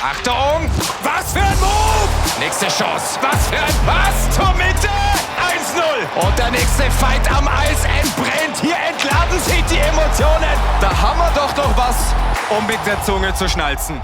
Achtung! Was für ein Move! Nächste Chance. Was für ein Pass zur Mitte! 1-0. Und der nächste Fight am Eis entbrennt. Hier entladen sich die Emotionen. Da haben wir doch noch was, um mit der Zunge zu schnalzen.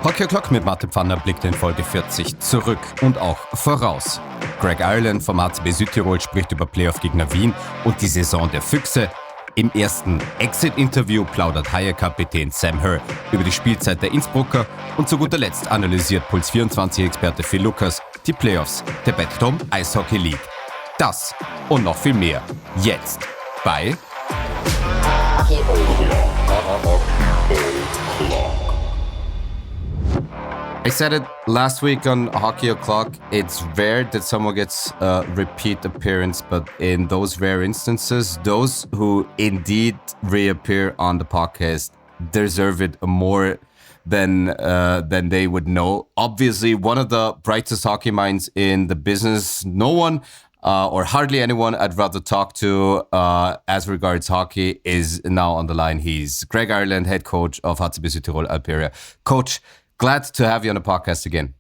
Hockey O'Clock mit Martin Pfanner blickt in Folge 40 zurück und auch voraus. Greg Ireland vom HCB Südtirol spricht über Playoff-Gegner Wien und die Saison der Füchse. Im ersten Exit-Interview plaudert Haie-Kapitän Sam Herr über die Spielzeit der Innsbrucker und zu guter Letzt analysiert PULS 24 Experte Phil Lukas die Playoffs der Playoff-Gegner Eishockey League. Das und noch viel mehr jetzt bei I said it last week on Hockey O'Clock. It's rare that someone gets a repeat appearance, but in those rare instances, those who indeed reappear on the podcast deserve it more than they would know. Obviously, one of the brightest hockey minds in the business. No one or hardly anyone I'd rather talk to as regards hockey is now on the line. He's Greg Ireland, head coach of HCB Südtirol Alperia. Coach, glad to have you on the podcast again.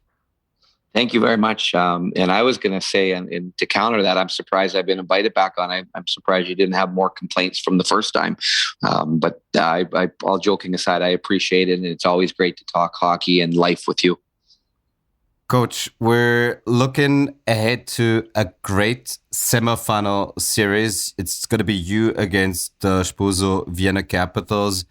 Thank you very much. And I was going to say, and to counter that, I'm surprised I've been invited back on. I'm surprised you didn't have more complaints from the first time. But all joking aside, I appreciate it. And it's always great to talk hockey and life with you. Coach, we're looking ahead to a great semifinal series. It's going to be you against the Spuso Vienna Capitals.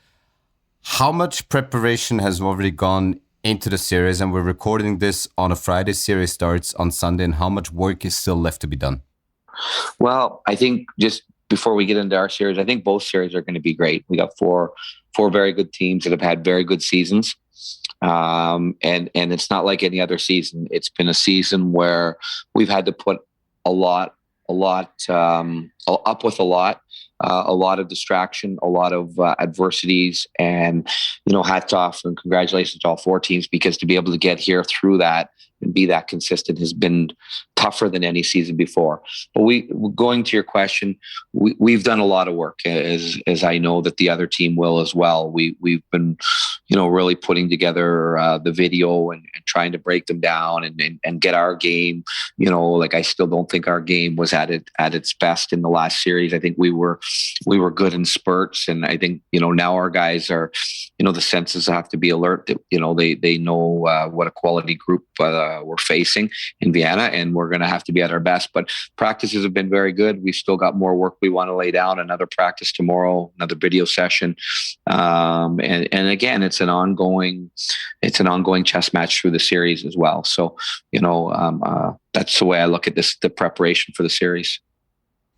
How much preparation has already gone into the series? And we're recording this on a Friday. Series starts on Sunday. And how much work is still left to be done? Well, I think just before we get into our series, I think both series are going to be great. We got four very good teams that have had very good seasons. And it's not like any other season. It's been a season where we've had to put up with a lot of distraction, a lot of adversities, and hats off and congratulations to all four teams, because to be able to get here through that and be that consistent has been tougher than any season before. But going to your question, we've done a lot of work, as I know that the other team will as well. We've been really putting together the video and trying to break them down and get our game. I still don't think our game was at its best in the last series. I think we were good in spurts, and I think now our guys are, the senses have to be alert that they know what a quality group we're facing in Vienna, and we're going to have to be at our best. But practices have been very good. We've still got more work we want to lay down. Another practice tomorrow, another video session, and again, it's an ongoing chess match through the series as well. So that's the way I look at this, the preparation for the series.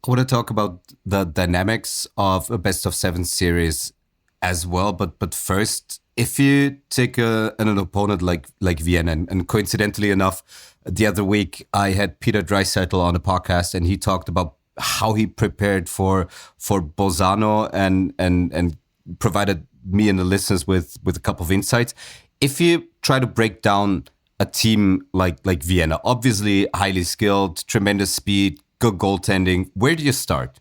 I want to talk about the dynamics of a best of seven series as well, but first, if you take an opponent like Vienna, and coincidentally enough, the other week I had Peter Dreisaitl on the podcast, and he talked about how he prepared for Bolzano and provided me and the listeners with a couple of insights. If you try to break down a team like Vienna, obviously highly skilled, tremendous speed, good goaltending, where do you start?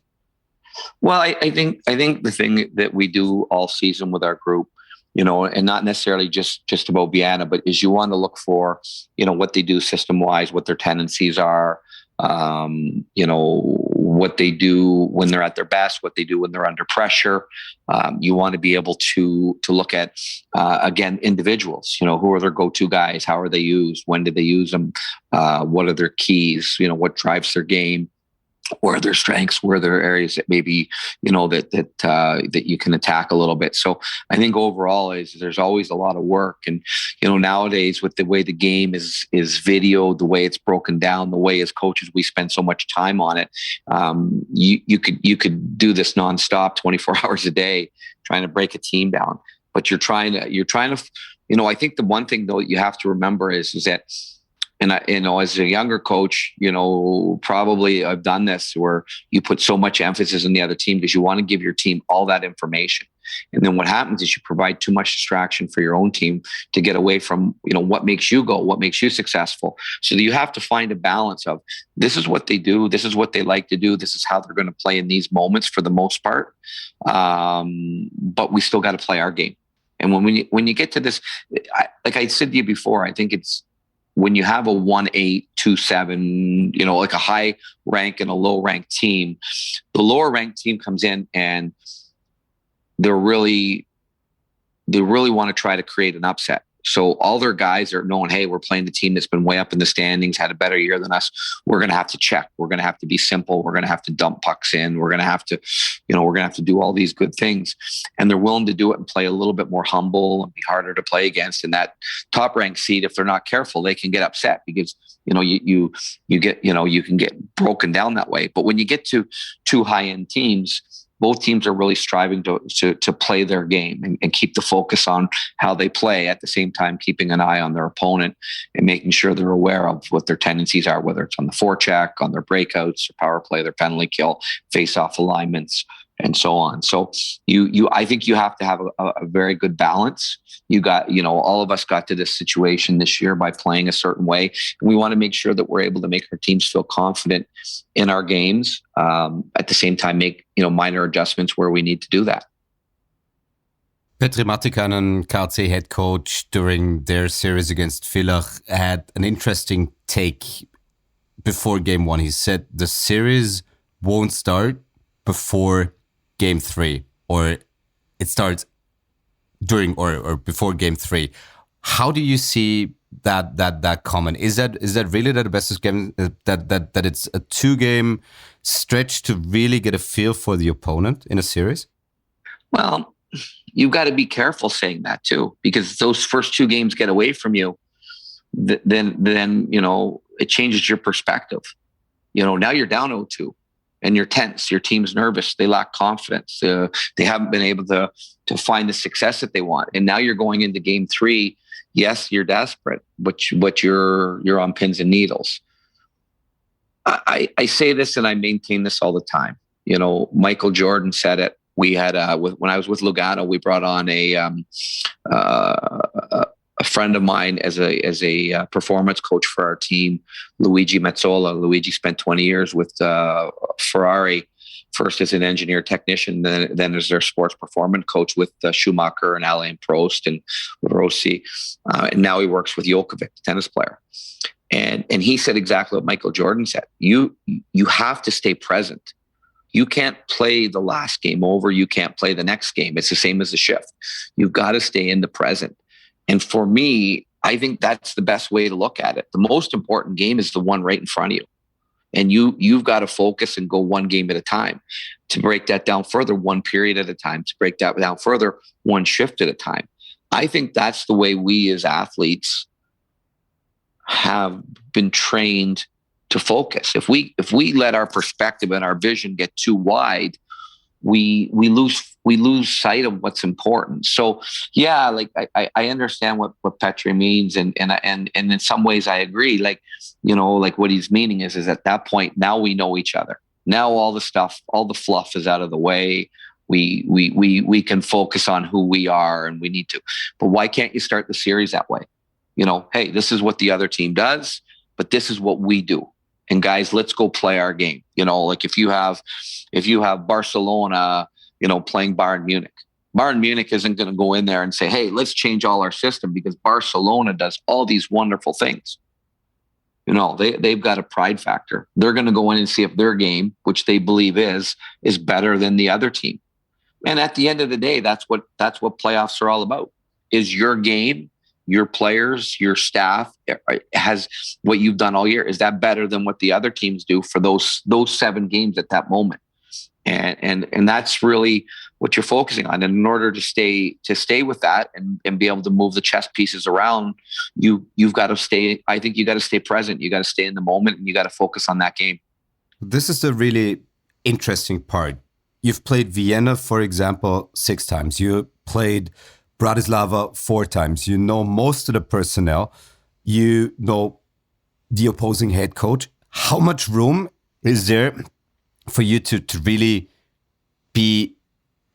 Well, I think the thing that we do all season with our group, and not necessarily just about Vienna, but is you want to look for, what they do system-wise, what their tendencies are, what they do when they're at their best, what they do when they're under pressure. You want to be able to look at, again, individuals, who are their go-to guys? How are they used? When did they use them? What are their keys? What drives their game? Where are their strengths? Where are their areas that maybe, that you can attack a little bit? So I think overall there's always a lot of work. And, nowadays with the way the game is videoed, the way it's broken down, the way as coaches, we spend so much time on it. You could do this nonstop 24 hours a day, trying to break a team down, but you're trying to, I think the one thing though you have to remember is that, and as a younger coach, probably I've done this where you put so much emphasis on the other team because you want to give your team all that information. And then what happens is you provide too much distraction for your own team to get away from, what makes you go, what makes you successful. So you have to find a balance of this is what they do. This is what they like to do. This is how they're going to play in these moments for the most part. But we still got to play our game. And when you get to this, like I said to you before, I think it's when you have a 1-8, 2-7, like a high rank and a low rank team, the lower ranked team comes in and they really want to try to create an upset. So all their guys are knowing, hey, we're playing the team that's been way up in the standings, had a better year than us. We're going to have to check. We're going to have to be simple. We're going to have to dump pucks in. We're going to have to, we're going to have to do all these good things. And they're willing to do it and play a little bit more humble and be harder to play against. And that top ranked seed, if they're not careful, they can get upset because, you get, you can get broken down that way. But when you get to two high end teams, both teams are really striving to play their game and keep the focus on how they play, at the same time keeping an eye on their opponent and making sure they're aware of what their tendencies are, whether it's on the forecheck, on their breakouts, their power play, their penalty kill, face-off alignments, and so on. So I think you have to have a very good balance. You got, all of us got to this situation this year by playing a certain way. And we want to make sure that we're able to make our teams feel confident in our games. At the same time, make, minor adjustments where we need to do that. Petri Matikainen, KC head coach, during their series against Villach, had an interesting take before game 1. He said the series won't start before game 3, or it starts during or before game 3. How do you see that comment? Is that really the best game, that it's a 2-game stretch to really get a feel for the opponent in a series? Well, you've got to be careful saying that too, because those first 2 games get away from you, then it changes your perspective. Now you're down 0-2. And you're tense, your team's nervous, they lack confidence, they haven't been able to find the success that they want. And now you're going into game 3. Yes, you're desperate, but you're on pins and needles. I say this and I maintain this all the time. Michael Jordan said it. We had when I was with Lugano, we brought on a friend of mine as a performance coach for our team, Luigi Mazzola. Luigi spent 20 years with Ferrari, first as an engineer technician, then as their sports performance coach with Schumacher and Alain Prost and Rossi. And now he works with Djokovic, the tennis player. And he said exactly what Michael Jordan said. You have to stay present. You can't play the last game over. You can't play the next game. It's the same as the shift. You've got to stay in the present. And for me, I think that's the best way to look at it. The most important game is the one right in front of you. And you've got to focus and go one game at a time. To break that down further, one period at a time. To break that down further, one shift at a time. I think that's the way we as athletes have been trained to focus. If we let our perspective and our vision get too wide, we lose sight of what's important. So yeah, like I understand what Petri means, and in some ways I agree. Like what he's meaning is at that point now we know each other. Now all the fluff is out of the way. We can focus on who we are, and we need to. But why can't you start the series that way? Hey, this is what the other team does, but this is what we do. And guys, let's go play our game. Like if you have Barcelona, playing Bayern Munich isn't going to go in there and say, hey, let's change all our system because Barcelona does all these wonderful things. They've got a pride factor. They're going to go in and see if their game, which they believe is better than the other team. And at the end of the day, that's what playoffs are all about. Is your game, your players, your staff has what you've done all year. Is that better than what the other teams do for those 7 games at that moment? And that's really what you're focusing on. And in order to stay with that and be able to move the chess pieces around, you've got to stay. I think you got to stay present. You got to stay in the moment, and you got to focus on that game. This is the really interesting part. You've played Vienna, for example, 6 times. You played Bratislava 4 times. You know most of the personnel. You know the opposing head coach. How much room is there for you to really be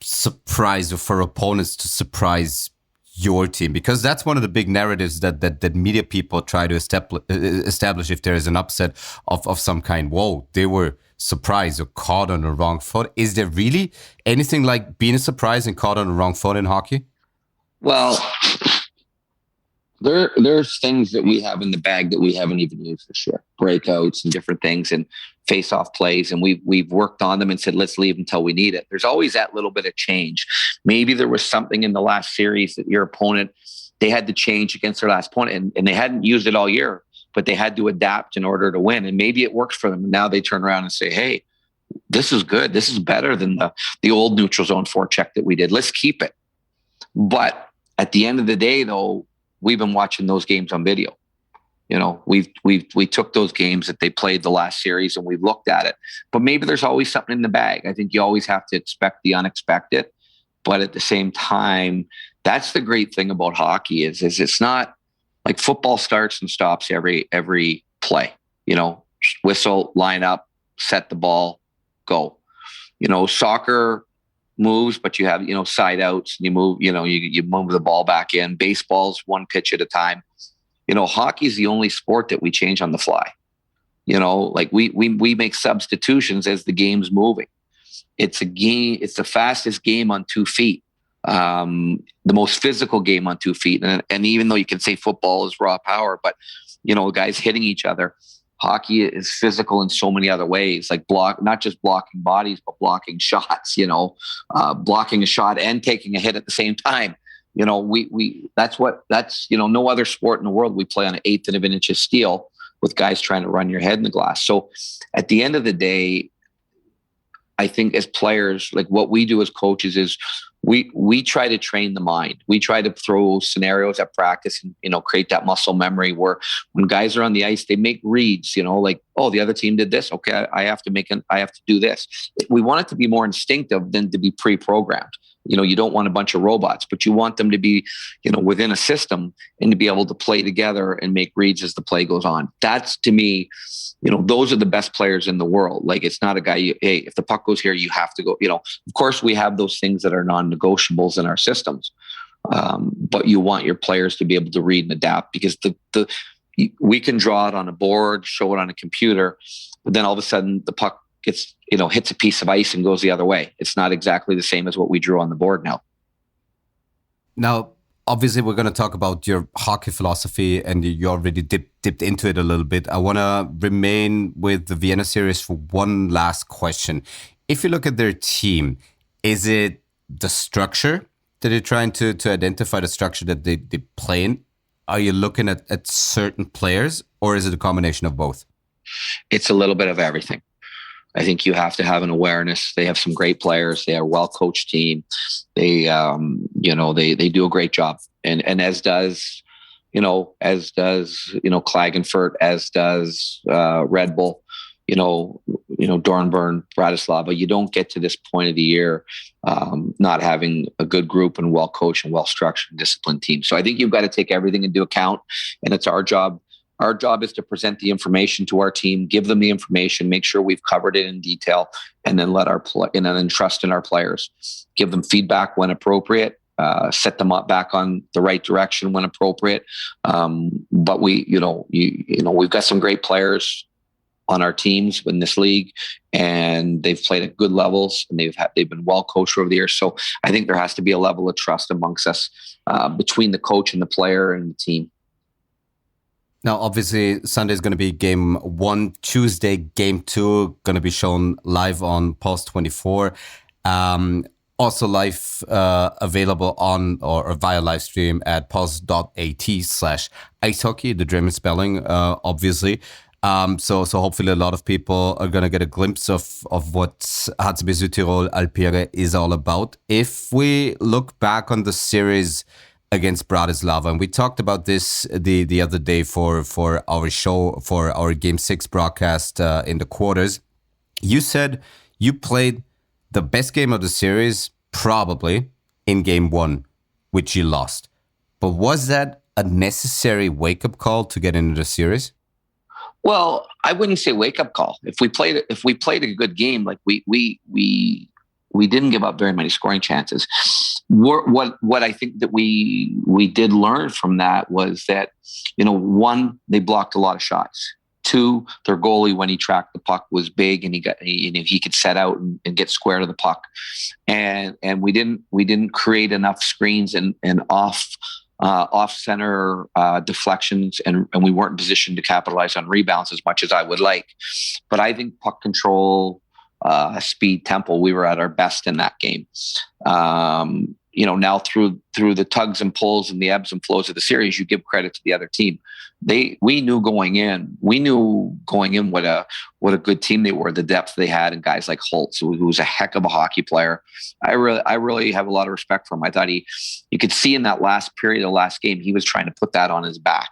surprised, or for opponents to surprise your team? Because that's one of the big narratives that media people try to establish if there is an upset of some kind. Whoa, they were surprised or caught on the wrong foot. Is there really anything like being surprised and caught on the wrong foot in hockey? Well, there's things that we have in the bag that we haven't even used this year, breakouts and different things and face-off plays. And we've worked on them and said, let's leave until we need it. There's always that little bit of change. Maybe there was something in the last series that your opponent, they had to change against their last opponent and they hadn't used it all year, but they had to adapt in order to win. And maybe it works for them. And now they turn around and say, hey, this is good. This is better than the old neutral zone forecheck that we did. Let's keep it. But at the end of the day, though, we've been watching those games on video. You know, we took those games that they played the last series and we've looked at it. But maybe there's always something in the bag. I think you always have to expect the unexpected. But at the same time, that's the great thing about hockey is it's not like football starts and stops every play. You know, whistle, line up, set the ball, go. You know, soccer moves, but you have, you know, side outs and you move, you know, you move the ball back in. Baseball's one pitch at a time. You know, hockey is the only sport that we change on the fly. You know, like we make substitutions as the game's moving. It's a game. It's the fastest game on 2 feet. The most physical game on 2 feet. And even though you can say football is raw power, but, you know, guys hitting each other, hockey is physical in so many other ways, like not just blocking bodies, but blocking shots, you know, blocking a shot and taking a hit at the same time. You know, that's, you know, no other sport in the world. We play on an eighth of an inch of steel with guys trying to run your head in the glass. So at the end of the day, I think as players, like what we do as coaches is we try to train the mind. We try to throw scenarios at practice and, you know, create that muscle memory where when guys are on the ice, they make reads, you know, like, oh, the other team did this. Okay, I have to do this. We want it to be more instinctive than to be pre-programmed. You know, you don't want a bunch of robots, but you want them to be, you know, within a system and to be able to play together and make reads as the play goes on. That's, to me, you know, those are the best players in the world. Like, it's not a guy, hey, if the puck goes here, you have to go, you know, of course we have those things that are non-negotiables in our systems. But you want your players to be able to read and adapt because we can draw it on a board, show it on a computer, but then all of a sudden the puck gets, you know, hits a piece of ice and goes the other way. It's not exactly the same as what we drew on the board now. Now, obviously, we're going to talk about your hockey philosophy, and you already dipped into it a little bit. I want to remain with the Vienna series for one last question. If you look at their team, is it the structure that you're trying to identify, the structure that they play in? Are you looking at certain players, or is it a combination of both? It's a little bit of everything. I think you have to have an awareness. They have some great players. They are a well-coached team. They, you know, they do a great job. And as does Klagenfurt, as does Red Bull, you know, Dornbirn, Bratislava. You don't get to this point of the year not having a good group and well-coached and well-structured, disciplined team. So I think you've got to take everything into account, and it's our job. Our job is to present the information to our team, give them the information, make sure we've covered it in detail, and then and then trust in our players. Give them feedback when appropriate, set them up back on the right direction when appropriate. But we've got some great players on our teams in this league, and they've played at good levels, and they've been well coached over the years. So I think there has to be a level of trust amongst us between the coach and the player and the team. Now, obviously, Sunday is going to be game 1. Tuesday, game 2, going to be shown live on PULS 24. Also live available on or via live stream at puls.at/icehockey, the German spelling, obviously. So hopefully a lot of people are going to get a glimpse of what HCB Südtirol Alpere is all about. If we look back on the series against Bratislava, and we talked about this the other day for our show, for our Game 6 broadcast in the quarters. You said you played the best game of the series probably in Game 1, which you lost. But was that a necessary wake-up call to get into the series? Well, I wouldn't say wake-up call. If we played a good game, like we didn't give up very many scoring chances. What I think that we did learn from that was that, you know, 1, they blocked a lot of shots. Two, their goalie, when he tracked the puck, was big, and he could set out and get square to the puck. And we didn't create enough screens and off center deflections, and we weren't positioned to capitalize on rebounds as much as I would like. But I think puck control, speed, tempo, we were at our best in that game. Now through the tugs and pulls and the ebbs and flows of the series, you give credit to the other team. We knew going in what a good team they were, the depth they had, and guys like Holtz, who was a heck of a hockey player. I really have a lot of respect for him. I thought you could see in that last period of the last game, he was trying to put that on his back.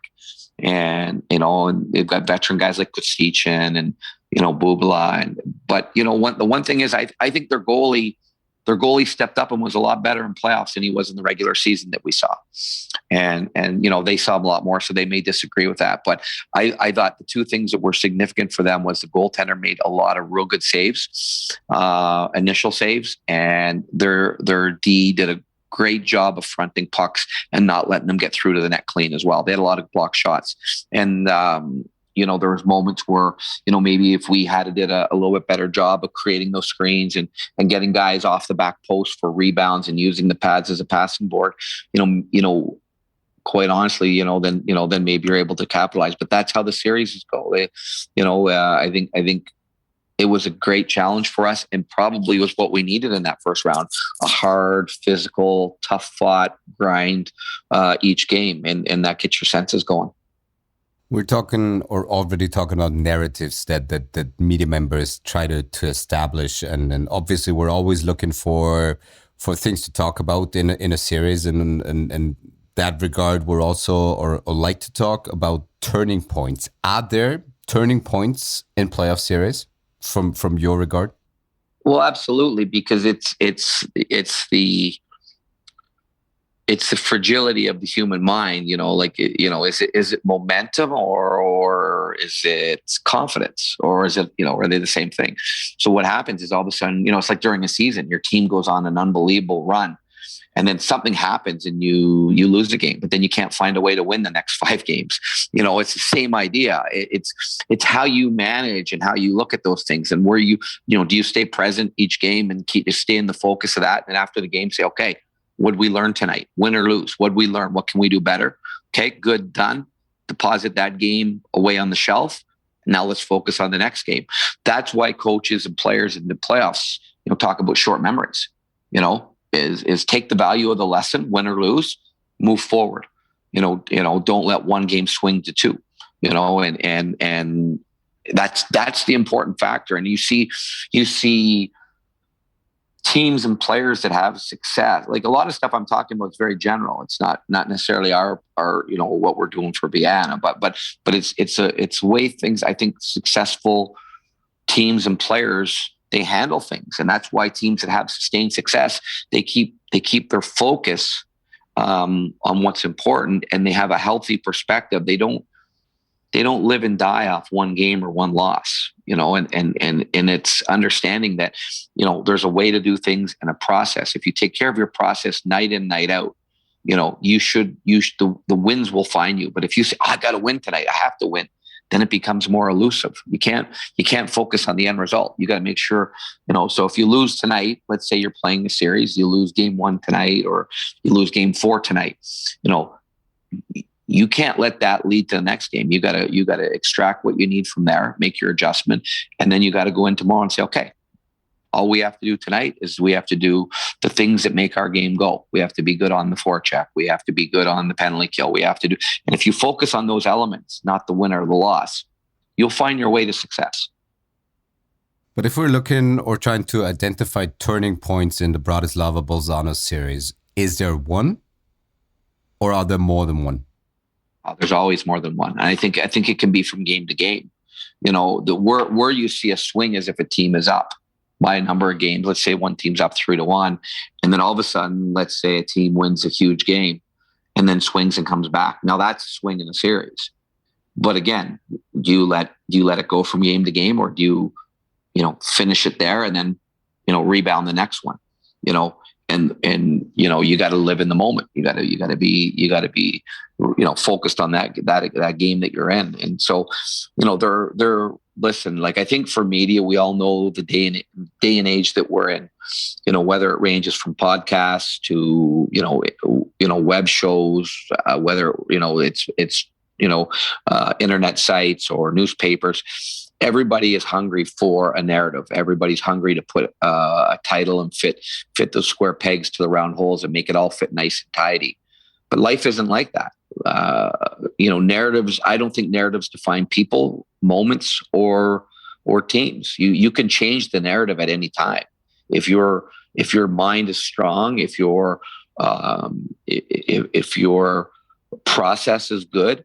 And they've got veteran guys like Kostichin and Bubala, but the one thing is, I think their goalie stepped up and was a lot better in playoffs than he was in the regular season that we saw. And they saw him a lot more, so they may disagree with that. But I thought the two things that were significant for them was the goaltender made a lot of real good saves, initial saves, and their D did a great job of fronting pucks and not letting them get through to the net clean as well. They had a lot of block shots. And, there was moments where, maybe if we had did a little bit better job of creating those screens and getting guys off the back post for rebounds and using the pads as a passing board, quite honestly, then maybe you're able to capitalize. But that's how the series go. I think it was a great challenge for us, and probably was what we needed in that first round: a hard, physical, tough fought grind each game, and that gets your senses going. We're talking, or already talking, about narratives that media members try to establish, and obviously we're always looking for things to talk about in a series, and that regard, we're also or like to talk about turning points. Are there turning points in playoff series from your regard? Well, absolutely, because it's the fragility of the human mind, is it momentum or is it confidence, or is it, are they the same thing? So what happens is all of a sudden, it's like during a season, your team goes on an unbelievable run, and then something happens and you lose the game, but then you can't find a way to win the next 5 games. It's the same idea. It's how you manage and how you look at those things, and where do you stay present each game and stay in the focus of that? And after the game, say, okay, what did we learn tonight? Win or lose? What did we learn? What can we do better? Okay, good, done. Deposit that game away on the shelf. Now let's focus on the next game. That's why coaches and players in the playoffs, talk about short memories. Is take the value of the lesson, win or lose, move forward. Don't let one game swing to 2. And that's the important factor. And you see teams and players that have success. Like, a lot of stuff I'm talking about is very general. It's not necessarily our what we're doing for Vienna, but it's way things. I think successful teams and players, they handle things, and that's why teams that have sustained success, they keep their focus on what's important, and they have a healthy perspective. They don't live and die off one game or one loss, and it's understanding that, there's a way to do things and a process. If you take care of your process night in, night out, the wins will find you. But if you say, I got to win tonight, I have to win, then it becomes more elusive. You can't focus on the end result. You got to make sure, so if you lose tonight, let's say you're playing a series, you lose game 1 tonight, or you lose game 4 tonight, you can't let that lead to the next game. You gotta extract what you need from there, make your adjustment, and then you got to go in tomorrow and say, okay, all we have to do tonight is we have to do the things that make our game go. We have to be good on the forecheck. We have to be good on the penalty kill. And if you focus on those elements, not the win or the loss, you'll find your way to success. But if we're looking or trying to identify turning points in the Bratislava-Bolzano series, is there one, or are there more than one? There's always more than one. And I think it can be from game to game. Where you see a swing is if a team is up by a number of games. Let's say one team's up 3-1, and then all of a sudden, let's say a team wins a huge game and then swings and comes back. Now that's a swing in a series. But again, do you let it go from game to game, or do you finish it there and then rebound the next one? you got to live in the moment. You got to be focused on that game that you're in. And so, they're listen, like, I think for media, we all know the day and age that we're in, whether it ranges from podcasts to, web shows, whether, it's internet sites or newspapers. Everybody is hungry for a narrative. Everybody's hungry to put a title and fit those square pegs to the round holes and make it all fit nice and tidy. But life isn't like that. Narratives, I don't think narratives define people, moments, or teams. You can change the narrative at any time. If your mind is strong, if your process is good,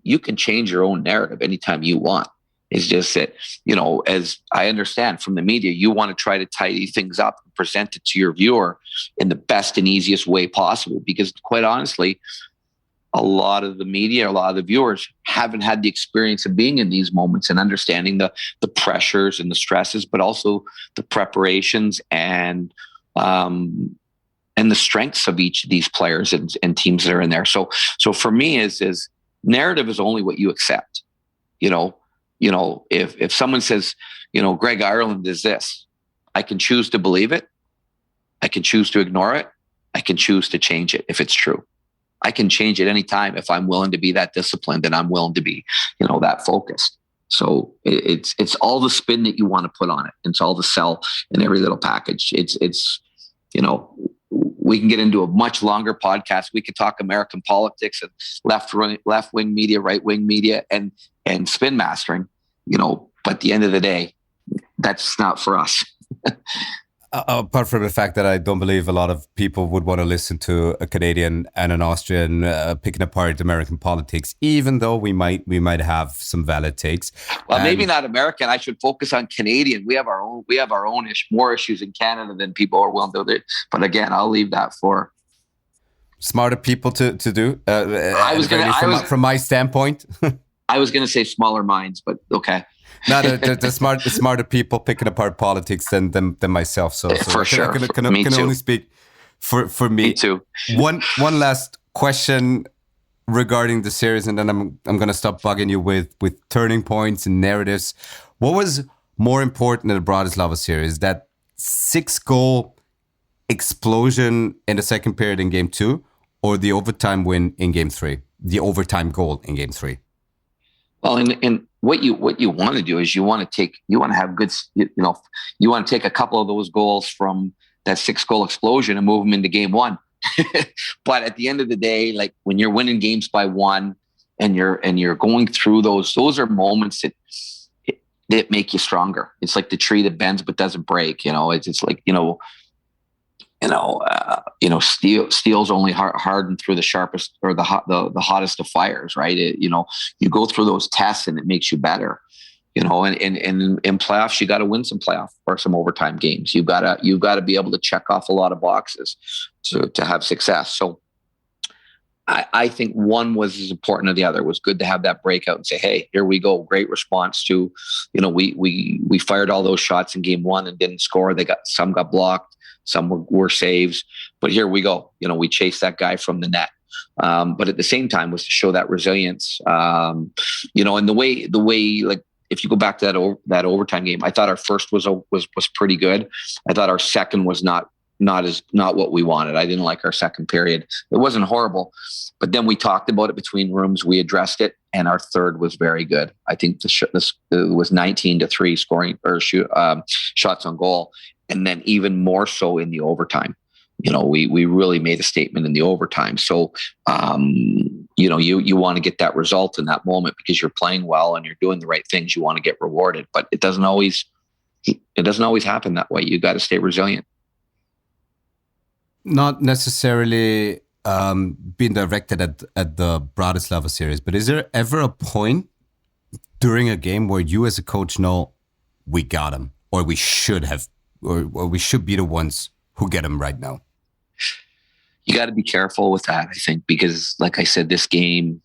you can change your own narrative anytime you want. It's just that, as I understand from the media, you want to try to tidy things up and present it to your viewer in the best and easiest way possible. Because quite honestly, a lot of the media, a lot of the viewers haven't had the experience of being in these moments and understanding the pressures and the stresses, but also the preparations and the strengths of each of these players and teams that are in there. So for me, is narrative is only what you accept. If someone says, Greg Ireland is this, I can choose to believe it. I can choose to ignore it. I can choose to change it if it's true. I can change it anytime if I'm willing to be that disciplined and I'm willing to be, that focused. So it's all the spin that you want to put on it. It's all the sell in every little package. It's we can get into a much longer podcast. We could talk American politics and left wing media, right wing media, and spin mastering, but at the end of the day, that's not for us. Apart from the fact that I don't believe a lot of people would want to listen to a Canadian and an Austrian picking apart American politics, even though we might have some valid takes. Well, maybe not American. I should focus on Canadian. We have our own more issues in Canada than people are willing to do. But again, I'll leave that for smarter people to do. From my standpoint. I was going to say smaller minds, but okay. No, the smarter people picking apart politics than myself. So for sure, I can only speak for me. Me too. One last question regarding the series, and then I'm going to stop bugging you with turning points and narratives. What was more important in the Bratislava series? That 6-goal explosion in the second period in Game 2, or the overtime win in Game 3? The overtime goal in Game 3. Well, and what you want to do is you want to have good, you want to take a couple of those goals from that 6-goal explosion and move them into Game 1. But at the end of the day, like when you're winning games by 1 and you're going through those are moments that make you stronger. It's like the tree that bends but doesn't break. It's like steel's only hardened through the sharpest or the hottest of fires, right? You go through those tests and it makes you better, and in playoffs, you got to win some playoff or some overtime games. You've got to be able to check off a lot of boxes to have success. So I think one was as important as the other. It was good to have that breakout and say, hey, here we go. Great response to, we fired all those shots in Game 1 and didn't score. Some got blocked. Some were saves, but here we go. We chased that guy from the net. But at the same time was to show that resilience. And the way, like, if you go back to that overtime game, I thought our first was pretty good. I thought our second was not what we wanted. I didn't like our second period. It wasn't horrible, but then we talked about it between rooms. We addressed it, and our third was very good. I think this was 19-3 scoring or shots on goal. And then even more so in the overtime, we really made a statement in the overtime. So, you want to get that result in that moment because you're playing well and you're doing the right things. You want to get rewarded, but it doesn't always happen that way. You got to stay resilient. Not necessarily being directed at the Bratislava series, but is there ever a point during a game where you as a coach know we got him, or we should have, or we should be the ones who get him right now? You got to be careful with that, I think, because like I said, this game,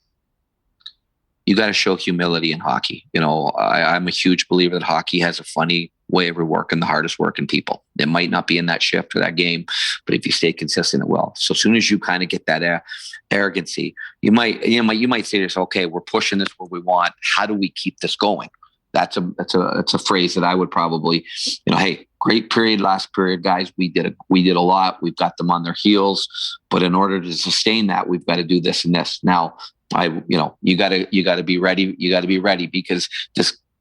you got to show humility in hockey. I'm a huge believer that hockey has a funny way of work and the hardest working people. It might not be in that shift or that game, but if you stay consistent, it will. So as soon as you kind of get that arrogancy, you might say to yourself, okay, we're pushing this where we want. How do we keep this going? That's a phrase that I would probably, hey, great period, last period, guys. We did a lot. We've got them on their heels, but in order to sustain that, we've got to do this and this. Now, you got to be ready. You got to be ready because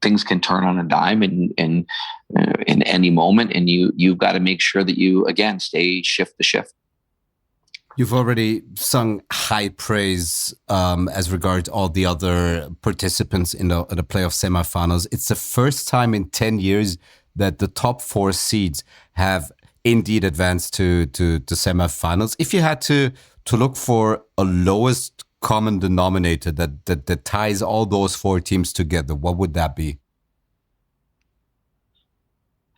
things can turn on a dime in any moment, and you've got to make sure that you again stay shift to shift. You've already sung high praise as regards all the other participants in the playoff semifinals. It's the first time in 10 years that the top 4 seeds have indeed advanced to semifinals. If you had to look for a lowest common denominator that ties all those 4 teams together, what would that be?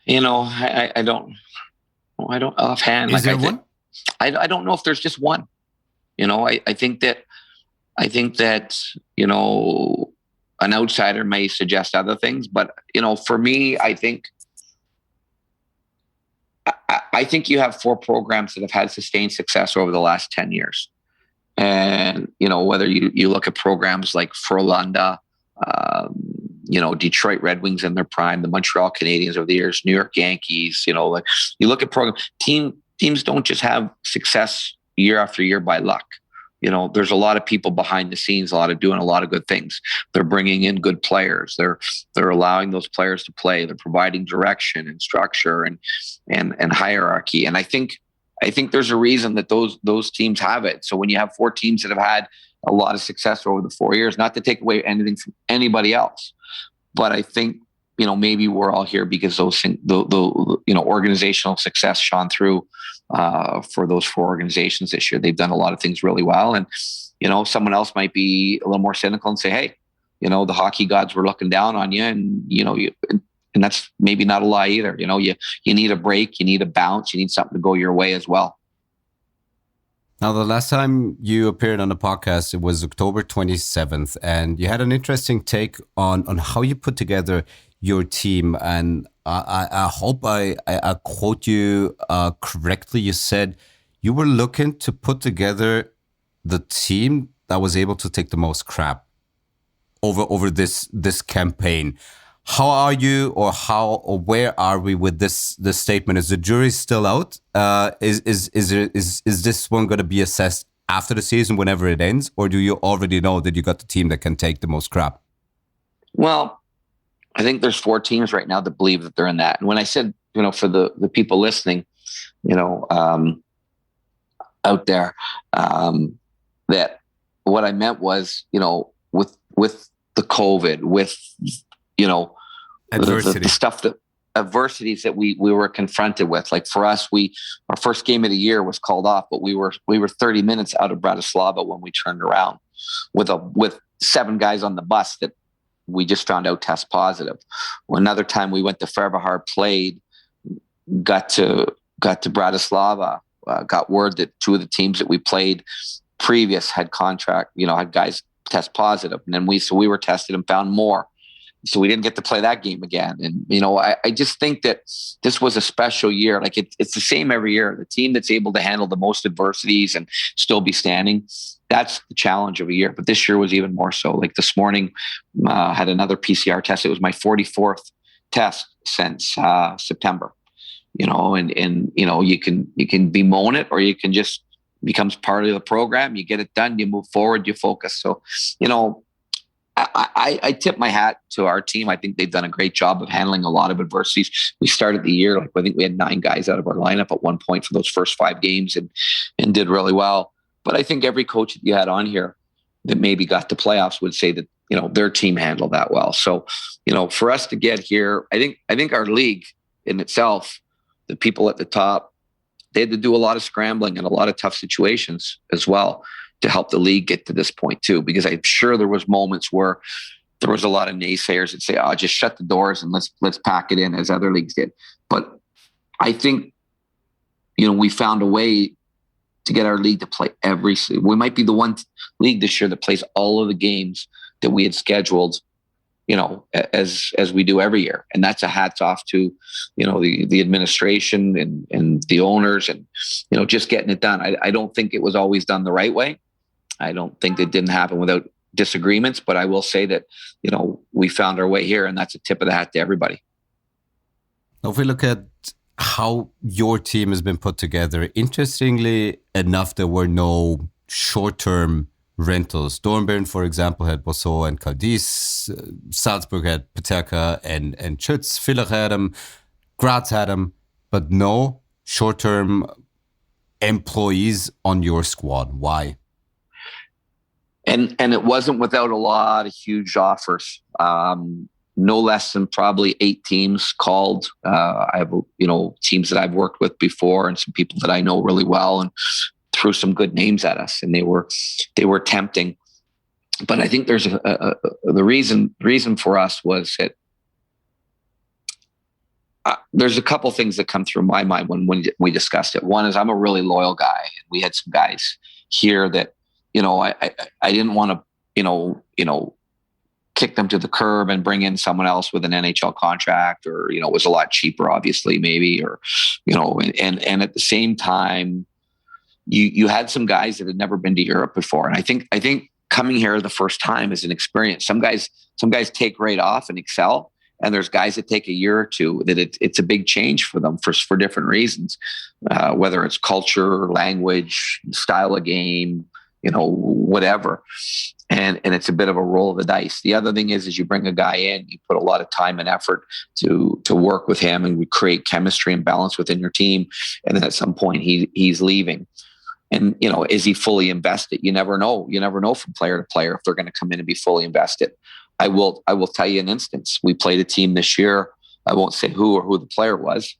I don't offhand. Is there one? I don't know if there's just one. I think that an outsider may suggest other things, but for me, I think you have 4 programs that have had sustained success over the last 10 years. And, whether you look at programs like Frölunda, Detroit Red Wings in their prime, the Montreal Canadiens over the years, New York Yankees, you look at programs, teams don't just have success year after year by luck. There's a lot of people behind the scenes, doing a lot of good things. They're bringing in good players. They're allowing those players to play. They're providing direction and structure and hierarchy. And I think there's a reason that those teams have it. So when you have 4 teams that have had a lot of success over the 4 years, not to take away anything from anybody else, but I think maybe we're all here because the organizational success shone through for those 4 organizations this year. They've done a lot of things really well, and someone else might be a little more cynical and say, hey, the hockey gods were looking down on you, and and that's maybe not a lie either. You need a break, you need a bounce, you need something to go your way as well. Now, the last time you appeared on the podcast, it was October 27th, and you had an interesting take on how you put together your team. And I hope I quote you correctly. You said you were looking to put together the team that was able to take the most crap over this campaign. How are you, or where are we with this statement? Is the jury still out? Is this one going to be assessed after the season, whenever it ends, or do you already know that you got the team that can take the most crap? Well, I think there's 4 teams right now that believe that they're in that. And when I said, for the people listening, out there, that what I meant was, with the COVID, with adversity. The stuff adversities that we were confronted with. Like for us, our first game of the year was called off, but we were 30 minutes out of Bratislava when we turned around with 7 guys on the bus that we just found out test positive. Another time we went to Freiwette, played, got to Bratislava, got word that 2 of the teams that we played previous had guys test positive. And then we were tested and found more. So we didn't get to play that game again. And, I just think that this was a special year. Like it's the same every year. The team that's able to handle the most adversities and still be standing, that's the challenge of a year. But this year was even more so. Like this morning, had another PCR test. It was my 44th test since September, and you can bemoan it, or you can just becomes part of the program. You get it done, you move forward, you focus. So, I tip my hat to our team. I think they've done a great job of handling a lot of adversities. We started the year, I think we had 9 guys out of our lineup at one point for those first 5 games and did really well. But I think every coach that you had on here that maybe got to playoffs would say that, their team handled that well. So, for us to get here, I think our league in itself, the people at the top, they had to do a lot of scrambling and a lot of tough situations as well to help the league get to this point too, because I'm sure there was moments where there was a lot of naysayers that say, "Oh, just shut the doors and let's pack it in," as other leagues did. But I think, we found a way to get our league to play we might be the one league this year that plays all of the games that we had scheduled as we do every year. And that's a hats off to, the administration and the owners and, just getting it done. I don't think it was always done the right way. I don't think it didn't happen without disagreements, but I will say that, we found our way here, and that's a tip of the hat to everybody. If we look at how your team has been put together, interestingly enough, there were no short-term rentals. Dornbirn, for example, had Bosso and Cadiz. Salzburg had Paterka and Schütz. Villach had him. Graz had him. But no short-term employees on your squad. Why? And it wasn't without a lot of huge offers. No less than probably 8 teams called. I have, teams that I've worked with before and some people that I know really well, and threw some good names at us, and they were tempting. But I think there's the reason for us was that there's a couple things that come through my mind when we discussed it. One is I'm a really loyal guy, and we had some guys here that, I didn't want to, kick them to the curb and bring in someone else with an NHL contract, or, it was a lot cheaper, obviously, maybe, or, and at the same time, you had some guys that had never been to Europe before. And I think coming here the first time is an experience. Some guys take right off and excel. And there's guys that take a year or two that it's a big change for them for different reasons, whether it's culture, language, style of game, whatever. And it's a bit of a roll of the dice. The other thing is you bring a guy in, you put a lot of time and effort to work with him, and we create chemistry and balance within your team. And then at some point he's leaving. And, is he fully invested? You never know. You never know from player to player if they're going to come in and be fully invested. I will tell you an instance. We played a team this year. I won't say who the player was.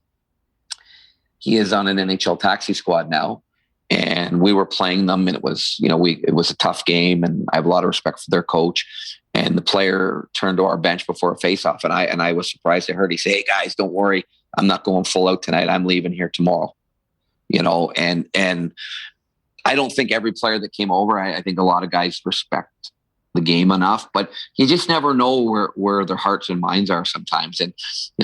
He is on an NHL taxi squad now. And we were playing them, and it was, it was a tough game, and I have a lot of respect for their coach. And the player turned to our bench before a faceoff, and I was surprised. I heard he say, "Hey guys, don't worry, I'm not going full out tonight. I'm leaving here tomorrow." And I don't think every player that came over, I think a lot of guys respect the game enough, but you just never know where their hearts and minds are sometimes. And,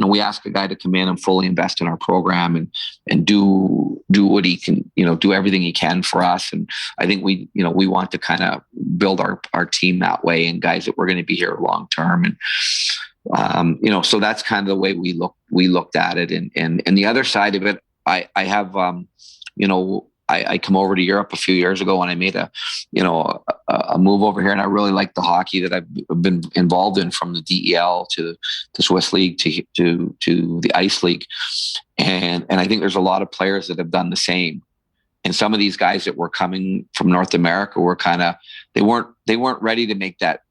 we ask a guy to come in and fully invest in our program and do what he can, do everything he can for us. And I think we want to kind of build our team that way, and guys that we're going to be here long term. And, so that's kind of the way we looked at it. And the other side of it, I have, I come over to Europe a few years ago, and I made a move over here, and I really like the hockey that I've been involved in, from the DEL to the Swiss League to the Ice League. And I think there's a lot of players that have done the same. And some of these guys that were coming from North America were they weren't ready to make that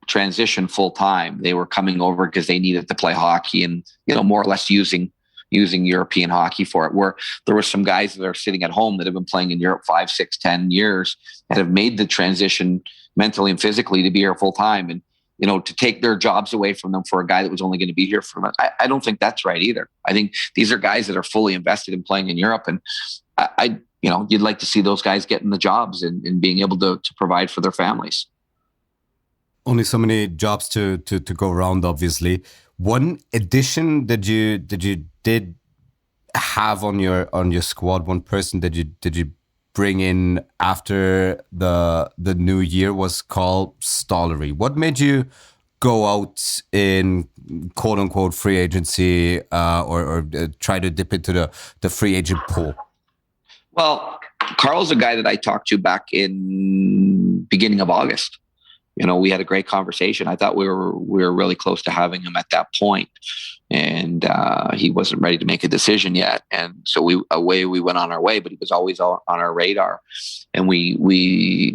transition full time. They were coming over because they needed to play hockey and, more or less using European hockey for it, where there were some guys that are sitting at home that have been playing in Europe 5, 6, 10 years that have made the transition mentally and physically to be here full time. And, to take their jobs away from them for a guy that was only going to be here for a month. I don't think that's right either. I think these are guys that are fully invested in playing in Europe. And you'd like to see those guys getting the jobs and being able to provide for their families. Only so many jobs to go around, obviously. One addition that you did have on your squad, one person that you bring in after the new year was called Stollery. What made you go out in quote unquote free agency or try to dip into the free agent pool? Well, Carl's a guy that I talked to back in beginning of August. We had a great conversation. I thought we were really close to having him at that point, and he wasn't ready to make a decision yet. And so we went on our way, but he was always on our radar. And we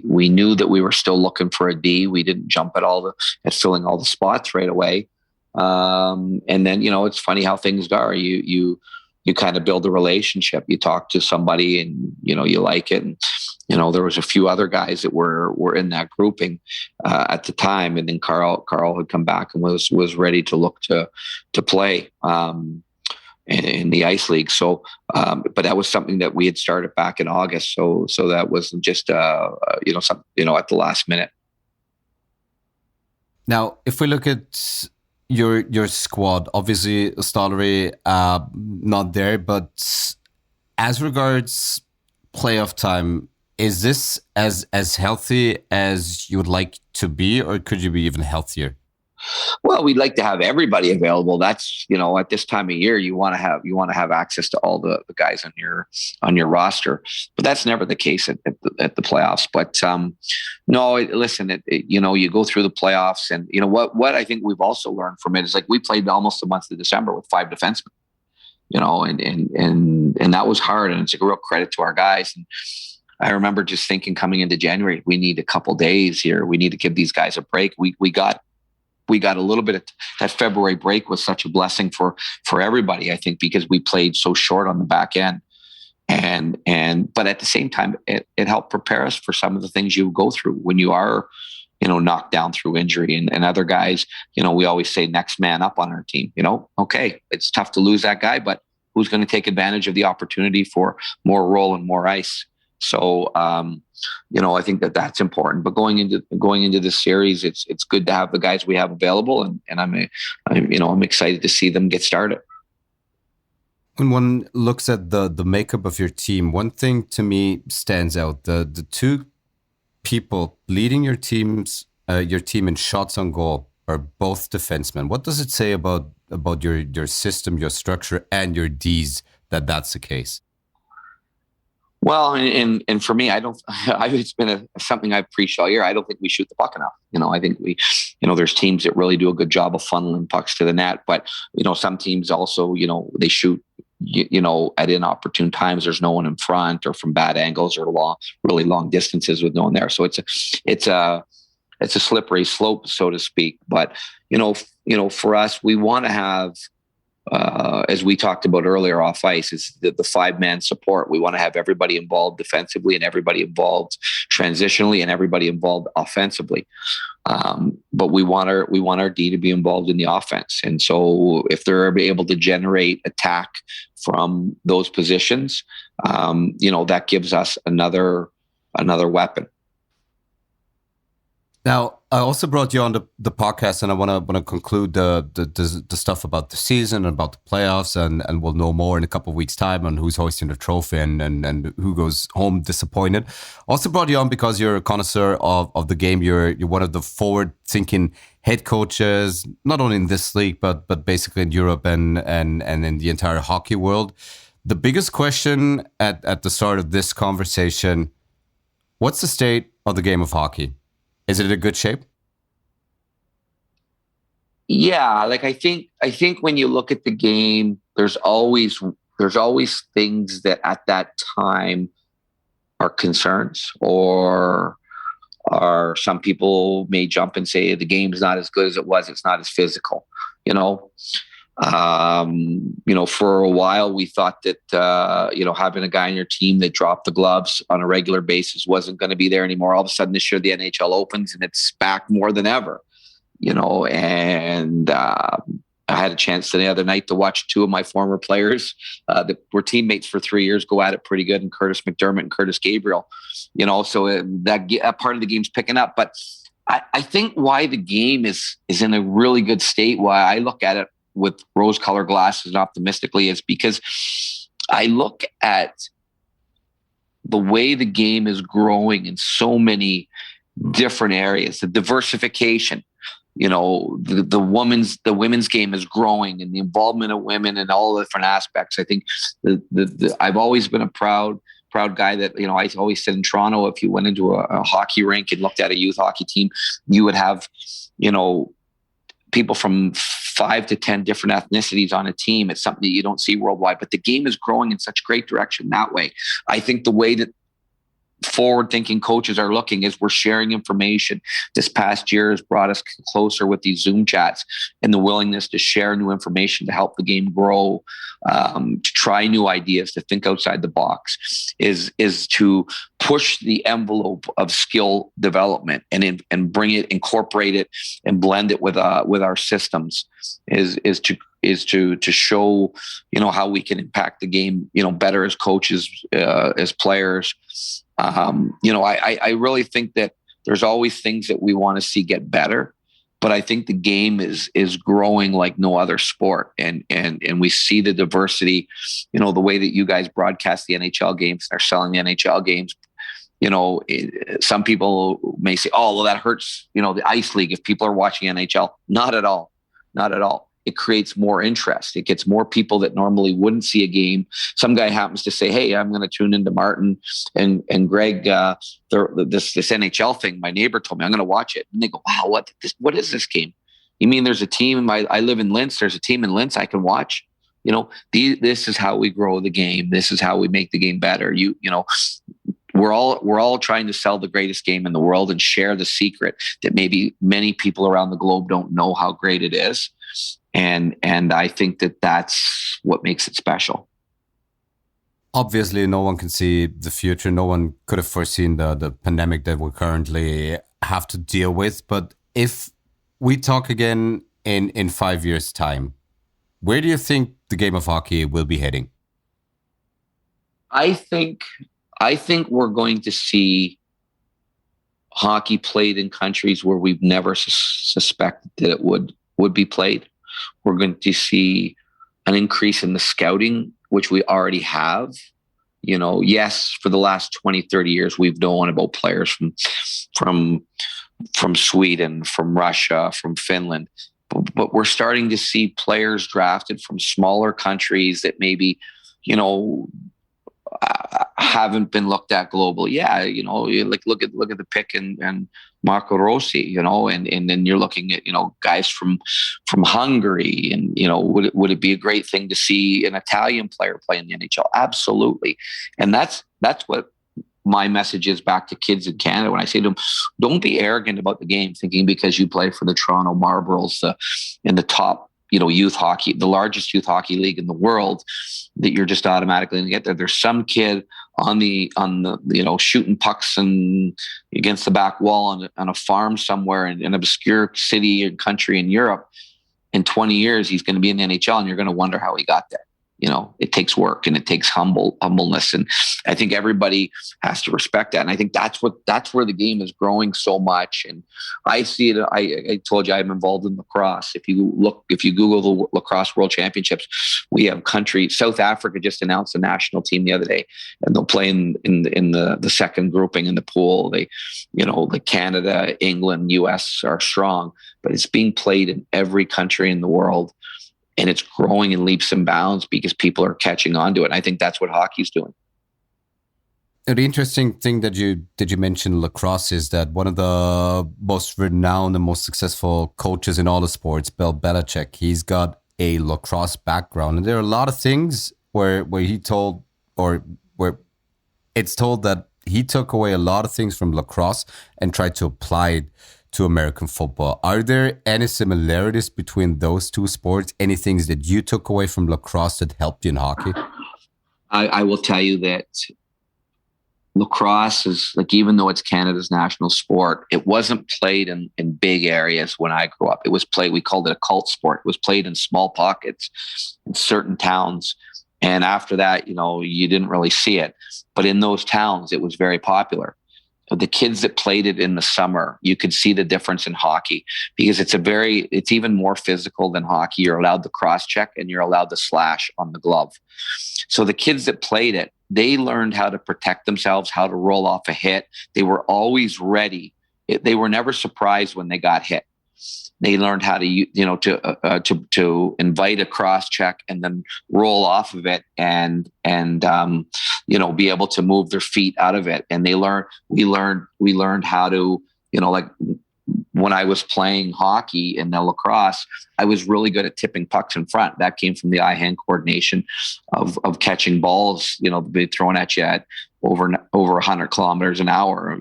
knew that we were still looking for a D. We didn't jump at filling all the spots right away. And then, it's funny how things are. You kind of build a relationship. You talk to somebody and, you like it. And, there was a few other guys that were in that grouping at the time. And then Carl had come back and was ready to look to play in the Ice League. So, but that was something that we had started back in August. So that wasn't just, something, at the last minute. Now, if we look at your squad, obviously Stollery not there, but as regards playoff time, is this as healthy as you would like to be, or could you be even healthier? Well, we'd like to have everybody available. That's, at this time of year, you want to have access to all the guys on your roster, but that's never the case at the playoffs. But no, listen, you go through the playoffs, and what I think we've also learned from it is, like, we played almost the month of December with 5 defensemen, and that was hard, and it's a real credit to our guys. And I remember just thinking coming into January, we need a couple days here. We need to give these guys a break. We got a little bit of that February break was such a blessing for everybody, I think, because we played so short on the back end. But at the same time, it helped prepare us for some of the things you go through when you are, knocked down through injury, and other guys, we always say next man up on our team, okay, it's tough to lose that guy, but who's going to take advantage of the opportunity for more role and more ice? So, I think that's important. But going into this series, it's good to have the guys we have available, and I'm excited to see them get started. When one looks at the makeup of your team, one thing to me stands out: the two people leading your team in shots on goal are both defensemen. What does it say about your system, your structure, and your Ds that's the case? Well, and for me, it's been something I've preached all year. I don't think we shoot the puck enough. I think there's teams that really do a good job of funneling pucks to the net, but, some teams also, they shoot, at inopportune times. There's no one in front, or from bad angles, or really long distances with no one there. So it's a slippery slope, so to speak. But, for us, we want to have, as we talked about earlier off ice, is the 5-man support. We want to have everybody involved defensively, and everybody involved transitionally, and everybody involved offensively. But we want our D to be involved in the offense. And so if they're able to generate attack from those positions, that gives us another weapon. Now, I also brought you on the podcast, and I want to conclude the stuff about the season and about the playoffs, and we'll know more in a couple of weeks' time on who's hoisting the trophy and who goes home disappointed. Also brought you on because you're a connoisseur of the game. You're one of the forward-thinking head coaches, not only in this league but basically in Europe and in the entire hockey world. The biggest question at the start of this conversation: what's the state of the game of hockey? Is it in a good shape? Yeah, like I think when you look at the game, there's always things that at that time are concerns, or some people may jump and say the game's not as good as it was. It's not as physical, For a while we thought that, having a guy on your team that dropped the gloves on a regular basis wasn't going to be there anymore. All of a sudden this year, the NHL opens and it's back more than ever, and I had a chance the other night to watch 2 of my former players that were teammates for 3 years go at it pretty good, and Curtis McDermott and Curtis Gabriel, so that part of the game's picking up. But I think why the game is in a really good state, why I look at it with rose-colored glasses and optimistically, is because I look at the way the game is growing in so many different areas. The diversification, the women's game is growing, and the involvement of women in all the different aspects. I think I've always been a proud guy that, I always said in Toronto, if you went into a hockey rink and looked at a youth hockey team, you would have, people from 5 to 10 different ethnicities on a team. It's something that you don't see worldwide, but the game is growing in such great direction that way. I think the way that forward-thinking coaches are looking is we're sharing information. This past year has brought us closer with these Zoom chats, and the willingness to share new information to help the game grow, to try new ideas, to think outside the box, is to push the envelope of skill development and bring it, incorporate it, and blend it with our systems. Is to show how we can impact the game better as coaches, as players. I really think that there's always things that we want to see get better, but I think the game is growing like no other sport. And we see the diversity, the way that you guys broadcast the NHL games, are selling the NHL games. Some people may say, oh, well, that hurts, the ice league if people are watching NHL. Not at all. Not at all. It creates more interest. It gets more people that normally wouldn't see a game. Some guy happens to say, hey, I'm going to tune into Martin and Greg, this NHL thing. My neighbor told me I'm going to watch it. And they go, wow, what is this game? You mean there's a team? I live in Linz. There's a team in Linz I can watch. This is how we grow the game. This is how we make the game better. We're all trying to sell the greatest game in the world and share the secret that maybe many people around the globe don't know how great it is. And I think that that's what makes it special. Obviously, no one can see the future. No one could have foreseen the pandemic that we currently have to deal with. But if we talk again in 5 years' time, where do you think the game of hockey will be heading? I think we're going to see hockey played in countries where we've never suspected that it would be played. We're going to see an increase in the scouting, which we already have. Yes, for the last 20, 30 years, we've known about players from Sweden, from Russia, from Finland. But we're starting to see players drafted from smaller countries that maybe, haven't been looked at globally. Yeah, like look at the pick and Marco Rossi, and then you're looking at guys from Hungary, and would it be a great thing to see an Italian player play in the NHL? Absolutely, and that's what my message is back to kids in Canada when I say to them, don't be arrogant about the game, thinking because you play for the Toronto Marlboros in the top youth hockey, the largest youth hockey league in the world, that you're just automatically going to get there. There's some kid on the shooting pucks and against the back wall on a farm somewhere in an obscure city and country in Europe. In 20 years, he's going to be in the NHL, and you're going to wonder how he got there. It takes work and it takes humbleness. And I think everybody has to respect that. And I think that's where the game is growing so much. And I see it. I told you I'm involved in lacrosse. If you Google the lacrosse world championships, we have South Africa just announced a national team the other day, and they'll play in the second grouping in the pool. They, like Canada, England, US are strong, but it's being played in every country in the world. And it's growing in leaps and bounds because people are catching on to it. And I think that's what hockey's doing. The interesting thing that you mention lacrosse is that one of the most renowned and most successful coaches in all the sports, Bill Belichick, he's got a lacrosse background. And there are a lot of things where it's told that he took away a lot of things from lacrosse and tried to apply it to American football. Are there any similarities between those two sports? Any things that you took away from lacrosse that helped you in hockey? I will tell you that lacrosse is, like, even though it's Canada's national sport, it wasn't played in big areas when I grew up. It was played, we called it a cult sport. It was played in small pockets in certain towns. And after that, you didn't really see it. But in those towns, it was very popular. The kids that played it in the summer, you could see the difference in hockey because it's even more physical than hockey. You're allowed the cross check and you're allowed the slash on the glove. So the kids that played it, they learned how to protect themselves, how to roll off a hit. They were always ready. They were never surprised when they got hit. They learned how to invite a cross check and then roll off of it and be able to move their feet out of it. And we learned how to, like when I was playing hockey in the lacrosse, I was really good at tipping pucks in front. That came from the eye-hand coordination of catching balls, be thrown at you at over 100 kilometers an hour.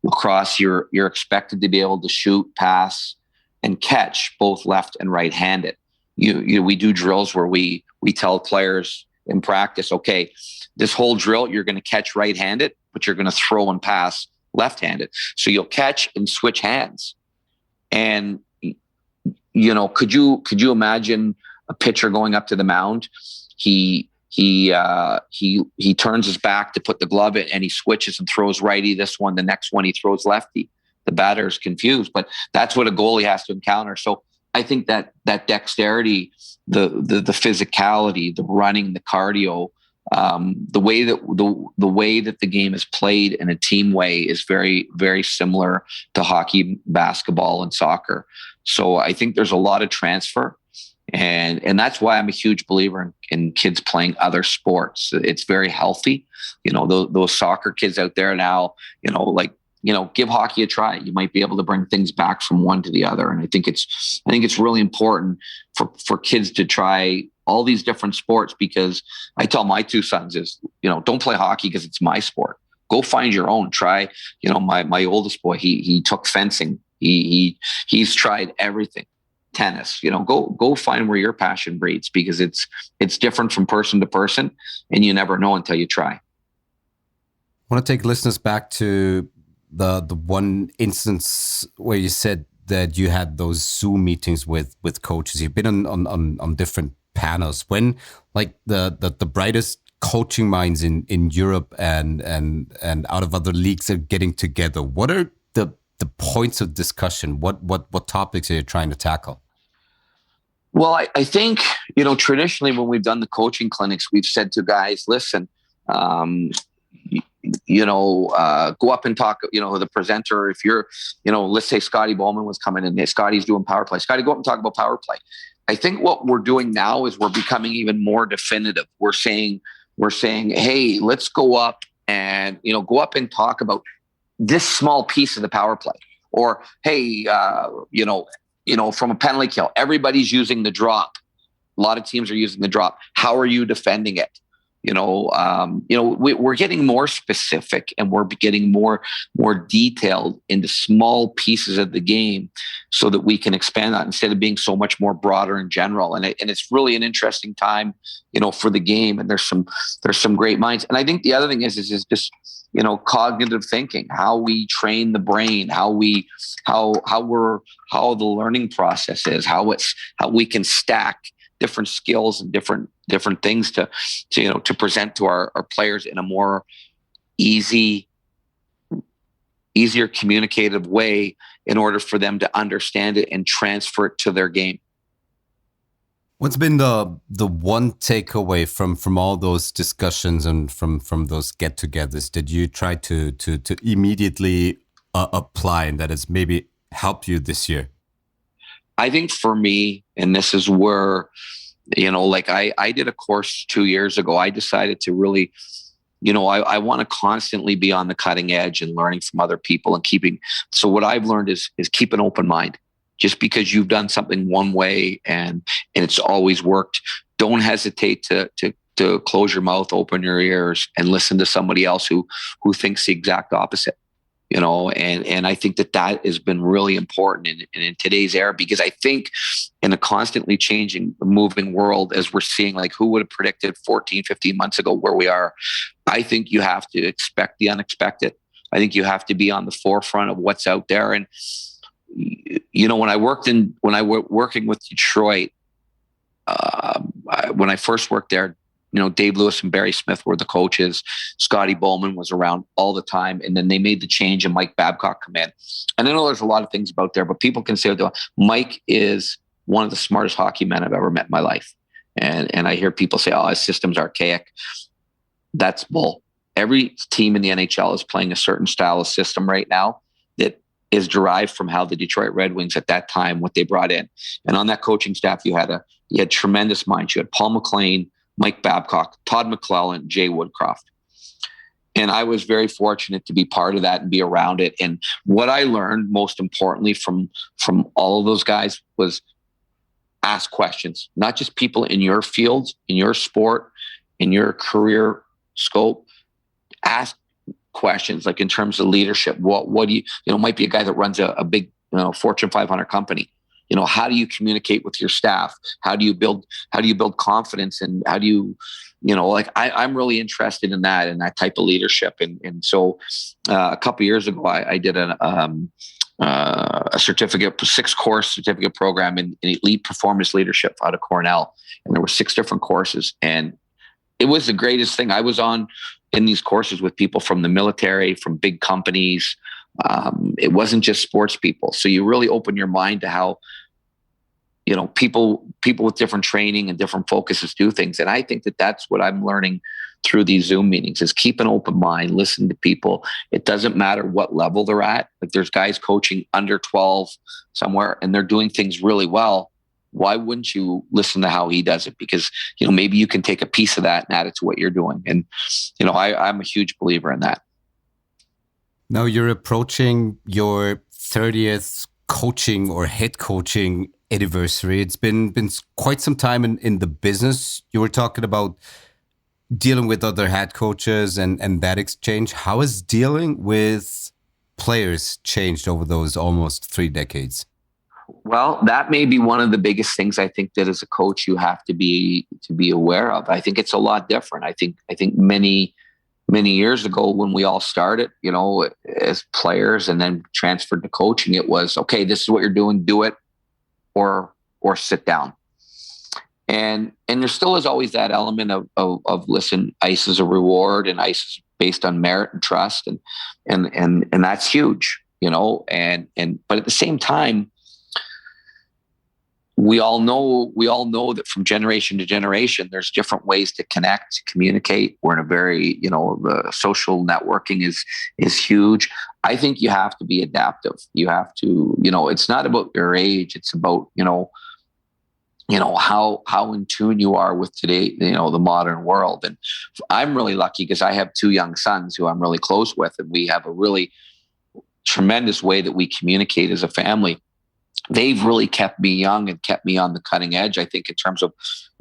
Lacrosse, you're expected to be able to shoot, pass, and catch both left and right-handed. We do drills where we tell players in practice, okay, this whole drill, you're going to catch right-handed, but you're going to throw and pass left-handed. So you'll catch and switch hands. And, could you imagine a pitcher going up to the mound? He turns his back to put the glove in and he switches and throws righty. This one, the next one, he throws lefty. the batter is confused. But that's what a goalie has to encounter. So I think that dexterity, the physicality, the running, the cardio, the way that the game is played in a team way is very, very similar to hockey, basketball, and soccer. So I think there's a lot of transfer. And that's why I'm a huge believer in kids playing other sports. It's very healthy. Those soccer kids out there now, give hockey a try. You might be able to bring things back from one to the other. And I think it's really important for kids to try all these different sports, because I tell my two sons is, don't play hockey because it's my sport. Go find your own. Try, my oldest boy, he took fencing. He's tried everything. Tennis, go find where your passion breeds, because it's different from person to person, and you never know until you try. I want to take listeners back to the one instance where you said that you had those Zoom meetings with coaches. You've been on different panels. When the brightest coaching minds in Europe and out of other leagues are getting together, what are the points of discussion? What topics are you trying to tackle? Well, I think, traditionally when we've done the coaching clinics, we've said to guys, listen, go up and talk, the presenter, if you're, let's say Scotty Bowman was coming in, Scotty's doing power play. Scotty, go up and talk about power play. I think what we're doing now is we're becoming even more definitive. We're saying, hey, let's go up and talk about this small piece of the power play. Or, hey, from a penalty kill, everybody's using the drop. A lot of teams are using the drop. How are you defending it? We're getting more specific, and we're getting more detailed into small pieces of the game, so that we can expand that instead of being so much more broader and general. And it's really an interesting time, for the game. And there's some great minds. And I think the other thing is just, cognitive thinking, how we train the brain, how the learning process is, how we can stack different skills and different things to present to our players in a more easier communicative way, in order for them to understand it and transfer it to their game. What's been the one takeaway from all those discussions and from those get-togethers that you try to immediately apply, and that has maybe helped you this year? I think for me, and this is where, I did a course 2 years ago. I decided to really, I want to constantly be on the cutting edge and learning from other people and so what I've learned is keep an open mind. Just because you've done something one way and it's always worked, don't hesitate to close your mouth, open your ears, and listen to somebody else who thinks the exact opposite. And I think that has been really important in today's era, because I think in a constantly changing, moving world, as we're seeing, like, who would have predicted 14, 15 months ago where we are? I think you have to expect the unexpected. I think you have to be on the forefront of what's out there. And, when I working with Detroit, when I first worked there, Dave Lewis and Barry Smith were the coaches. Scotty Bowman was around all the time. And then they made the change and Mike Babcock come in. And I know there's a lot of things about there, but people can say, Mike is one of the smartest hockey men I've ever met in my life. And I hear people say, his system's archaic. That's bull. Every team in the NHL is playing a certain style of system right now that is derived from how the Detroit Red Wings at that time, what they brought in. And on that coaching staff, you had tremendous minds. You had Paul McLean, Mike Babcock, Todd McClellan, Jay Woodcroft. And I was very fortunate to be part of that and be around it. And what I learned most importantly from all of those guys was ask questions, not just people in your field, in your sport, in your career scope. Ask questions, like in terms of leadership. What do you might be a guy that runs a big, Fortune 500 company. How do you communicate with your staff? How do you build confidence? And how do you, I'm really interested in that type of leadership. And so a couple of years ago, I did a certificate, 6-course certificate program in elite performance leadership out of Cornell. And there were 6 different courses. And it was the greatest thing. I was in these courses with people from the military, from big companies, It wasn't just sports people. So you really open your mind to how, people with different training and different focuses do things. And I think that that's what I'm learning through these Zoom meetings is keep an open mind, listen to people. It doesn't matter what level they're at. Like there's guys coaching under 12 somewhere and they're doing things really well. Why wouldn't you listen to how he does it? Because, maybe you can take a piece of that and add it to what you're doing. And, I'm a huge believer in that. Now you're approaching your 30th coaching or head coaching anniversary. It's been quite some time in the business. You were talking about dealing with other head coaches and that exchange. How has dealing with players changed over those almost 3 decades? Well, that may be one of the biggest things I think that as a coach you have to be aware of. I think it's a lot different. I think many years ago when we all started, as players and then transferred to coaching, it was, okay, this is what you're doing, do it or sit down. And there still is always that element of listen, ice is a reward and ice is based on merit and trust. And that's huge, but at the same time, we all know that from generation to generation, there's different ways to connect, to communicate. We're in a very, the social networking is huge. I think you have to be adaptive. You have to, it's not about your age. It's about, how in tune you are with today, the modern world. And I'm really lucky because I have 2 young sons who I'm really close with, and we have a really tremendous way that we communicate as a family. They've really kept me young and kept me on the cutting edge, I think, in terms of,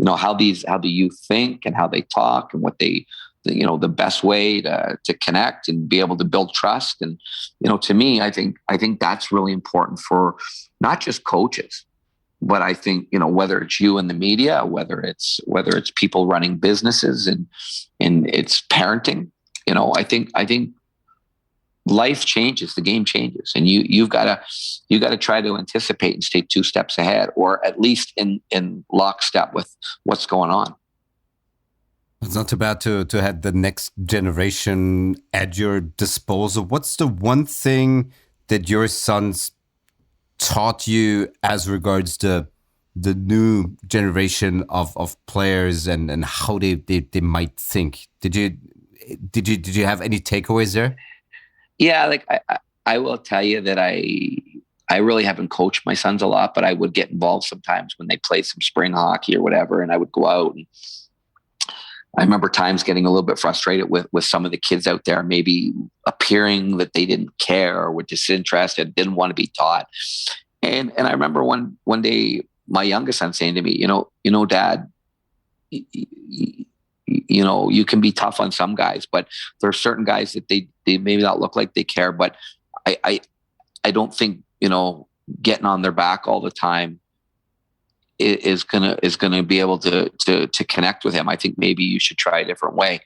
how the youth think and how they talk and what they, the best way to connect and be able to build trust. And, to me, I think that's really important for not just coaches, but I think, whether it's you in the media, whether it's people running businesses and it's parenting, I think life changes, the game changes, and you've got to try to anticipate and stay 2 steps ahead, or at least in lockstep with what's going on. It's not too bad to have the next generation at your disposal. What's the one thing that your sons taught you as regards the new generation of players and how they might think? Did you have any takeaways there? Yeah, like I will tell you that I really haven't coached my sons a lot, but I would get involved sometimes when they play some spring hockey or whatever, and I would go out. And I remember times getting a little bit frustrated with some of the kids out there, maybe appearing that they didn't care or were disinterested, didn't want to be taught. And I remember one day my youngest son saying to me, Dad, you can be tough on some guys, but there are certain guys that they maybe not look like they care, but I don't think, getting on their back all the time is gonna be able to connect with him. I think maybe you should try a different way,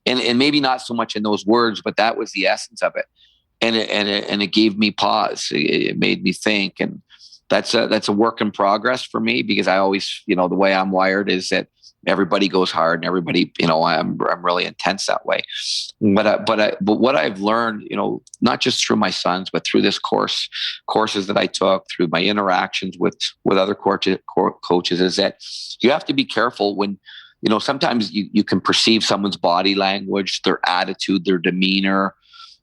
and maybe not so much in those words, but that was the essence of it. And it gave me pause. It made me think, and that's a work in progress for me, because I always, the way I'm wired is that everybody goes hard and everybody, I'm really intense that way. But what I've learned, not just through my sons, but through this courses that I took, through my interactions with other coaches, is that you have to be careful when, sometimes you can perceive someone's body language, their attitude, their demeanor,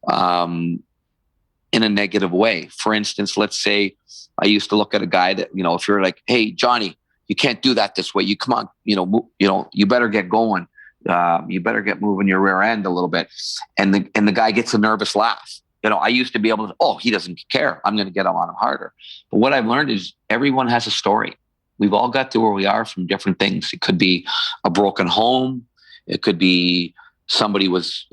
in a negative way. For instance, let's say I used to look at a guy that, if you're like, hey, Johnny, you can't do that this way. You come on, you better get going. You better get moving your rear end a little bit. And the guy gets a nervous laugh. I used to be able to, he doesn't care. I'm going to get on him harder. But what I've learned is everyone has a story. We've all got to where we are from different things. It could be a broken home. It could be somebody was,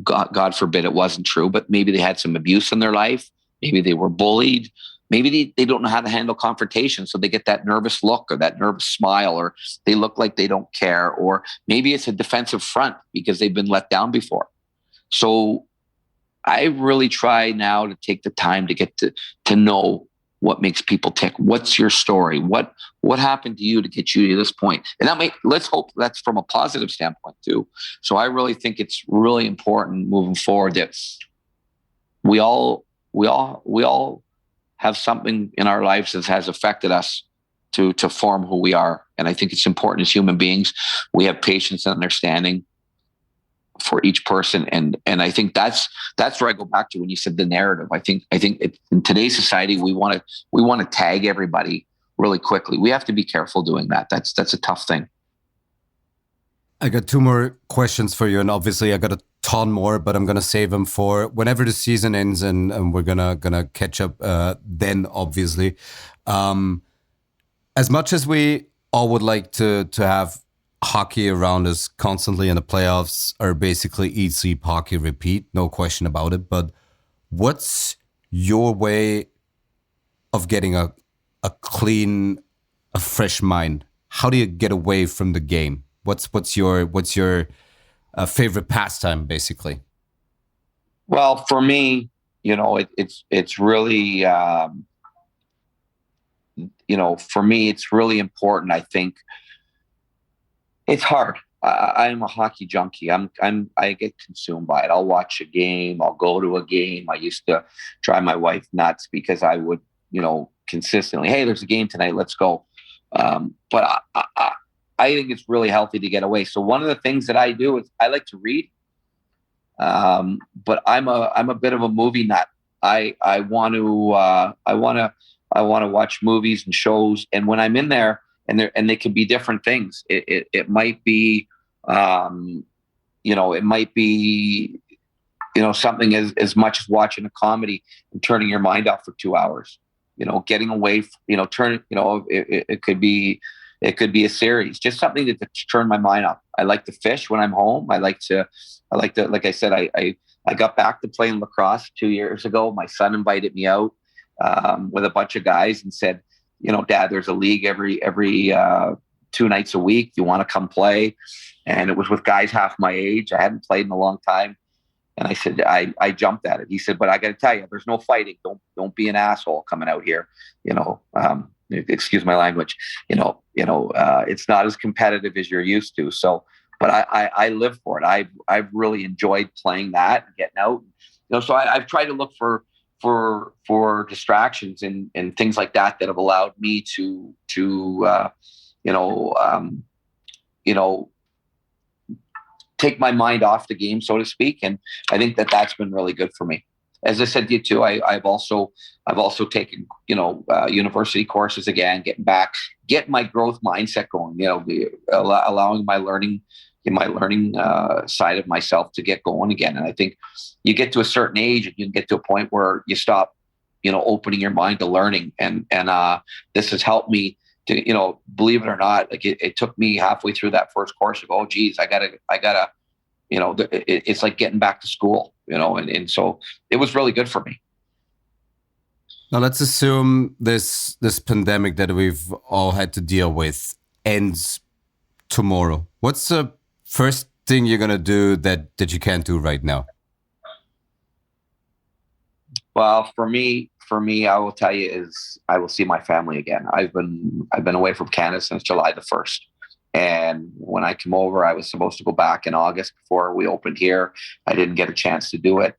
God forbid it wasn't true, but maybe they had some abuse in their life. Maybe they were bullied. Maybe they don't know how to handle confrontation. So they get that nervous look or that nervous smile, or they look like they don't care. Or maybe it's a defensive front because they've been let down before. So I really try now to take the time to get to know what makes people tick. What's your story? What happened to you to get you to this point? And let's hope that's from a positive standpoint too. So I really think it's really important moving forward that we all have something in our lives that has affected us to form who we are. And I think it's important as human beings, we have patience and understanding for each person. And I think that's where I go back to when you said the narrative. I think in today's society, we want to tag everybody really quickly. We have to be careful doing that. That's a tough thing. I got 2 more questions for you, and obviously I got a ton more, but I'm gonna save them for whenever the season ends, and we're gonna catch up then, obviously. As much as we all would like to have hockey around us constantly, in the playoffs are basically eat, sleep, hockey, repeat, no question about it. But what's your way of getting a clean, a fresh mind? How do you get away from the game? What's your favorite pastime, basically? Well, for me, it's really, for me, it's really important. I think it's hard. I'm a hockey junkie. I get consumed by it. I'll watch a game. I'll go to a game. I used to drive my wife nuts because I would, consistently, hey, there's a game tonight, let's go. But I think it's really healthy to get away. So one of the things that I do is I like to read. But I'm a bit of a movie nut. I want to watch movies and shows. And when I'm in there, and they can be different things. It might be, it might be, something as much as watching a comedy and turning your mind off for 2 hours. Getting away, it could be a series, just something to turn my mind off. I like to fish when I'm home. I like to, like I said, I got back to playing lacrosse 2 years ago. My son invited me out with a bunch of guys and said, Dad, there's a league every 2 nights a week. You want to come play? And it was with guys half my age. I hadn't played in a long time. And I said, I jumped at it. He said, but I got to tell you, there's no fighting. Don't be an asshole coming out here. Excuse my language. It's not as competitive as you're used to. So, but I live for it. I've really enjoyed playing that and getting out. So I've tried to look for distractions and things like that have allowed me to take my mind off the game, so to speak. And I think that's been really good for me. As I said to you too, I've also taken, university courses again, getting my growth mindset going, allowing my learning side of myself to get going again. And I think you get to a certain age and you can get to a point where you stop, opening your mind to learning. And this has helped me to, believe it or not, like it took me halfway through that first course to go, oh, geez, I gotta, it's like getting back to school, and so it was really good for me. Now let's assume this pandemic that we've all had to deal with ends tomorrow. What's the first thing you're gonna do that you can't do right now? Well, for me, I will tell you is I will see my family again. I've been away from Canada since July the 1st. And when I came over, I was supposed to go back in August before we opened here. I didn't get a chance to do it.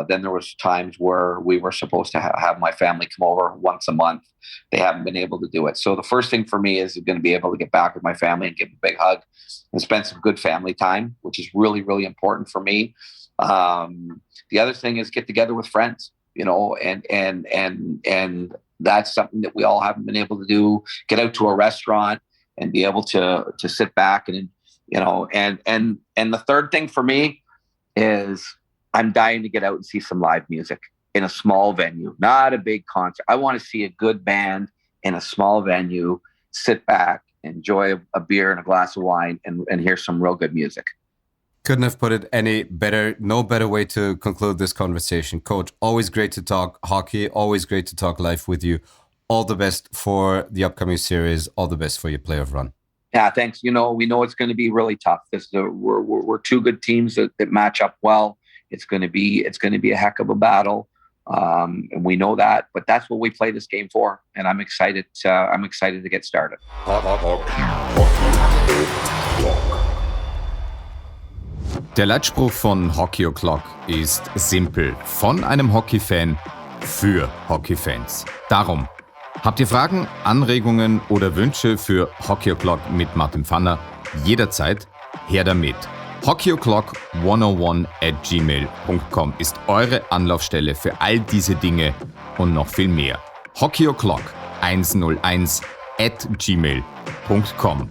Then there was times where we were supposed to have my family come over once a month. They haven't been able to do it. So the first thing for me is going to be able to get back with my family and give them a big hug and spend some good family time, which is really, really important for me. The other thing is get together with friends, and that's something that we all haven't been able to do. Get out to a restaurant and be able to sit back and the third thing for me is I'm dying to get out and see some live music in a small venue, not a big concert. I want to see a good band in a small venue, sit back, enjoy a beer and a glass of wine and hear some real good music. Couldn't have put it any better. No better way to conclude this conversation. Coach, always great to talk hockey. Always great to talk life with you. All the best for the upcoming series. All the best for your playoff run. Yeah, thanks. We know it's going to be really tough. We're two good teams that match up well. It's going to be a heck of a battle, and we know that. But that's what we play this game for, and I'm excited. I'm excited to get started. Der Leitspruch von Hockey O'Clock ist simpel. Von einem Hockey-Fan für Hockey-Fans. Darum, habt ihr Fragen, Anregungen oder Wünsche für Hockey O'Clock mit Martin Pfanner? Jederzeit her damit. hockeyo'clock101@gmail.com ist eure Anlaufstelle für all diese Dinge und noch viel mehr. hockeyo'clock101@gmail.com.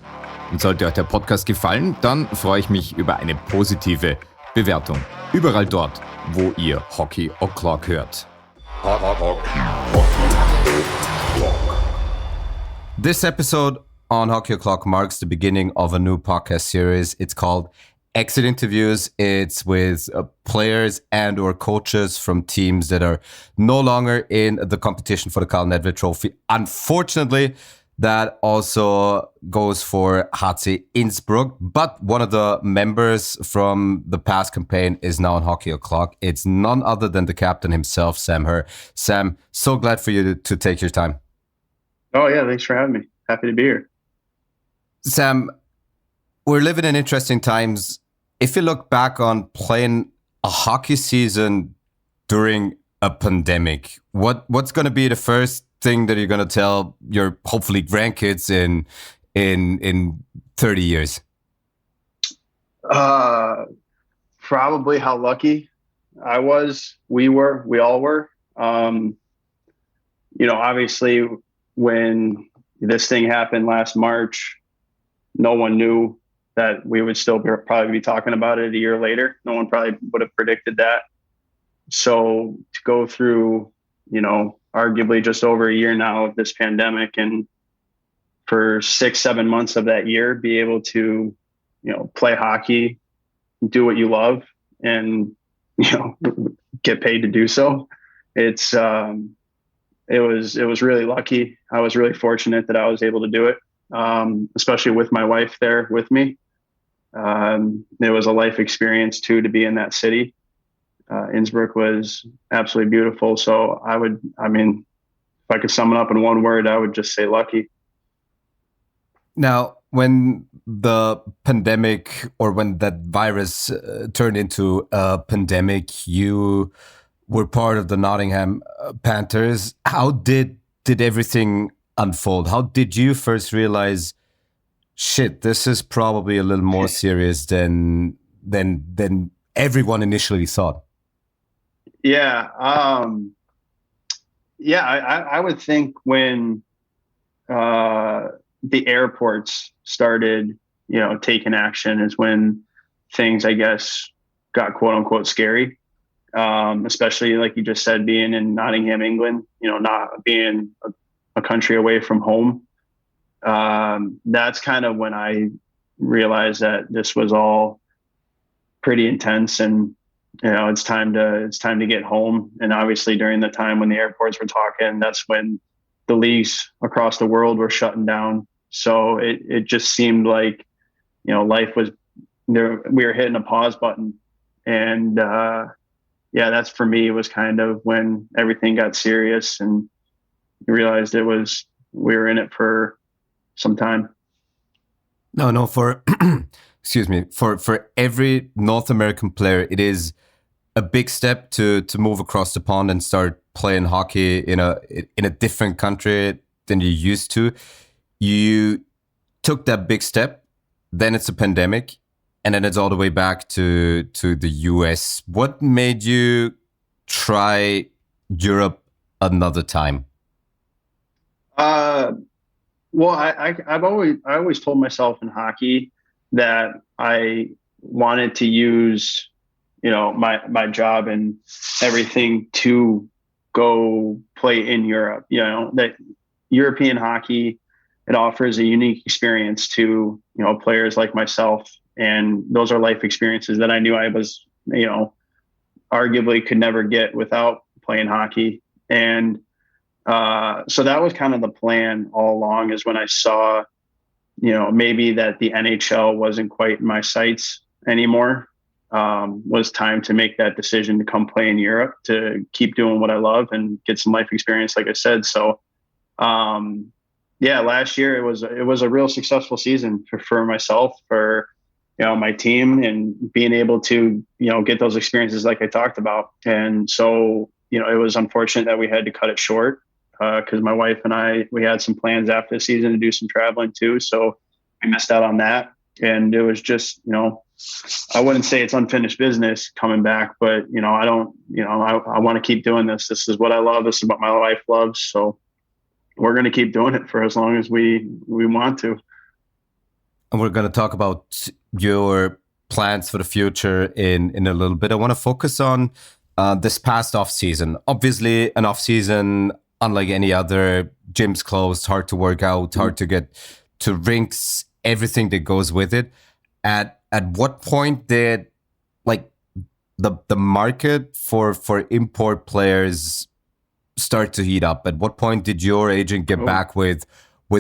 Und sollte euch der Podcast gefallen, dann freue ich mich über eine positive Bewertung. Überall dort, wo ihr Hockey O'Clock hört. This episode on Hockey O'Clock marks the beginning of a new podcast series. It's called Exit Interviews. It's with players and or coaches from teams that are no longer in the competition for the Carl Nedved Trophy. Unfortunately, that also goes for HC Innsbruck, but one of the members from the past campaign is now on Hockey O'Clock. It's none other than the captain himself, Sam Herr. Sam, so glad for you to take your time. Oh yeah, thanks for having me. Happy to be here. Sam, we're living in interesting times. If you look back on playing a hockey season during a pandemic, what's going to be the first thing that you're going to tell your hopefully grandkids in 30 years? Probably how lucky I was. We all were. Obviously when this thing happened last March, no one knew that we would still probably be talking about it a year later. No one probably would have predicted that. So to go through, arguably just over a year now of this pandemic, and for 6-7 months of that year, be able to, play hockey, do what you love, and, get paid to do so. It was really lucky. I was really fortunate that I was able to do it, especially with my wife there with me. It was a life experience too, to be in that city. Innsbruck was absolutely beautiful. So if I could sum it up in one word, I would just say lucky. Now, when the pandemic, or when that virus turned into a pandemic, you were part of the Nottingham Panthers. How did everything unfold? How did you first realize, shit, this is probably a little more serious than everyone initially thought? Yeah. I would think when the airports started, taking action is when things, I guess, got quote unquote scary. Especially like you just said, being in Nottingham, England, not being a country away from home. That's kind of when I realized that this was all pretty intense, and it's time to get home. And obviously during the time when the airports were talking, that's when the leagues across the world were shutting down. So it just seemed like, life was there. We were hitting a pause button. And, that's, for me, it was kind of when everything got serious and you realized we were in it for some time. No, excuse me, for every North American player, it is a big step to move across the pond and start playing hockey in a different country than you used to. You took that big step, then it's a pandemic, and then it's all the way back to the US. What made you try Europe another time? Well, I always told myself in hockey that I wanted to use, my job and everything to go play in Europe. That European hockey, it offers a unique experience to, players like myself. And those are life experiences that I knew I was, arguably could never get without playing hockey. And so that was kind of the plan all along, is when I saw, maybe that the NHL wasn't quite in my sights anymore, was time to make that decision to come play in Europe, to keep doing what I love and get some life experience, like I said. So, last year it was a real successful season for myself, for, my team and being able to, get those experiences like I talked about. And so, it was unfortunate that we had to cut it short because my wife and we had some plans after the season to do some traveling too. So we missed out on that. And it was just, I wouldn't say it's unfinished business coming back, but, I don't, I want to keep doing this. This is what I love. This is what my wife loves. So we're going to keep doing it for as long as we want to. And we're going to talk about your plans for the future in a little bit. I want to focus on this past off season. Obviously, an off season, unlike any other, gyms closed, hard to work out, hard to get to rinks, everything that goes with it. At what point did the market for import players start to heat up? At what point did your agent get back with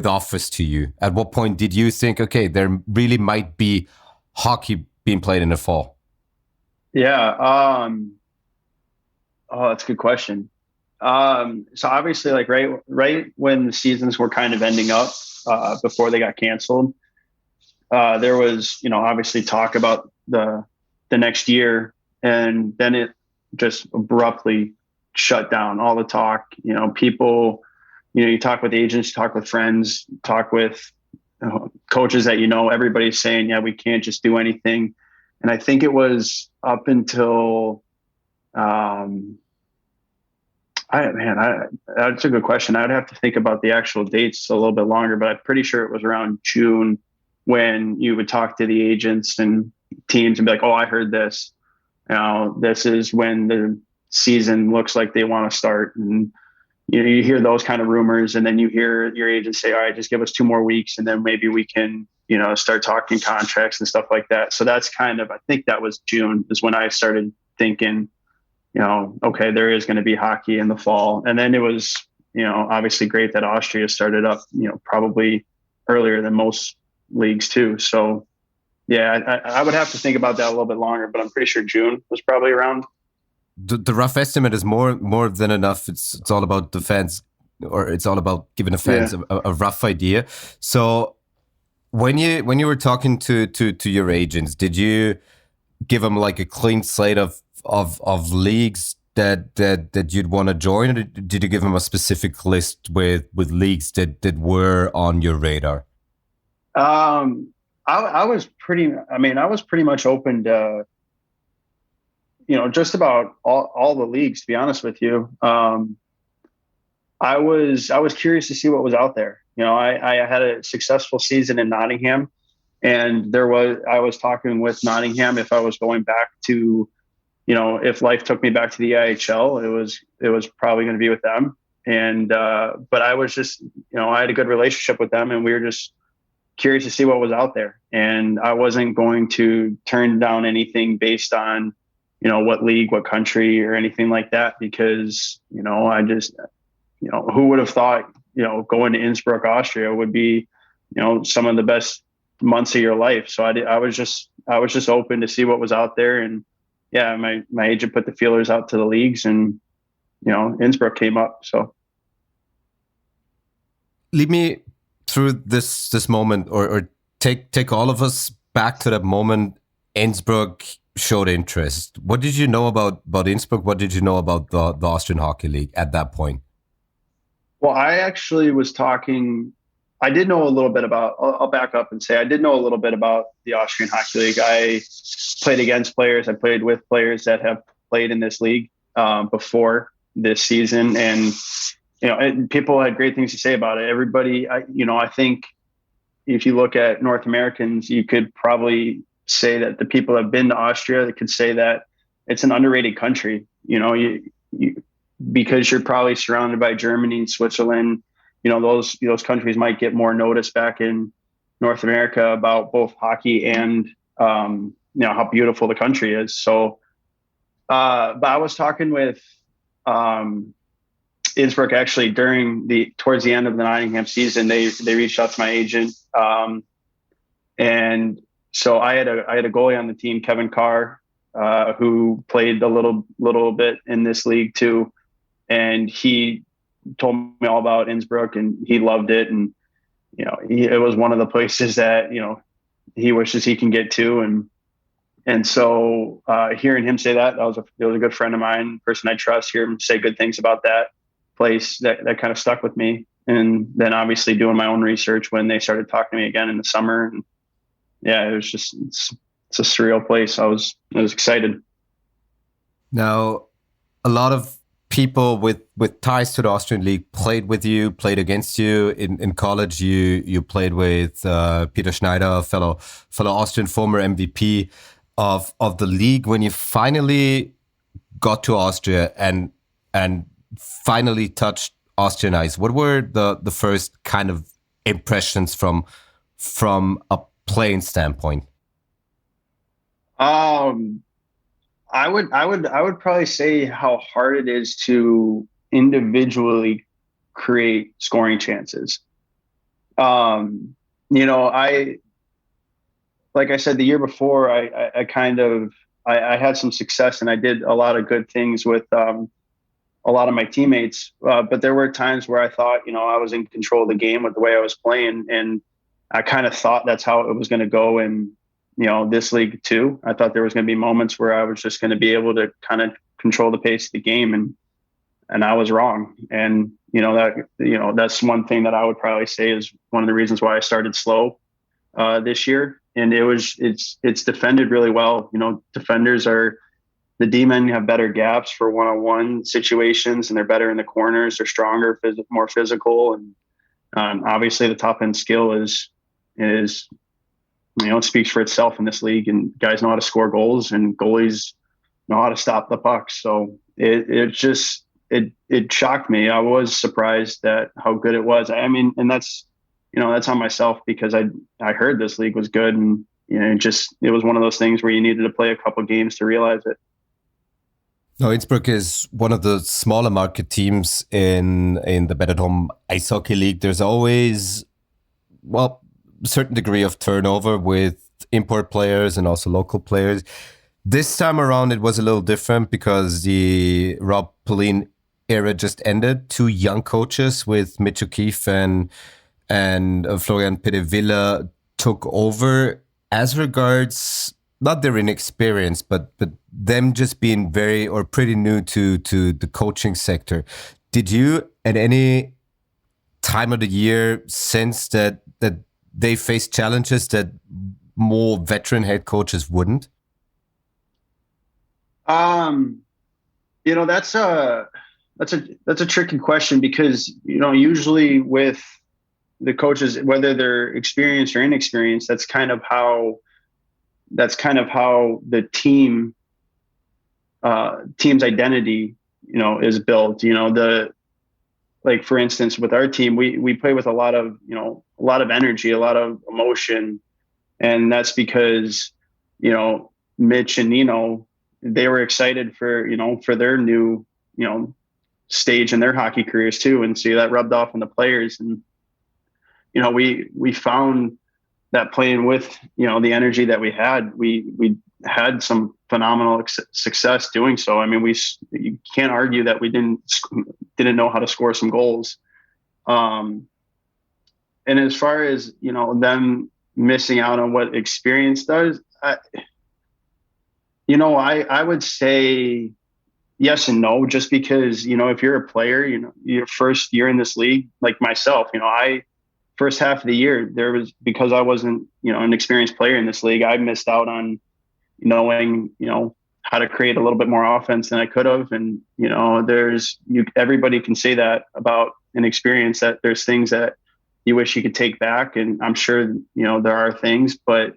offers to you? At what point did you think, okay, there really might be hockey being played in the fall? Yeah. That's a good question. So obviously, right when the seasons were kind of ending up, before they got canceled, there was, obviously talk about the next year, and then it just abruptly shut down. All the talk, people, you talk with agents, you talk with friends, talk with coaches that, everybody's saying, yeah, we can't just do anything. And I think it was up until, that's a good question. I'd have to think about the actual dates a little bit longer, but I'm pretty sure it was around June when you would talk to the agents and teams and be like, oh, I heard this. This is when the season looks like they want to start. And you hear those kind of rumors, and then you hear your agent say, all right, just give us 2 more weeks, and then maybe we can, start talking contracts and stuff like that. So that's kind of, I think that was June is when I started thinking, okay, there is going to be hockey in the fall. And then it was, obviously great that Austria started up, probably earlier than most leagues too. So yeah, I would have to think about that a little bit longer, but I'm pretty sure June was probably around. The rough estimate is more than enough. It's all about the fans, or it's all about giving the fans a rough idea. So when you were talking to your agents, did you give them like a clean slate of leagues that you'd want to join, or did you give them a specific list with leagues that were on your radar? I was pretty much open to, just about all the leagues, to be honest with you. I was curious to see what was out there. I had a successful season in Nottingham, and I was talking with Nottingham if I was going back to, if life took me back to the IHL, it was probably going to be with them. And, but I was just, I had a good relationship with them, and we were just curious to see what was out there. And I wasn't going to turn down anything based on, what league, what country, or anything like that, because, I just, who would have thought, going to Innsbruck, Austria would be, some of the best months of your life. So I was just open to see what was out there. And yeah, my agent put the feelers out to the leagues, and, Innsbruck came up. So lead me through this moment, or take all of us back to that moment Innsbruck showed interest. What did you know about Innsbruck? What did you know about the Austrian Hockey League at that point? Well, I actually was talking, I did know a little bit about, I'll back up and say I did know a little bit about the Austrian Hockey League. I played against players, I played with players that have played in this league before this season. And, people had great things to say about it. Everybody, I think if you look at North Americans, you could probably say that the people that have been to Austria, they could say that it's an underrated country. Because you're probably surrounded by Germany, Switzerland, those countries might get more notice back in North America about both hockey and, how beautiful the country is. So, but I was talking with, Innsbruck actually towards the end of the Nottingham season. They reached out to my agent. And so I had a goalie on the team, Kevin Carr, who played a little bit in this league too. And he told me all about Innsbruck, and he loved it. And, it was one of the places that, he wishes he can get to. And so hearing him say that, it was a good friend of mine, person I trust, hear him say good things about that place, that kind of stuck with me. And then obviously doing my own research when they started talking to me again in the summer. And yeah, it was just, it's a surreal place. I was excited. Now, a lot of people with ties to the Austrian League played with you, played against you in college. You played with Peter Schneider, fellow Austrian former MVP of the league. When you finally got to Austria and finally touched Austrian ice, what were the first kind of impressions from a playing standpoint? I would probably say how hard it is to individually create scoring chances. Like I said, the year before, I had some success and I did a lot of good things with a lot of my teammates. But there were times where I thought, I was in control of the game with the way I was playing, and I kind of thought that's how it was going to go in this league too. I thought there was going to be moments where I was just going to be able to kind of control the pace of the game, and I was wrong. And that's one thing that I would probably say is one of the reasons why I started slow this year. And it's defended really well. Defenders the D-men have better gaps for one-on-one situations, and they're better in the corners. They're stronger, more physical, and obviously the top end skill is it speaks for itself in this league, and guys know how to score goals and goalies know how to stop the puck. So it shocked me. I was surprised at how good it was. I mean, and that's on myself, because I heard this league was good, and it was one of those things where you needed to play a couple games to realize it. No, Innsbruck is one of the smaller market teams in the Bet-at-Home Ice Hockey League. There's always, a certain degree of turnover with import players and also local players. This time around, it was a little different because the Rob Pauline era just ended. Two young coaches with Mitch O'Keefe and Florian Pedevilla took over. As regards not their inexperience, but them just being pretty new to the coaching sector, did you at any time of the year sense that they face challenges that more veteran head coaches wouldn't? That's a tricky question, because usually with the coaches, whether they're experienced or inexperienced, that's kind of how the team's identity is built. Like, for instance, with our team, we play with a lot of energy, a lot of emotion. And that's because, Mitch and Nino, they were excited for their new, stage in their hockey careers too. And so that rubbed off on the players. And, we found that playing with, the energy that we had had some phenomenal success doing so. I mean, you can't argue that we didn't know how to score some goals. And as far as, them missing out on what experience does, I would say yes and no, just because, if you're a player, your first year in this league, like myself, first half of the year, because I wasn't, an experienced player in this league, I missed out on knowing, how to create a little bit more offense than I could have. And, everybody can say that about an experience, that there's things that you wish you could take back. And I'm sure, there are things, but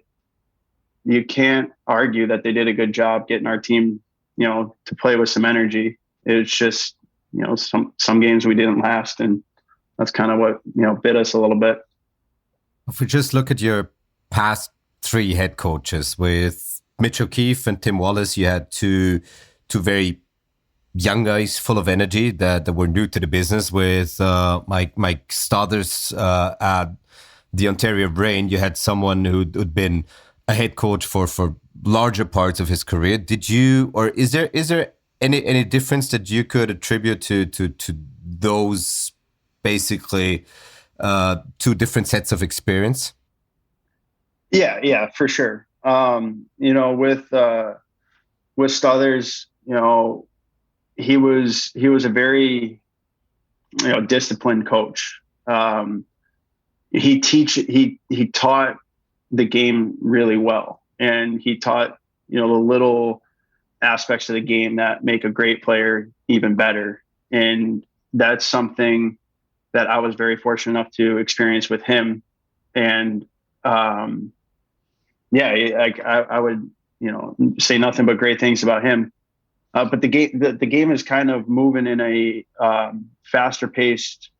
you can't argue that they did a good job getting our team, to play with some energy. It's just, some games we didn't last, and that's kind of what, bit us a little bit. If we just look at your past three head coaches, with Mitch O'Keefe and Tim Wallace, you had two very young guys full of energy that were new to the business. With Mike Stothers at the Ontario Brain, you had someone who'd been a head coach for larger parts of his career. Did you, or is there any difference that you could attribute to those basically two different sets of experience? Yeah, for sure. With Stothers, he was a very, disciplined coach. He taught the game really well, and he taught, the little aspects of the game that make a great player even better. And that's something that I was very fortunate enough to experience with him. And, I would, say nothing but great things about him. But the game is kind of moving in a faster paced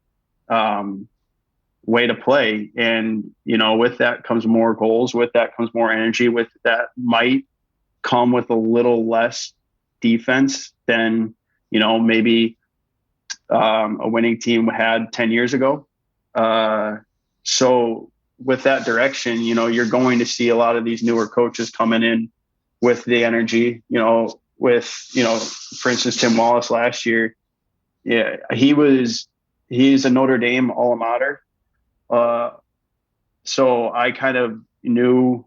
way to play. And, with that comes more goals, with that comes more energy, with that might come with a little less defense than, maybe a winning team had 10 years ago. So with that direction, you're going to see a lot of these newer coaches coming in with the energy, for instance, Tim Wallace last year. Yeah, he's a Notre Dame alma mater. So I kind of knew,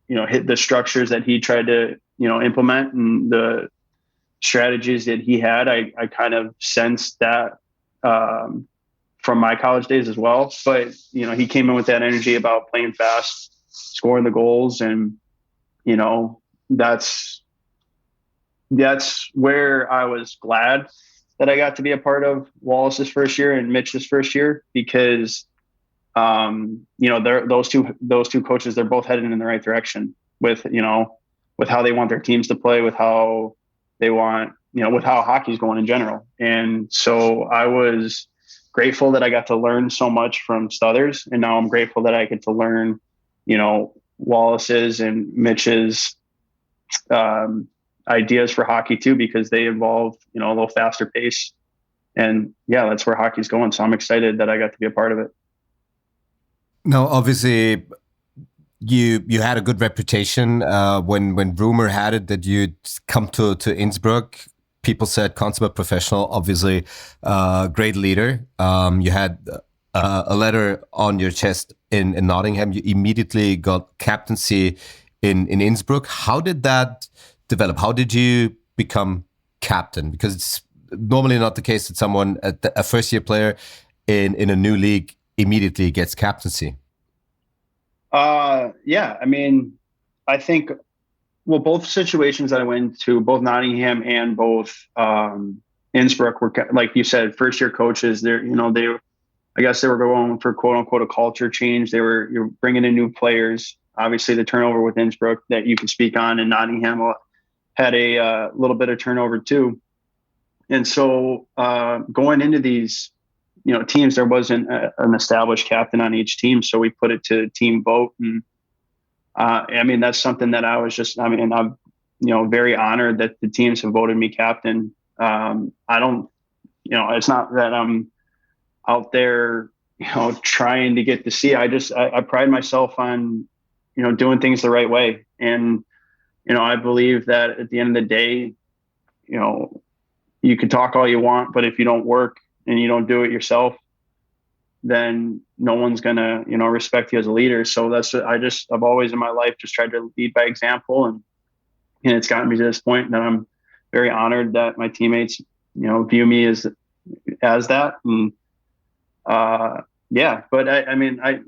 hit the structures that he tried to, implement, and the strategies that he had. I kind of sensed that from my college days as well. But, he came in with that energy about playing fast, scoring the goals. And, that's where I was glad that I got to be a part of Wallace's first year and Mitch's first year, because, those two coaches, they're both headed in the right direction with how they want their teams to play, with how they want, with how hockey's going in general. And so I was grateful that I got to learn so much from Stothers. And now I'm grateful that I get to learn, Wallace's and Mitch's ideas for hockey too, because they involve, a little faster pace. And yeah, that's where hockey's going. So I'm excited that I got to be a part of it. Now, obviously, you had a good reputation when rumor had it that you'd come to Innsbruck. People said consummate professional, obviously, great leader. You had a letter on your chest in Nottingham. You immediately got captaincy in Innsbruck. How did that develop? How did you become captain? Because it's normally not the case that someone, a first-year player in a new league, immediately gets captaincy. Yeah, I mean, I think, well, both situations that I went to, both Nottingham and both Innsbruck, were, like you said, first-year coaches. I guess they were going for quote unquote a culture change. You're bringing in new players. Obviously, the turnover with Innsbruck that you can speak on, and Nottingham had a little bit of turnover too. And so going into these, teams, there wasn't an established captain on each team. So we put it to team vote. And that's something that I'm, very honored that the teams have voted me captain. I don't, it's not that I'm out there, trying to get the seat. I pride myself on, doing things the right way. And, I believe that at the end of the day, you can talk all you want, but if you don't work and you don't do it yourself, then no one's gonna, respect you as a leader. So that's what I've always in my life just tried to lead by example, and it's gotten me to this point that I'm very honored that my teammates, view me as that. And but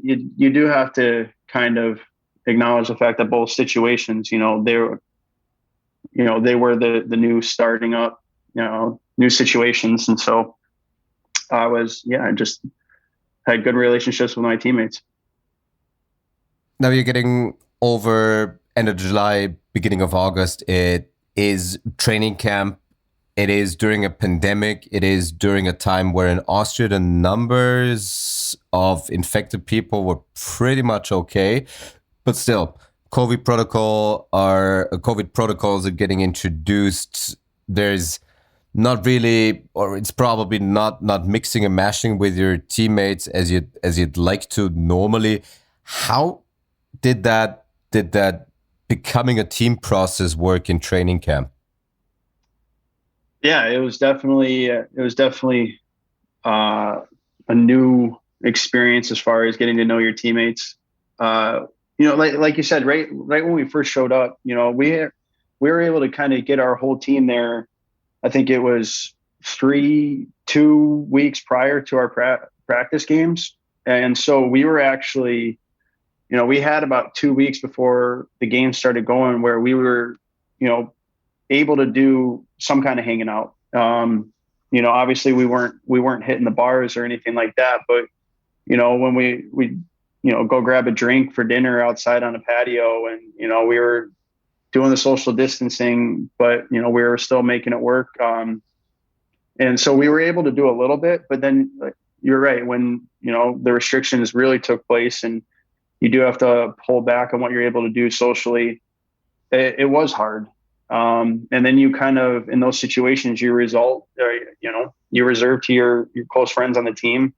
you do have to kind of acknowledge the fact that both situations, they were the new starting up, new situations. And so I just had good relationships with my teammates. Now you're getting over end of July, beginning of August. It is training camp. It is during a pandemic. It is during a time where in Austria, the numbers of infected people were pretty much okay. But still, COVID protocols are getting introduced. There's not really, or it's probably not mixing and mashing with your teammates as you'd like to normally. How did that becoming a team process work in training camp? Yeah, it was definitely a new experience as far as getting to know your teammates. like you said, right when we first showed up, we were able to kind of get our whole team there. I think it was 2 weeks prior to our practice games. And so we were actually, we had about 2 weeks before the game started going where we were, able to do some kind of hanging out. Obviously we weren't hitting the bars or anything like that, but, when we go grab a drink for dinner outside on a patio and, we were doing the social distancing, but, we were still making it work. And so we were able to do a little bit, but then you're right. When, the restrictions really took place and you do have to pull back on what you're able to do socially, it was hard. And then you kind of, in those situations, you reserve to your close friends on the team.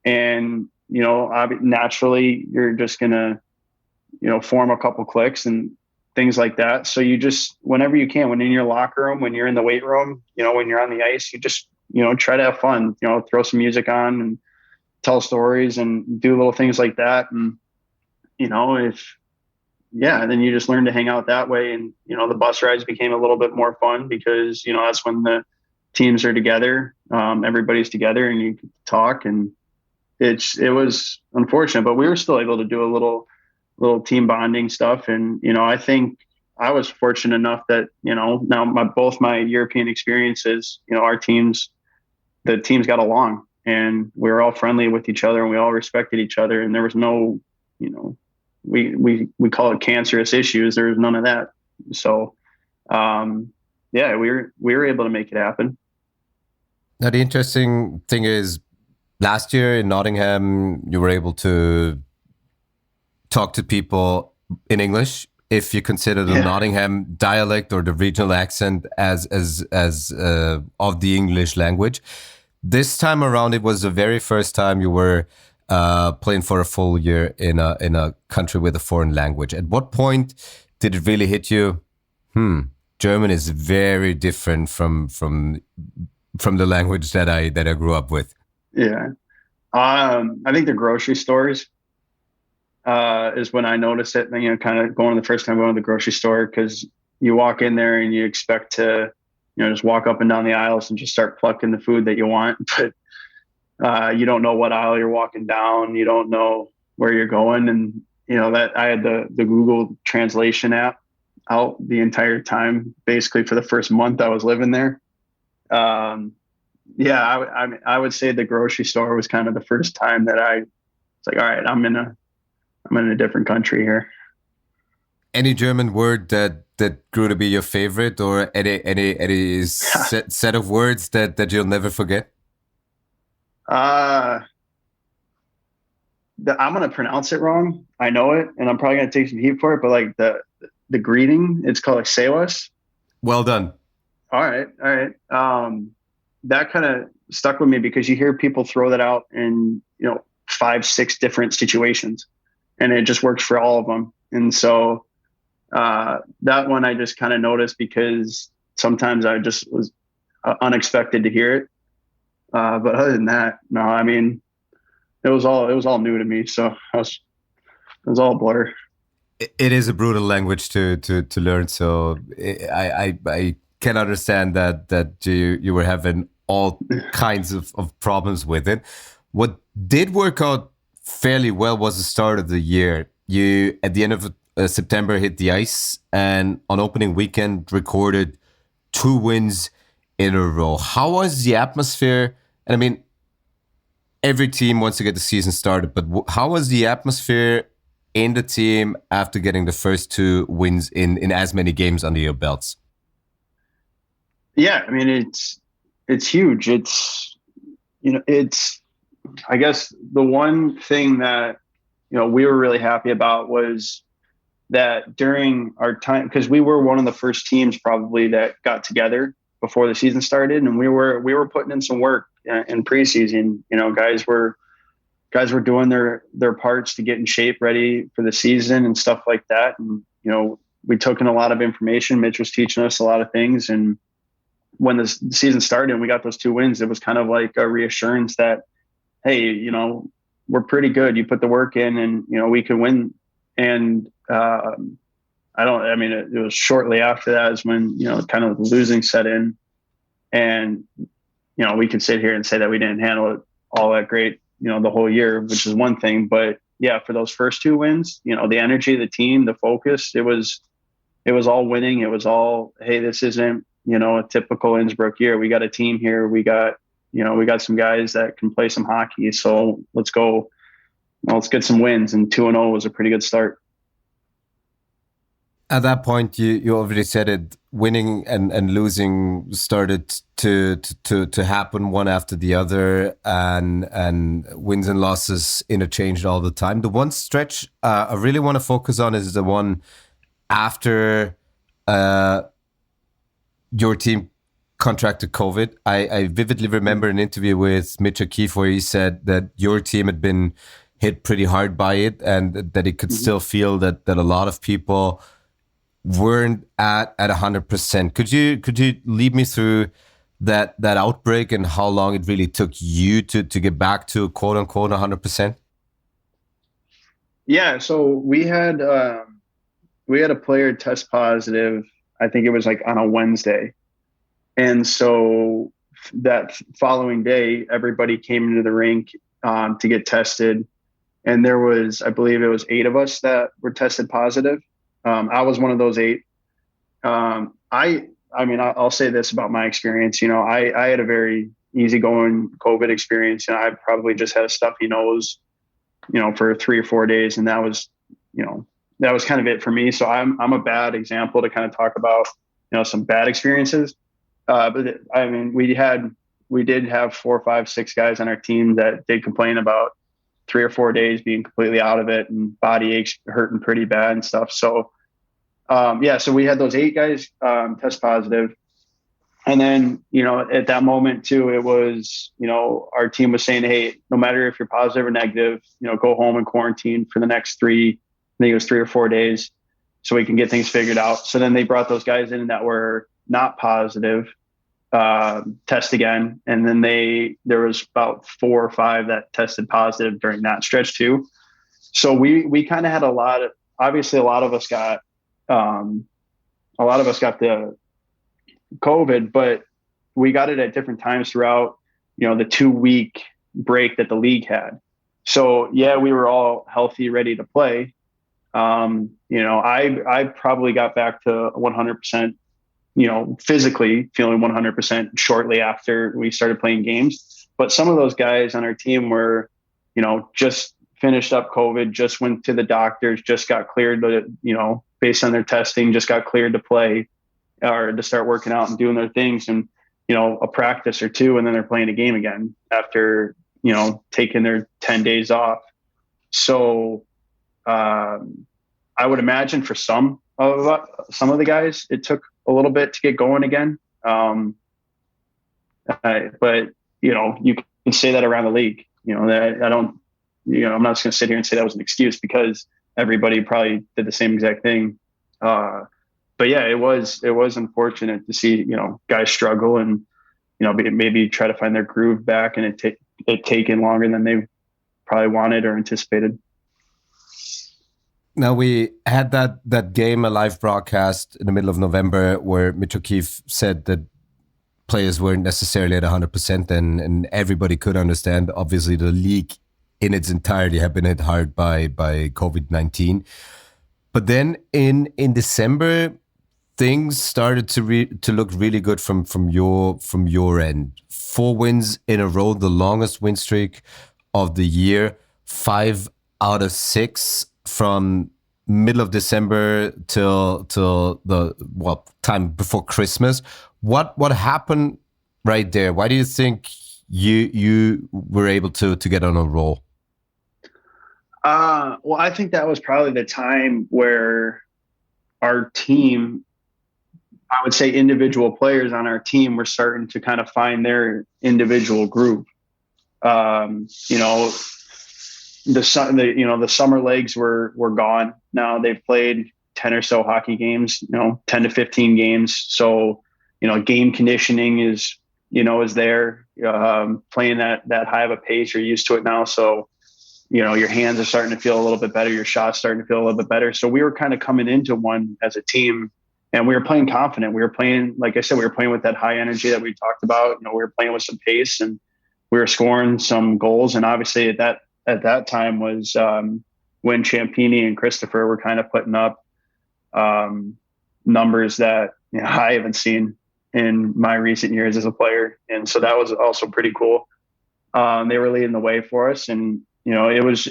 And, naturally you're just going to, form a couple cliques and things like that. So you just, whenever you can, when in your locker room, when you're in the weight room, when you're on the ice, you just, try to have fun, throw some music on and tell stories and do little things like that. And, and then you just learn to hang out that way. And, the bus rides became a little bit more fun because, that's when the teams are together. Everybody's together and you can talk, and it was unfortunate, but we were still able to do a little team bonding stuff. And, I think I was fortunate enough that, now both my European experiences, the teams got along and we were all friendly with each other and we all respected each other. And there was no, we call it cancerous issues. There was none of that. So, we were able to make it happen. Now, the interesting thing is, last year in Nottingham, you were able to talk to people in English, if you consider the Nottingham dialect or the regional accent as of the English language. This time around, it was the very first time you were playing for a full year in a country with a foreign language. At what point did it really hit you? German is very different from the language that I grew up with. Yeah. I think the grocery stores is when I noticed it, kind of the first time going to the grocery store, because you walk in there and you expect to, just walk up and down the aisles and just start plucking the food that you want. But you don't know what aisle you're walking down. You don't know where you're going. And, that I had the Google translation app out the entire time, basically for the first month I was living there. I would say the grocery store was kind of the first time that it's like, all right, I'm in a different country here. Any German word that grew to be your favorite, or any set of words that you'll never forget? I'm going to pronounce it wrong. I know it, and I'm probably going to take some heat for it, but like the greeting, it's called like Servus. Well done. All right. That kind of stuck with me because you hear people throw that out in, 5-6 different situations, and it just works for all of them. And so that one I just kind of noticed because sometimes I just was unexpected to hear it. But other than that, no, I mean, it was all new to me. So it was all a blur. It is a brutal language to learn. So I can understand that you were having all kinds of problems with it. What did work out fairly well was the start of the year. You, at the end of September, hit the ice, and on opening weekend recorded 2 wins in a row. How was the atmosphere? And I mean, every team wants to get the season started, but how was the atmosphere in the team after getting the first 2 wins in as many games under your belts? Yeah, I mean, it's huge. I guess the one thing that, we were really happy about was that during our time, because we were one of the first teams probably that got together before the season started, and we were putting in some work in preseason. Guys were doing their parts to get in shape, ready for the season and stuff like that. And, we took in a lot of information. Mitch was teaching us a lot of things. And when the season started and we got those 2 wins, it was kind of like a reassurance that, hey, we're pretty good. You put the work in and, we can win And it was shortly after that is when, kind of the losing set in. And, we could sit here and say that we didn't handle it all that great, the whole year, which is one thing. But yeah, for those first 2 wins, the energy of the team, the focus, it was all winning. It was all, hey, this isn't, a typical Innsbruck year. We got a team here. We got some guys that can play some hockey. So let's go. Let's get some wins. And 2-0 was a pretty good start. At that point, you already said it. Winning and losing started to happen one after the other, and wins and losses interchanged all the time. The one stretch I really want to focus on is the one after your team contracted COVID. I vividly remember an interview with Mitch O'Keefe where he said that your team had been hit pretty hard by it, and that he could still feel that a lot of people weren't at 100%. Could you lead me through that outbreak and how long it really took you to get back to quote unquote 100%? Yeah, so we had a player test positive. I think it was like on a Wednesday, and so that following day, everybody came into the rink to get tested, and there was, I believe it was 8 of us that were tested positive. I was one of those 8. I'll say this about my experience. I had a very easygoing COVID experience. I probably just had a stuffy nose, for 3 or 4 days, and that was kind of it for me. So I'm a bad example to kind of talk about, some bad experiences. But we did have 4, 5, 6 guys on our team that did complain about 3 or 4 days being completely out of it and body aches hurting pretty bad and stuff. So, so we had those 8 guys test positive. And then, at that moment too, it was, our team was saying, hey, no matter if you're positive or negative, go home and quarantine for the next 3 or 4 days so we can get things figured out. So then they brought those guys in that were not positive, test again. And then there was about 4 or 5 that tested positive during that stretch too. So we kind of had a lot of us got the COVID, but we got it at different times throughout, the 2-week break that the league had. So yeah, we were all healthy, ready to play. I probably got back to 100%, physically feeling 100% shortly after we started playing games. But some of those guys on our team were, just finished up COVID, just went to the doctors, just got cleared to, based on their testing, just got cleared to play or to start working out and doing their things. And, a practice or 2, and then they're playing a game again after, taking their 10 days off. So, I would imagine for some of the guys, it took a little bit to get going again. But you can say that around the league, that I don't, I'm not just going to sit here and say that was an excuse because everybody probably did the same exact thing. But yeah, it was unfortunate to see, guys struggle and, maybe try to find their groove back, and it taken longer than they probably wanted or anticipated. Now, we had that game, a live broadcast in the middle of November, where Mitch O'Keefe said that players weren't necessarily at 100%, and everybody could understand. Obviously, the league in its entirety had been hit hard by COVID-19. But then in December, things started to look really good from your end. 4 wins in a row, the longest win streak of the year, 5 out of 6 from middle of December till the time before Christmas. What happened right there? Why do you think you were able to get on a roll? Well, I think that was probably the time where our team, I would say individual players on our team, were starting to kind of find their individual groove. The summer legs were gone. Now they've played 10 or so hockey games, 10 to 15 games. So, game conditioning is there, playing that high of a pace. You're used to it now. So, your hands are starting to feel a little bit better. Your shot's starting to feel a little bit better. So we were kind of coming into one as a team, and we were playing confident. We were playing, like I said, we were playing with that high energy that we talked about. We were playing with some pace, and we were scoring some goals. And obviously at that time was when Champini and Christopher were kind of putting up numbers that I haven't seen in my recent years as a player. And so that was also pretty cool. They were leading the way for us, and it was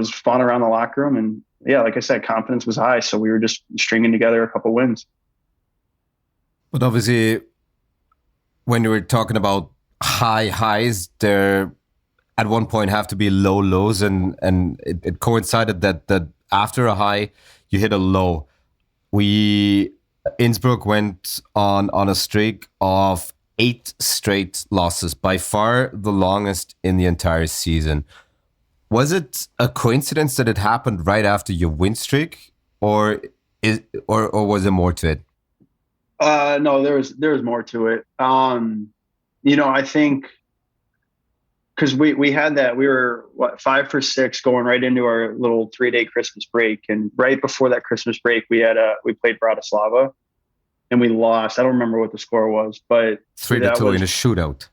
fun around the locker room. And yeah, like I said, confidence was high. So we were just stringing together a couple wins. But obviously, when you were talking about high highs, there at one point have to be low lows, and it coincided that after a high, you hit a low. Innsbruck went on a streak of 8 straight losses, by far the longest in the entire season. Was it a coincidence that it happened right after your win streak, or was there more to it? No, there was more to it. I think because we had that, we were 5 for 6 going right into our little 3-day Christmas break, and right before that Christmas break, we played Bratislava, and we lost. I don't remember what the score was, but 3-2 in a shootout.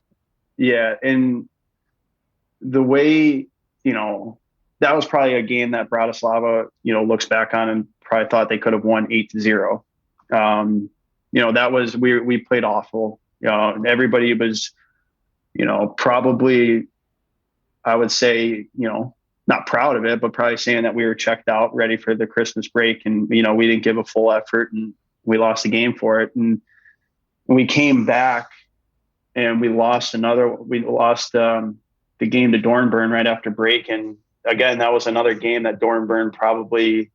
Yeah, and the way that was probably a game that Bratislava looks back on and probably thought they could have won 8-0. That was we played awful. Everybody was probably, I would say, not proud of it, but probably saying that we were checked out, ready for the Christmas break. And, we didn't give a full effort, and we lost the game for it. And we came back and we lost the game to Dornbirn right after break. And again, that was another game that Dornbirn probably,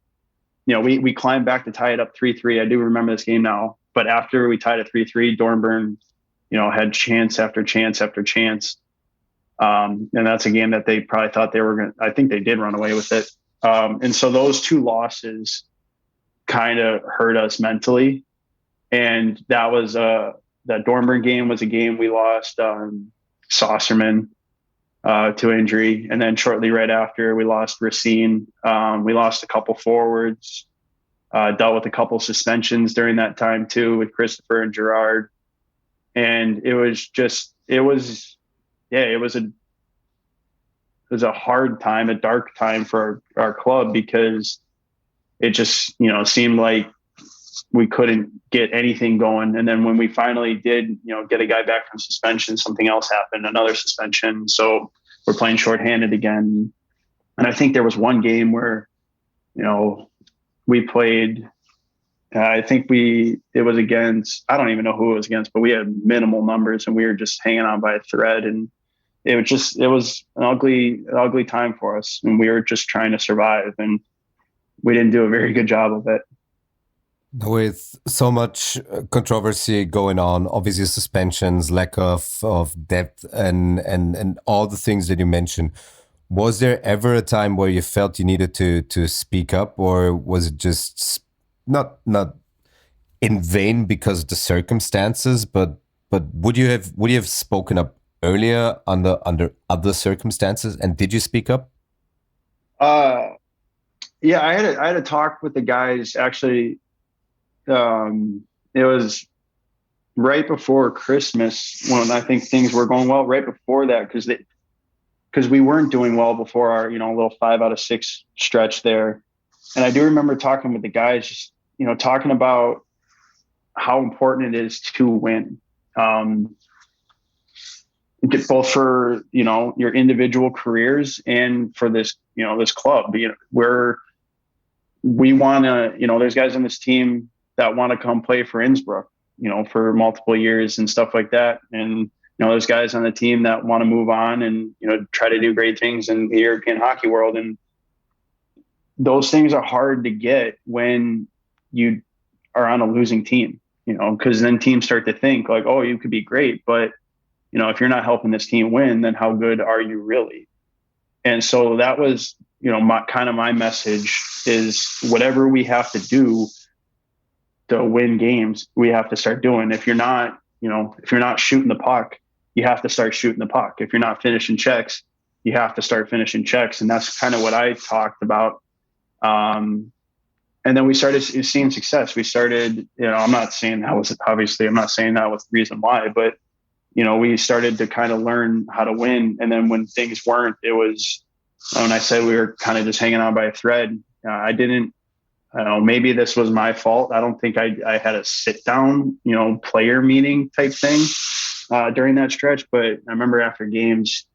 we climbed back to tie it up 3-3. I do remember this game now, but after we tied it 3-3, Dornbirn, had chance after chance after chance. And that's a game that they probably thought they were I think they did run away with it. And so those 2 losses kind of hurt us mentally. And that was that Dornbirn game was a game we lost Saucerman to injury. And then shortly right after, we lost Racine. We lost a couple forwards, dealt with a couple suspensions during that time too, with Christopher and Gerard. And it was a hard time, a dark time for our club, because it just, seemed like we couldn't get anything going. And then when we finally did, get a guy back from suspension, something else happened, another suspension. So we're playing shorthanded again. And I think there was one game where, we played, I think it was against, I don't even know who it was against, but we had minimal numbers and we were just hanging on by a thread. And it was an ugly time for us. And we were just trying to survive, and we didn't do a very good job of it. With so much controversy going on, obviously suspensions, lack of depth, and all the things that you mentioned, was there ever a time where you felt you needed to speak up, or was it just not in vain because of the circumstances, but would you have spoken up earlier under other circumstances, and did you speak up? Yeah, I had a talk with the guys actually. It was right before Christmas when I think things were going well. Right before that, because we weren't doing well before our little 5 out of 6 stretch there. And I do remember talking with the guys, just talking about how important it is to win, both for your individual careers and for this this club. We want to there's guys on this team that want to come play for Innsbruck, for multiple years and stuff like that. And, there's guys on the team that want to move on and, try to do great things in the European hockey world. And those things are hard to get when you are on a losing team, because then teams start to think like, oh, you could be great, but, if you're not helping this team win, then how good are you really? And so that was, my message is whatever we have to do to win games, we have to start doing. If you're not shooting the puck, you have to start shooting the puck. If you're not finishing checks, you have to start finishing checks. And that's kind of what I talked about. And then we started seeing success. We started, I'm not saying that was the reason why, but, we started to kind of learn how to win. And then when things weren't, it was, when I said we were kind of just hanging on by a thread, I don't know, maybe this was my fault. I don't think I had a sit down, player meeting type thing during that stretch. But I remember after games,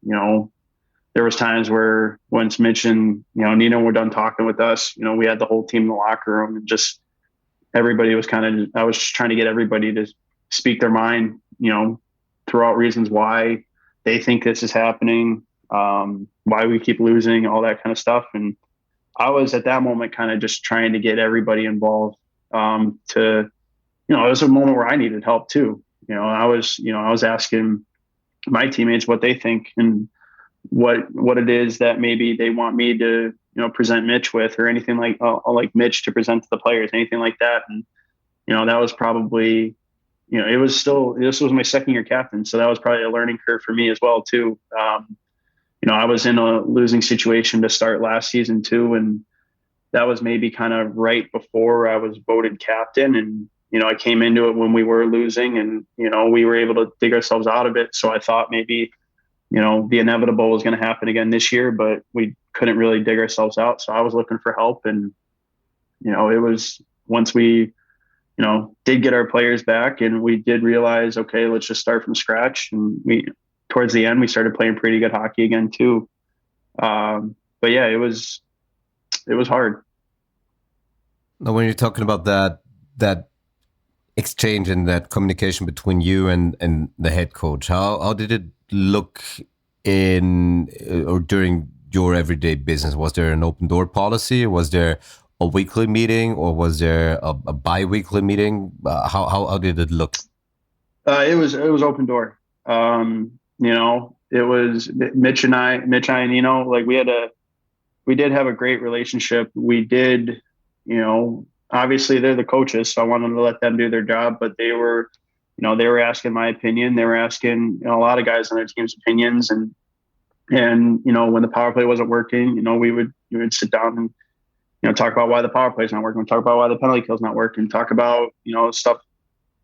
there was times where once Mitch and, Nino were done talking with us, we had the whole team in the locker room, and just everybody was I was just trying to get everybody to speak their mind, throw out reasons why they think this is happening, why we keep losing, all that kind of stuff. And I was at that moment kind of just trying to get everybody involved it was a moment where I needed help too. I was asking my teammates what they think and what it is that maybe they want me to, present Mitch with, or anything like Mitch to present to the players, anything like that. And, that was probably, this was my second year captain. So that was probably a learning curve for me as well too. I was in a losing situation to start last season too. And that was maybe kind of right before I was voted captain. And, I came into it when we were losing, and, we were able to dig ourselves out of it. So I thought maybe, the inevitable was going to happen again this year, but we couldn't really dig ourselves out. So I was looking for help. And, it was once we, did get our players back, and we did realize, okay, let's just start from scratch. And towards the end, we started playing pretty good hockey again too. But yeah, it was hard. Now, when you're talking about that exchange and that communication between you and the head coach, how did it look in or during your everyday business? Was there an open door policy? Was there a weekly meeting, or was there a bi-weekly meeting? How did it look? It was open door. It was Mitch and I, like we did have a great relationship. We did, obviously they're the coaches, so I wanted to let them do their job, but they were asking my opinion. They were asking, a lot of guys on their team's opinions, and when the power play wasn't working, we would sit down and, talk about why the power play is not working, talk about why the penalty kill is not working, talk about, stuff,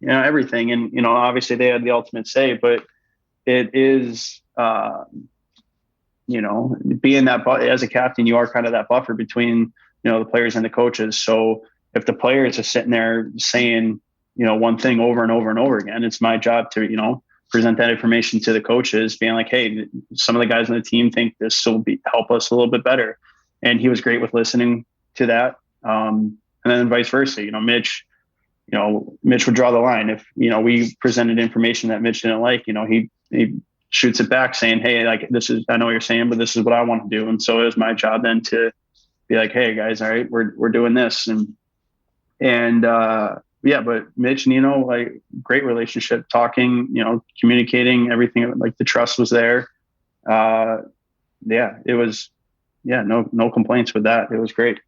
everything. And, obviously they had the ultimate say, but it is, being that, as a captain, you are kind of that buffer between, the players and the coaches. So if the players are sitting there saying, one thing over and over and over again, it's my job to, present that information to the coaches, being like, hey, some of the guys on the team think this will help us a little bit better. And he was great with listening to that. And then vice versa, Mitch would draw the line. If, we presented information that Mitch didn't like, he shoots it back saying, hey, like, I know what you're saying, but this is what I want to do. And so it was my job then to be like, hey guys, all right, we're doing this. Yeah, but Mitch and like, great relationship, talking, communicating, everything, like the trust was there. It was, no complaints with that. It was great.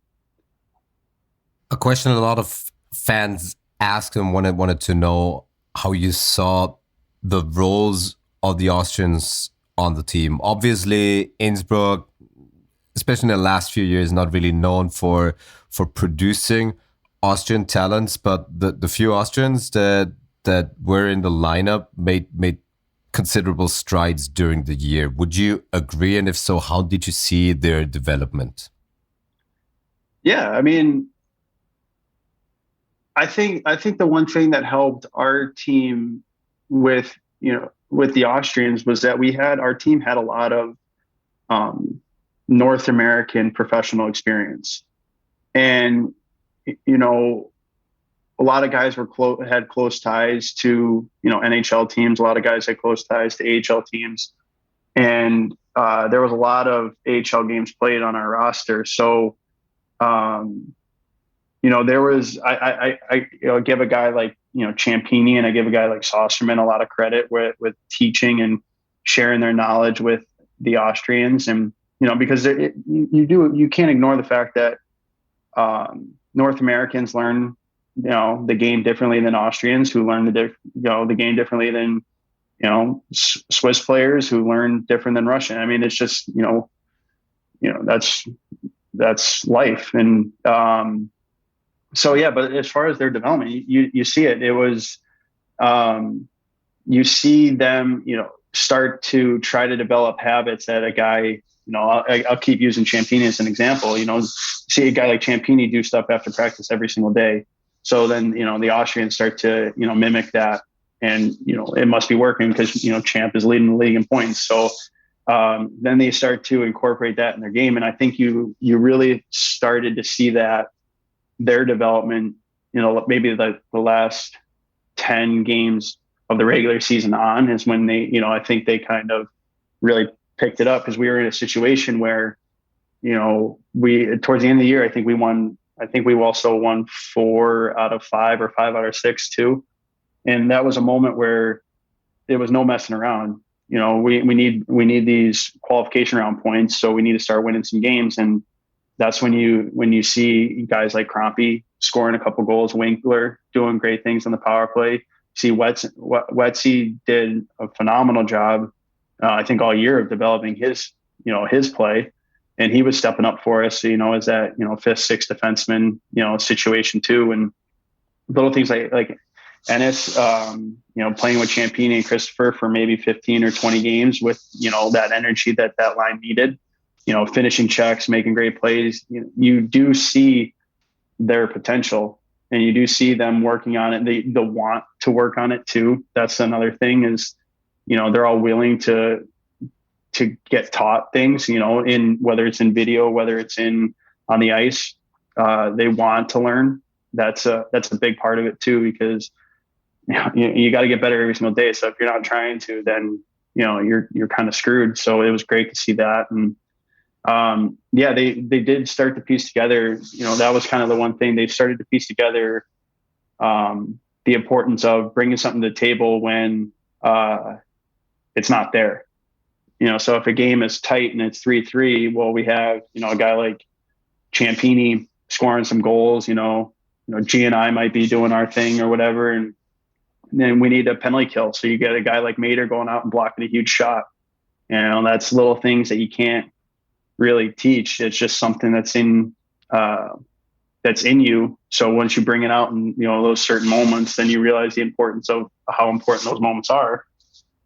A question a lot of fans asked and wanted to know how you saw the roles of the Austrians on the team. Obviously, Innsbruck, especially in the last few years, not really known for producing Austrian talents, but the few Austrians that were in the lineup made considerable strides during the year. Would you agree? And if so, how did you see their development? Yeah, I mean, I think the one thing that helped our team with the Austrians was that our team had a lot of North American professional experience. And, a lot of guys had close ties to, NHL teams. A lot of guys had close ties to AHL teams. And there was a lot of AHL games played on our roster. So, there was, I give a guy like, Ciampini, and I give a guy like Saucerman a lot of credit with teaching and sharing their knowledge with the Austrians. And, because you can't ignore the fact that North Americans learn, the game differently than Austrians, who learn the game differently than, Swiss players who learn different than Russian. I mean, it's just, that's life. And, so yeah, but as far as their development, you see it. It was, you see them, start to try to develop habits that a guy, I'll keep using Ciampini as an example. See a guy like Ciampini do stuff after practice every single day. So then, the Austrians start to, mimic that, and it must be working because Champ is leading the league in points. So then they start to incorporate that in their game, and I think you really started to see that their development, maybe the last 10 games of the regular season on is when they, I think they kind of really picked it up, because we were in a situation where, we, towards the end of the year, I think we also won 4 out of 5 or 5 out of 6 too. And that was a moment where there was no messing around. We need these qualification round points. So we need to start winning some games. And that's when you see guys like Kroenke scoring a couple goals, Winkler doing great things on the power play. See Wetsy did a phenomenal job, I think, all year of developing his play, and he was stepping up for us. As that 5th, 6th defenseman, situation too, and little things like Ennis, playing with Ciampini and Christopher for maybe 15 or 20 games with that energy that line needed. Finishing checks, making great plays. You do see their potential. And you do see them working on it. They want to work on it too. That's another thing is, they're all willing to get taught things, in whether it's in video, whether it's on the ice, they want to learn. That's a big part of it too, because you got to get better every single day. So if you're not trying to, then, you're kind of screwed. So it was great to see that. And, they did start to piece together, that was kind of the one thing they started to piece together, the importance of bringing something to the table when, it's not there, so if a game is tight and it's 3-3, well, we have, a guy like Ciampini scoring some goals, G and I might be doing our thing or whatever. And then we need a penalty kill. So you get a guy like Mater going out and blocking a huge shot. That's little things that you can't really teach. It's just something that's in you. So once you bring it out in those certain moments, then you realize the importance of how important those moments are.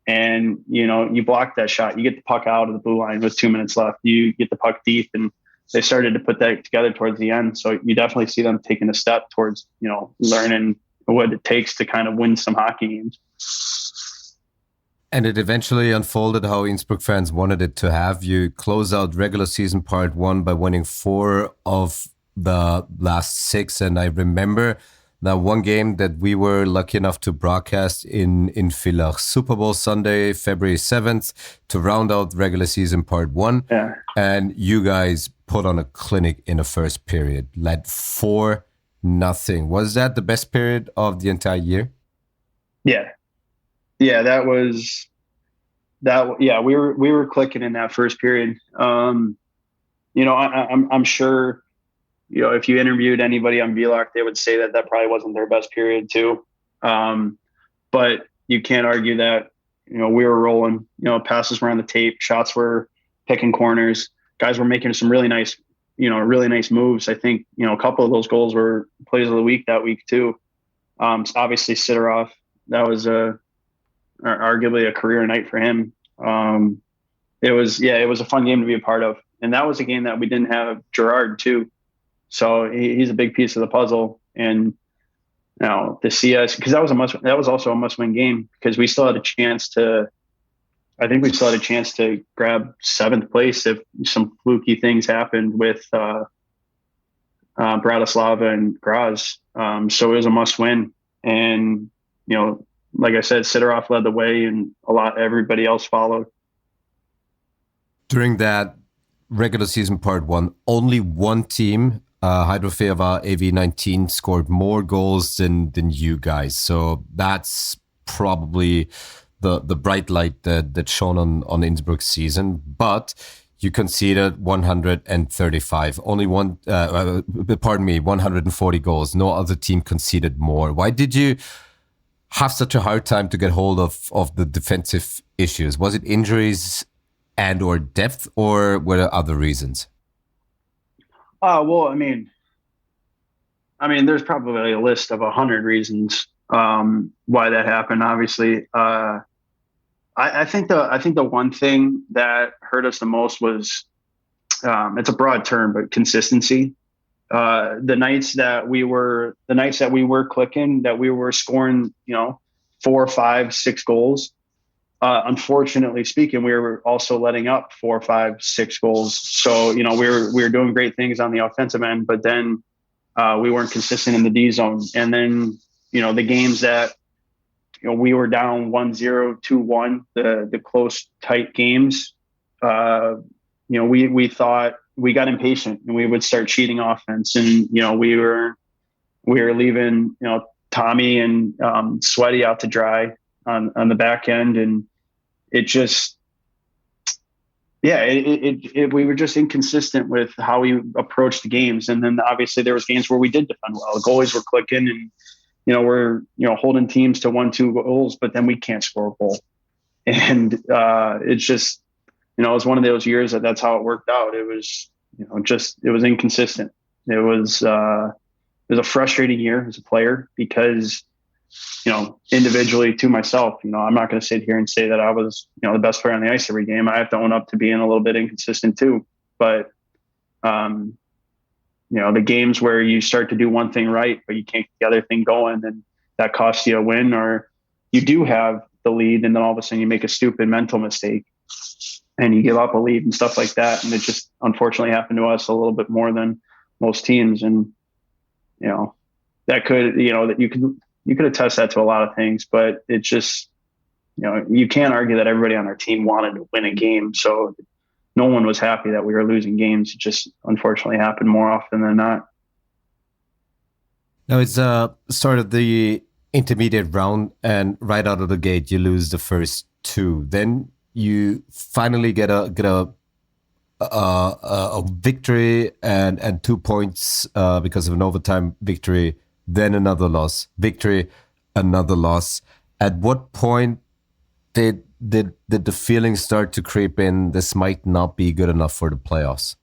And you block that shot, you get the puck out of the blue line with 2 minutes left, you get the puck deep, and they started to put that together towards the end. So you definitely see them taking a step towards learning what it takes to kind of win some hockey games. And it eventually unfolded how Innsbruck fans wanted it to have. You close out regular season part 1 by winning 4 of the last 6. And I remember that one game that we were lucky enough to broadcast in Villach, Super Bowl Sunday, February 7th, to round out regular season part 1. Yeah. And you guys put on a clinic in the first period, led 4-0. Was that the best period of the entire year? Yeah. Yeah, that was that. Yeah, we were clicking in that first period. I'm sure, if you interviewed anybody on Villach, they would say that probably wasn't their best period too. But you can't argue that, we were rolling, passes were on the tape, shots were picking corners, guys were making some really nice moves. I think, a couple of those goals were plays of the week that week too. Obviously Sidorov, that was arguably a career night for him. It was a fun game to be a part of. And that was a game that we didn't have Gerard too. So he's a big piece of the puzzle. And to see us, because that was also a must-win game, because we still had a chance to grab 7th place if some fluky things happened with Bratislava and Graz. So it was a must-win. And, like I said, Sidorov led the way, and everybody else followed. During that regular season part 1, only one team, Hydrofeva AV19, scored more goals than you guys. So that's probably the bright light that shone on Innsbruck's season. But you conceded 135, 140 goals. No other team conceded more. have such a hard time to get hold of the defensive issues? Was it injuries and or depth, or were there other reasons? Well, I mean, there's probably a list of 100 reasons why that happened. Obviously, I think the one thing that hurt us the most was, it's a broad term, but consistency. The nights that we were clicking, that we were scoring, 4, 5, 6 goals. Unfortunately speaking, we were also letting up 4, 5, 6 goals. So, we were doing great things on the offensive end, but then we weren't consistent in the D zone. And then, the games that, we were down 1-0, 2-1, the close, tight games, we thought, we got impatient and we would start cheating offense. And, we were leaving, Tommy and Sweaty out to dry on the back end. And it just, we were just inconsistent with how we approached the games. And then obviously there was games where we did defend well. The goalies were clicking and, we're, holding teams to 1-2 goals, but then we can't score a goal. And it's just, it was one of those years that's how it worked out. It was, it was inconsistent. It was a frustrating year as a player because, individually to myself, I'm not going to sit here and say that I was, the best player on the ice every game. I have to own up to being a little bit inconsistent too. But, the games where you start to do one thing right, but you can't get the other thing going, and that costs you a win, or you do have the lead and then all of a sudden you make a stupid mental mistake and you give up a lead and stuff like that. And it just unfortunately happened to us a little bit more than most teams. And, that could, that you could attest that to a lot of things, but it just, you can't argue that everybody on our team wanted to win a game. So no one was happy that we were losing games. It just unfortunately happened more often than not. Now it's start of the intermediate round, and right out of the gate, you lose the first 2. Then you finally get a victory and 2 points because of an overtime victory. Then another loss, victory, another loss. At what point did the feeling start to creep in? This might not be good enough for the playoffs.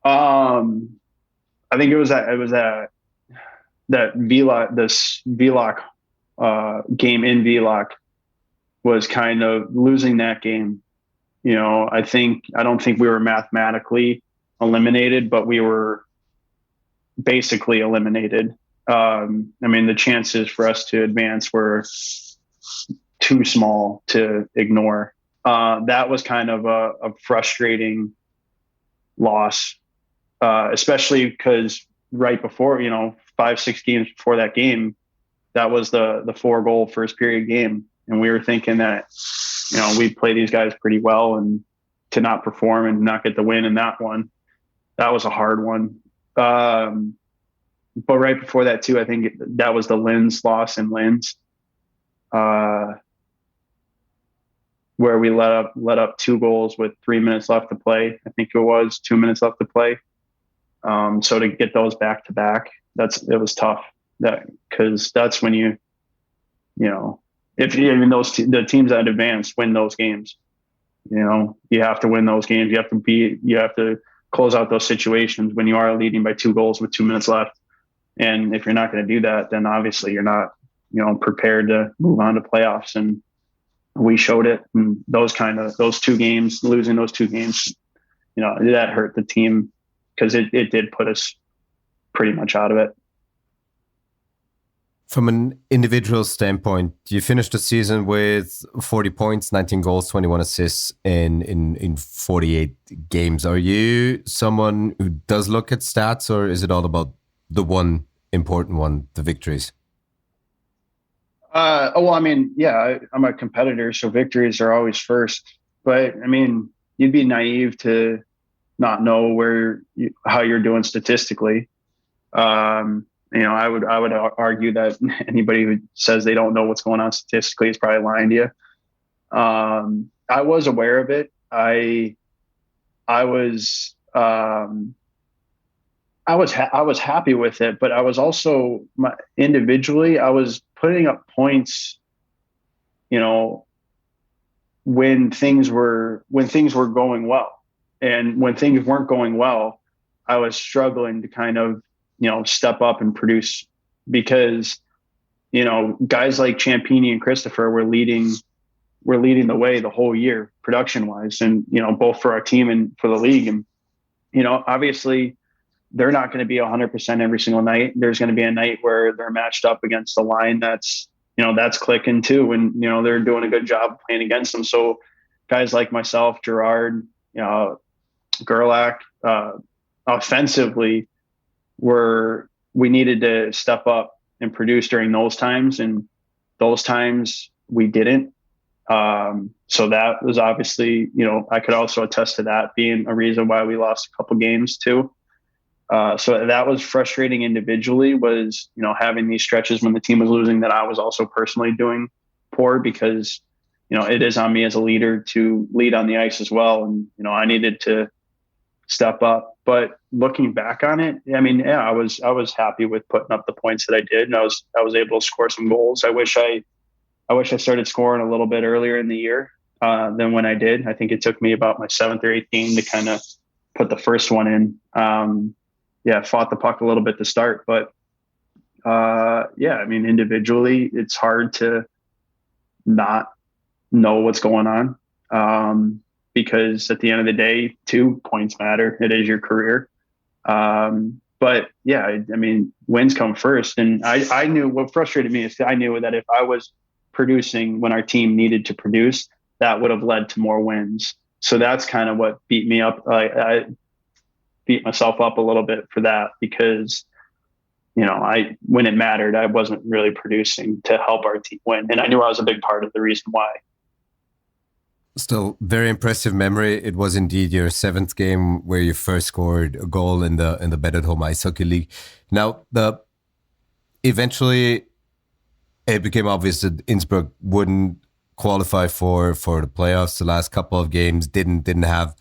I think it was that VLOC, this VLOC game in VLOC was kind of losing that game. I don't think we were mathematically eliminated, but we were basically eliminated. The chances for us to advance were too small to ignore. That was kind of a frustrating loss, especially because right before, 5-6 games before that game, that was the 4-goal first period game. And we were thinking that, we play these guys pretty well, and to not perform and not get the win in that one, that was a hard one. But right before that too, I think that was the Linz loss in Linz, where we let up 2 goals with 3 minutes left to play. I think it was 2 minutes left to play. So to get those back to back, it was tough. Because that's when the teams that advance win those games. You have to win those games. You have to close out those situations when you are leading by 2 goals with 2 minutes left. And if you're not going to do that, then obviously you're not, prepared to move on to playoffs. And we showed it. And those 2 games, losing those 2 games, that hurt the team because it did put us pretty much out of it. From an individual standpoint, you finished the season with 40 points, 19 goals, 21 assists in 48 games. Are you someone who does look at stats, or is it all about the one important one, the victories? I'm a competitor, so victories are always first. But you'd be naive to not know how you're doing statistically. I would argue that anybody who says they don't know what's going on statistically is probably lying to you. I was aware of it. I was happy with it, but I was also individually, I was putting up points, when things were going well, and when things weren't going well, I was struggling to kind of, step up and produce, because, guys like Champini and Christopher were leading the way the whole year production wise, and, both for our team and for the league. And, obviously they're not going to be 100% every single night. There's going to be a night where they're matched up against a line that's clicking too. And, they're doing a good job playing against them. So guys like myself, Gerard, Gerlach, offensively, we needed to step up and produce during those times. And those times we didn't. So that was obviously, I could also attest to that being a reason why we lost a couple games too. So that was frustrating individually, was, having these stretches when the team was losing that I was also personally doing poor, because, it is on me as a leader to lead on the ice as well. And, I needed to step up. But looking back on it, I mean, yeah, I was happy with putting up the points that I did. And I was able to score some goals. I wish I started scoring a little bit earlier in the year than when I did. I think it took me about my 7th or 8th game to kind of put the first one in. Fought the puck a little bit to start, but I mean, individually, it's hard to not know what's going on, because at the end of the day, 2 points matter. It is your career. But yeah, I mean, wins come first. And I knew what frustrated me is I knew that if I was producing when our team needed to produce, that would have led to more wins. So that's kind of what beat me up. I beat myself up a little bit for that, because, when it mattered, I wasn't really producing to help our team win. And I knew I was a big part of the reason why. Still, very impressive memory. It was indeed your 7th game where you first scored a goal in the Bet at Home Ice Hockey League. Now, eventually it became obvious that Innsbruck wouldn't qualify for the playoffs. The last couple of games didn't have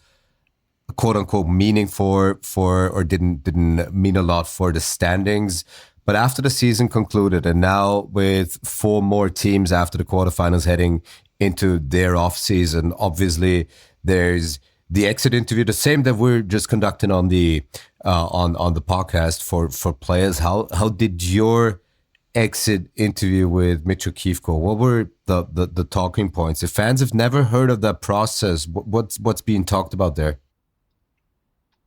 a quote unquote meaning for or didn't mean a lot for the standings. But after the season concluded, and now with 4 more teams after the quarterfinals heading into their off season, obviously there's the exit interview, the same that we're just conducting on the podcast for players. How did your exit interview with Mitch O'Keefe go? What were the talking points? If fans have never heard of that process, what's being talked about there?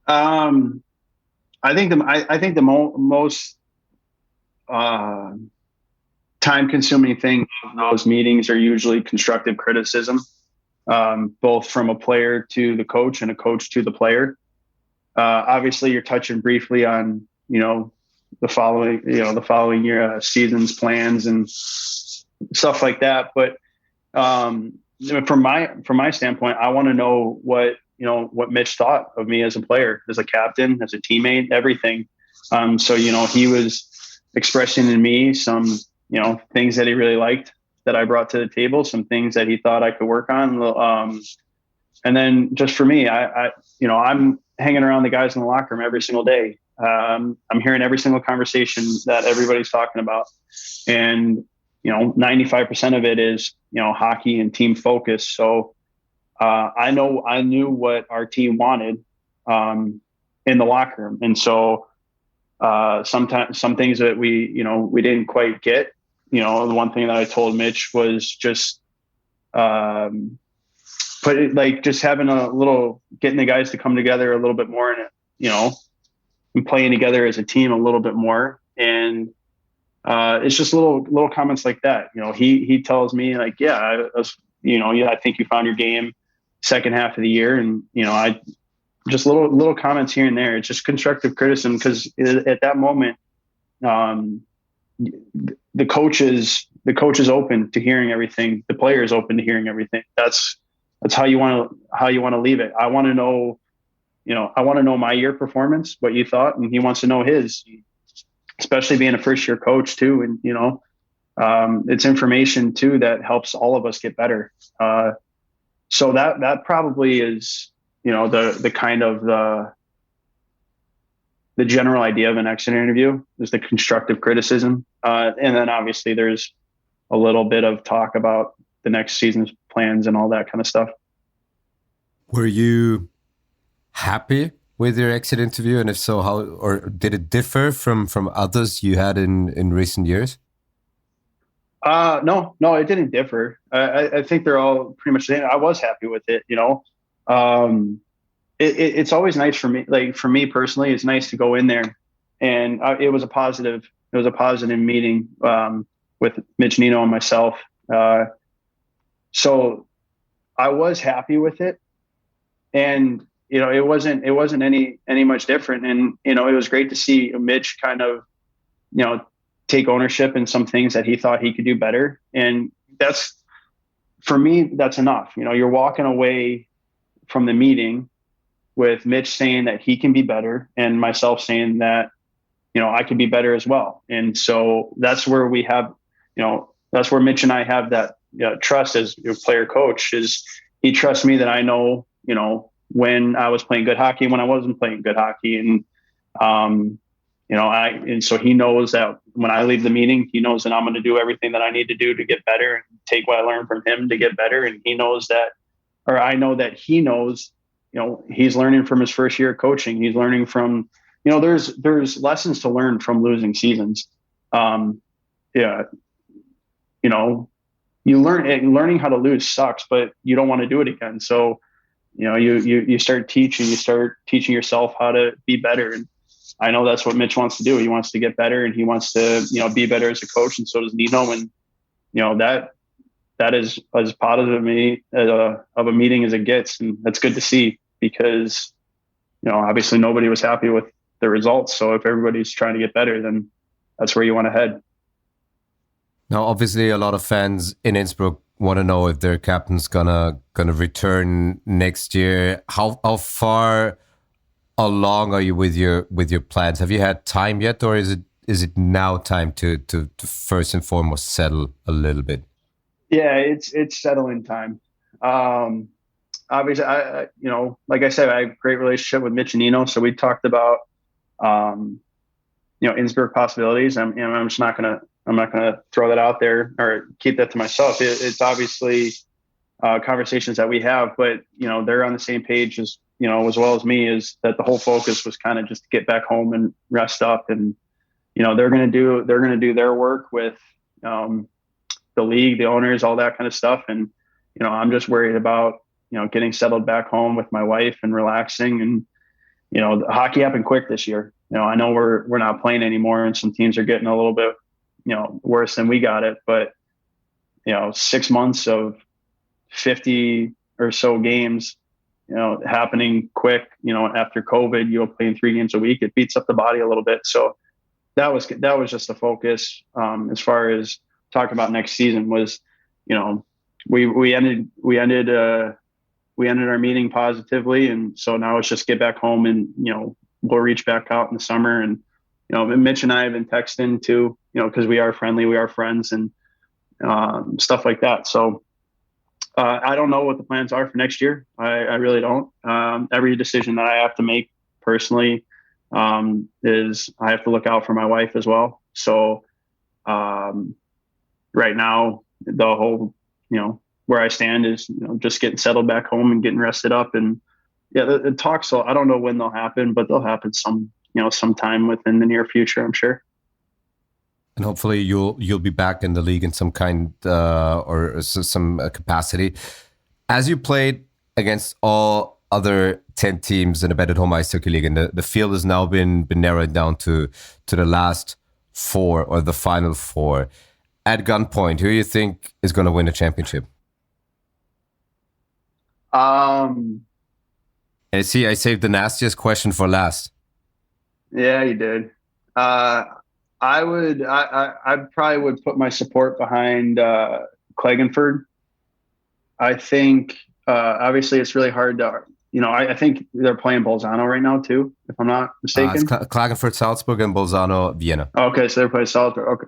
I think the most time-consuming thing of those meetings are usually constructive criticism, both from a player to the coach and a coach to the player. Obviously, you're touching briefly on the following year season's plans and stuff like that. But from my standpoint, I want to know what Mitch thought of me as a player, as a captain, as a teammate, everything. So he was expressing in me some things that he really liked that I brought to the table, some things that he thought I could work on. And then just for me, I'm hanging around the guys in the locker room every single day. I'm hearing every single conversation that everybody's talking about. And, 95% of it is, hockey and team focus. So I knew what our team wanted in the locker room. And so sometimes some things that we didn't quite get. The one thing that I told Mitch was just getting the guys to come together a little bit more and playing together as a team a little bit more. And it's just little comments like that. He tells me like, I think you found your game second half of the year. And, I just little comments here and there. It's just constructive criticism, because at that moment, the coach is open to hearing everything. The player is open to hearing everything. That's how you want to leave it. I want to know, I want to know my year performance, what you thought, and he wants to know his, especially being a first year coach too. And, it's information too, that helps all of us get better. So that probably is, the kind of the general idea of an exit interview is the constructive criticism. And then obviously there's a little bit of talk about the next season's plans and all that kind of stuff. Were you happy with your exit interview? And if so, how, or did it differ from others you had in recent years? No, it didn't differ. I think they're all pretty much the same. I was happy with it, it's always nice for me. Like for me personally, it's nice to go in there, and it was a positive meeting with Mitch, Nino, and myself. So I was happy with it, and it wasn't any much different. And it was great to see Mitch kind of take ownership in some things that he thought he could do better. And that's, for me, that's enough. You're walking away from the meeting with Mitch saying that he can be better and myself saying that, I can be better as well. And so that's where we have, that's where Mitch and I have that trust as your player coach. Is he trusts me that I know, when I was playing good hockey, when I wasn't playing good hockey. And, and so he knows that when I leave the meeting, he knows that I'm going to do everything that I need to do to get better and take what I learned from him to get better. And he knows that, or I know that he knows, he's learning from his first year of coaching. He's learning from, there's lessons to learn from losing seasons. Learning how to lose sucks, but you don't want to do it again. So, you start teaching yourself how to be better. And I know that's what Mitch wants to do. He wants to get better, and he wants to, be better as a coach. And so does Nino. And, that is as positive of me of a meeting as it gets. And that's good to see because, obviously nobody was happy with the results. So if everybody's trying to get better, then that's where you want to head. Now, obviously a lot of fans in Innsbruck want to know if their captain's gonna return next year. How far along are you with your plans? Have you had time yet, or is it now time to first and foremost settle a little bit? Yeah, it's settling time. Obviously, I like I said, I have a great relationship with Mitch and Nino, so we talked about Innsbruck possibilities. I'm not gonna throw that out there or keep that to myself. It's obviously conversations that we have, but they're on the same page as as well as me, is that the whole focus was kind of just to get back home and rest up. And they're gonna do their work with the league, the owners, all that kind of stuff. And I'm just worried about getting settled back home with my wife and relaxing. And the hockey happened quick this year. I know we're not playing anymore, and some teams are getting a little bit worse than we got it, but 6 months of 50 or so games, happening quick, after COVID, playing 3 games a week, it beats up the body a little bit. So that was just the focus. As far as talking about next season was, we ended our meeting positively. And so now it's just get back home and, we'll reach back out in the summer. And, Mitch and I have been texting too, because we are friendly, we are friends, and stuff like that. So I don't know what the plans are for next year. I really don't. Every decision that I have to make personally is I have to look out for my wife as well. So right now, the whole, where I stand is, just getting settled back home and getting rested up. And the talks, so I don't know when they'll happen, but they'll happen sometime within the near future, I'm sure. And hopefully you'll be back in the league in some kind or some capacity. As you played against all other 10 teams in the Bet at Home Ice Hockey League, and the field has now been narrowed down to the last 4 or the final 4. At gunpoint, who do you think is going to win the championship? I see. I saved the nastiest question for last. Yeah, you did. I probably would put my support behind Klagenfurt. I think obviously it's really hard to, I think they're playing Bolzano right now too, if I'm not mistaken. It's Klagenfurt, Salzburg, and Bolzano, Vienna. Okay, so they're playing Salzburg. Okay.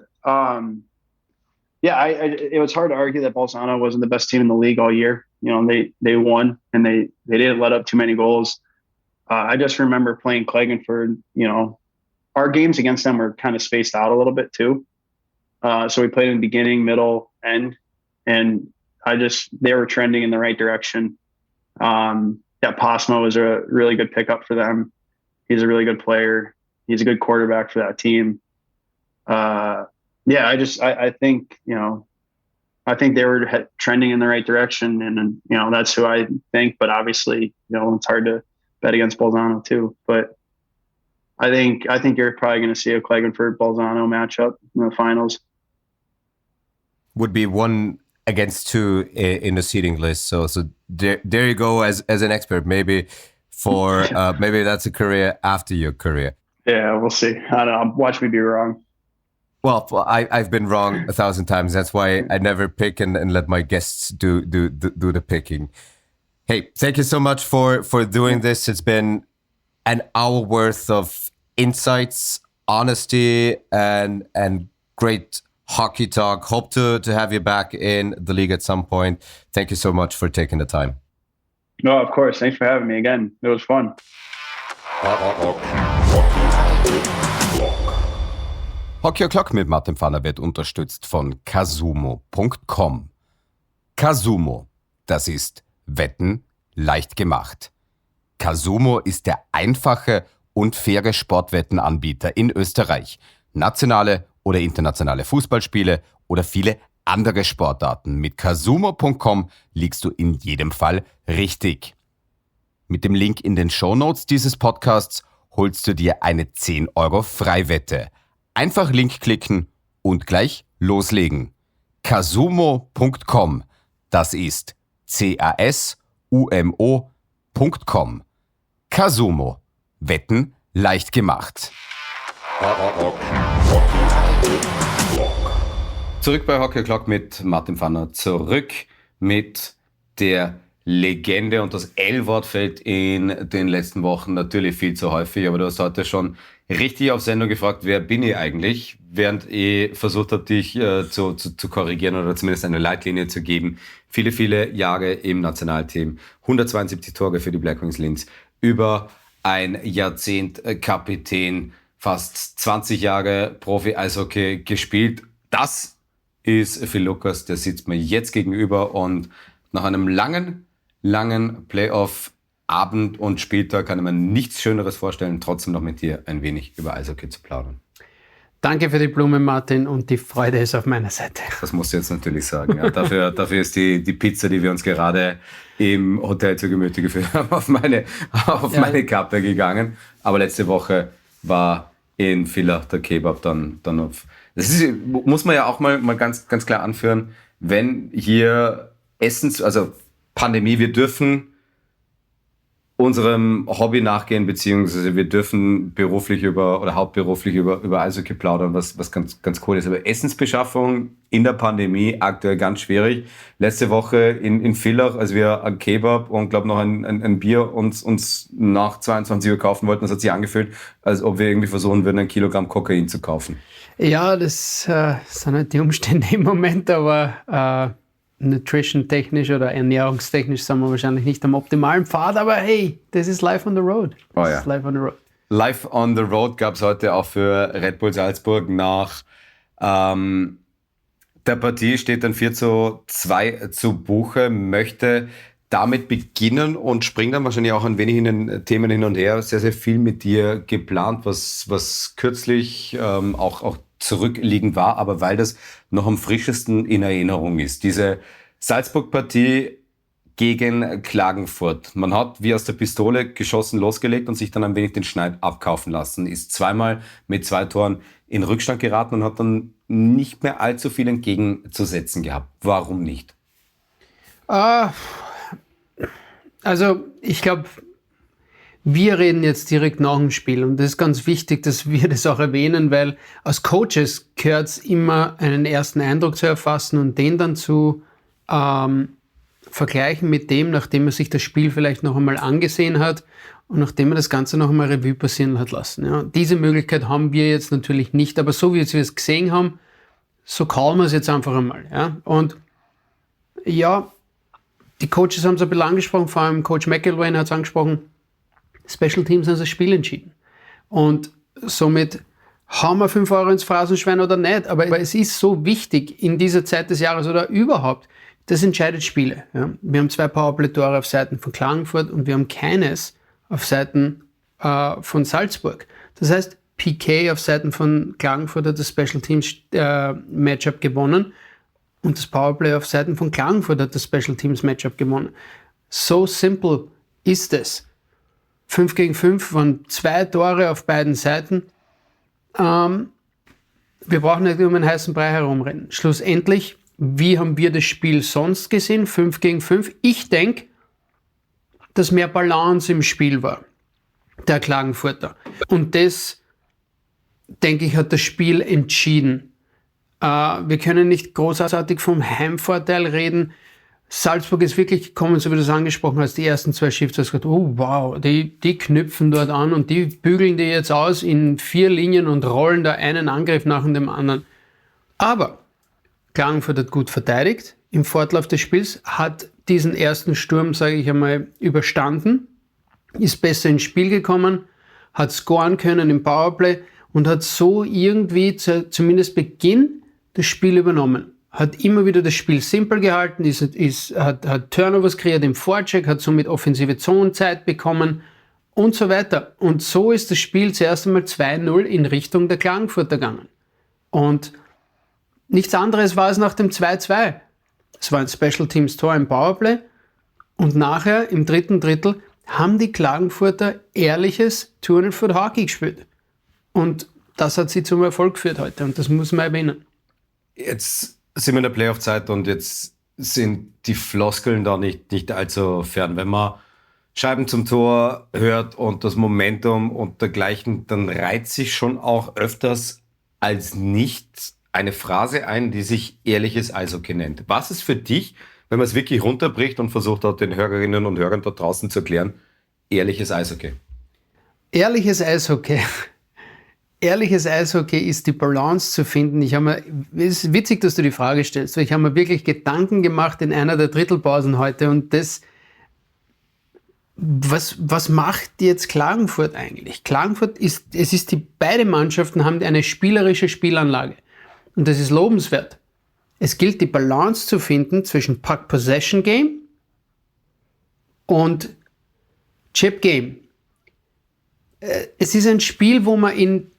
Yeah, it was hard to argue that Bolzano wasn't the best team in the league all year. They won, and they didn't let up too many goals. I just remember playing Klagenfurt. Our games against them were kind of spaced out a little bit too. So we played in the beginning, middle, end, and they were trending in the right direction. Posmo was a really good pickup for them. He's a really good player. He's a good quarterback for that team. I think, I think they were trending in the right direction, and that's who I think. But obviously, it's hard to bet against Bolzano too. But I think you're probably going to see a Klagenfurt-Bolzano matchup in the finals. Would be 1-2 in the seeding list. So there you go as an expert. Maybe maybe that's a career after your career. Yeah, we'll see. I don't know. Watch me be wrong. Well, I've been wrong 1,000 times. That's why I never pick and let my guests do the picking. Hey, thank you so much for doing this. It's been an hour worth of insights, honesty, and great hockey talk. Hope to have you back in the league at some point. Thank you so much for taking the time. No, of course. Thanks for having me again. It was fun. Hockey O'Clock mit Martin Pfanner wird unterstützt von Casumo.com. Casumo, das ist Wetten leicht gemacht. Casumo ist der einfache und faire Sportwettenanbieter in Österreich. Nationale oder internationale Fußballspiele oder viele andere Sportarten. Mit Casumo.com liegst du in jedem Fall richtig. Mit dem Link in den Shownotes dieses Podcasts holst du dir eine 10 € Freiwette. Einfach Link klicken und gleich loslegen. Casumo.com, das ist CASUMO.com. Casumo, Wetten leicht gemacht. Zurück bei Hockey O'Clock mit Martin Pfanner. Zurück mit der Legende. Und das L-Wort fällt in den letzten Wochen natürlich viel zu häufig. Aber du hast heute schon richtig auf Sendung gefragt, wer bin ich eigentlich? Während ich versucht habe, dich zu korrigieren oder zumindest eine Leitlinie zu geben. Viele, viele Jahre im Nationalteam. 172 Tore für die Black Wings Linz. Über ein Jahrzehnt Kapitän. Fast 20 Jahre Profi-Eishockey gespielt. Das ist Phil Lukas, der sitzt mir jetzt gegenüber und nach einem langen Playoff-Abend und Spieltag kann ich mir nichts Schöneres vorstellen, trotzdem noch mit dir ein wenig über Eishockey zu plaudern. Danke für die Blumen, Martin, und die Freude ist auf meiner Seite. Das musst du jetzt natürlich sagen. Ja. Dafür ist die Pizza, die wir uns gerade im Hotel zu Gemüte geführt haben, auf meine Kappe gegangen. Aber letzte Woche war in Villach der Kebab dann auf. Das ist, muss man ja auch mal ganz klar anführen, wenn hier also Pandemie, wir dürfen unserem Hobby nachgehen, beziehungsweise wir dürfen hauptberuflich über Eishockey plaudern, was ganz cool ist. Aber Essensbeschaffung in der Pandemie aktuell ganz schwierig. Letzte Woche in Villach, als wir ein Kebab und glaube noch ein Bier uns nach 22 Uhr kaufen wollten, das hat sich angefühlt, als ob wir irgendwie versuchen würden, 1 Kilogramm Kokain zu kaufen. Ja, das sind halt die Umstände im Moment, aber nutrition-technisch oder ernährungstechnisch sind wir wahrscheinlich nicht am optimalen Pfad, aber hey, das ist life on the road. Life on the road gab es heute auch für Red Bull Salzburg. Nach der Partie steht dann 4:2 zu Buche, möchte damit beginnen und springt dann wahrscheinlich auch ein wenig in den Themen hin und her. Sehr, sehr viel mit dir geplant, was kürzlich auch zurückliegend war, aber weil das noch am frischesten in Erinnerung ist. Diese Salzburg-Partie gegen Klagenfurt. Man hat wie aus der Pistole geschossen losgelegt und sich dann ein wenig den Schneid abkaufen lassen. Ist zweimal mit 2 Toren in Rückstand geraten und hat dann nicht mehr allzu viel entgegenzusetzen gehabt. Warum nicht? Also ich glaube, wir reden jetzt direkt nach dem Spiel und das ist ganz wichtig, dass wir das auch erwähnen, weil als Coaches gehört es immer, einen ersten Eindruck zu erfassen und den dann zu vergleichen mit dem, nachdem man sich das Spiel vielleicht noch einmal angesehen hat und nachdem man das Ganze noch einmal Revue passieren hat lassen. Ja. Diese Möglichkeit haben wir jetzt natürlich nicht, aber so wie wir es gesehen haben, so kauen wir es jetzt einfach einmal. Ja. Und ja, die Coaches haben es ein bisschen angesprochen, vor allem Coach McElwain hat es angesprochen, Special Teams haben das Spiel entschieden. Und somit Haben wir 5 Euro ins Phrasenschwein oder nicht? Aber es ist so wichtig in dieser Zeit des Jahres oder überhaupt. Das entscheidet Spiele. Ja. Wir haben 2 Powerplay-Tore auf Seiten von Klagenfurt und wir haben keines auf Seiten von Salzburg. Das heißt, PK auf Seiten von Klagenfurt hat das Special Teams Matchup gewonnen und das Powerplay auf Seiten von Klagenfurt hat das Special Teams Matchup gewonnen. So simple ist es. 5 gegen 5 waren 2 Tore auf beiden Seiten. Wir brauchen nicht um einen heißen Brei herumrennen. Schlussendlich, wie haben wir das Spiel sonst gesehen? 5 gegen 5. Ich denke, dass mehr Balance im Spiel war, der Klagenfurter. Und das, denke ich, hat das Spiel entschieden. Wir können nicht großartig vom Heimvorteil reden. Salzburg ist wirklich gekommen, so wie du es angesprochen hast, die ersten 2 Shifts, hast gesagt, oh wow, die knüpfen dort an und die bügeln die jetzt aus in 4 Linien und rollen da einen Angriff nach dem anderen. Aber Klagenfurt hat gut verteidigt im Fortlauf des Spiels, hat diesen ersten Sturm, sage ich einmal, überstanden, ist besser ins Spiel gekommen, hat scoren können im Powerplay und hat so irgendwie zumindest Beginn das Spiel übernommen. Hat immer wieder das Spiel simpel gehalten, hat Turnovers kreiert im Vorcheck, hat somit offensive Zonenzeit bekommen und so weiter. Und so ist das Spiel zuerst einmal 2-0 in Richtung der Klagenfurter gegangen. Und nichts anderes war es nach dem 2-2. Es war ein Special Teams Tor im Powerplay und nachher im 3. Drittel haben die Klagenfurter ehrliches Turnen für Hockey gespielt. Und das hat sie zum Erfolg geführt heute und das muss man erwähnen. Jetzt sind wir in der Playoff-Zeit und jetzt sind die Floskeln da nicht allzu fern. Wenn man Scheiben zum Tor hört und das Momentum und dergleichen, dann reiht sich schon auch öfters als nicht eine Phrase ein, die sich ehrliches Eishockey nennt. Was ist für dich, wenn man es wirklich runterbricht und versucht hat, den Hörerinnen und Hörern da draußen zu erklären, ehrliches Eishockey? Ehrliches Eishockey. Ehrliches Eishockey ist die Balance zu finden. Es ist witzig, dass du die Frage stellst, weil ich habe mir wirklich Gedanken gemacht in einer der Drittelpausen heute und das, was macht jetzt Klagenfurt eigentlich? Klagenfurt beide Mannschaften haben eine spielerische Spielanlage und das ist lobenswert. Es gilt die Balance zu finden zwischen Puck-Possession-Game und Chip-Game. Es ist ein Spiel, wo man in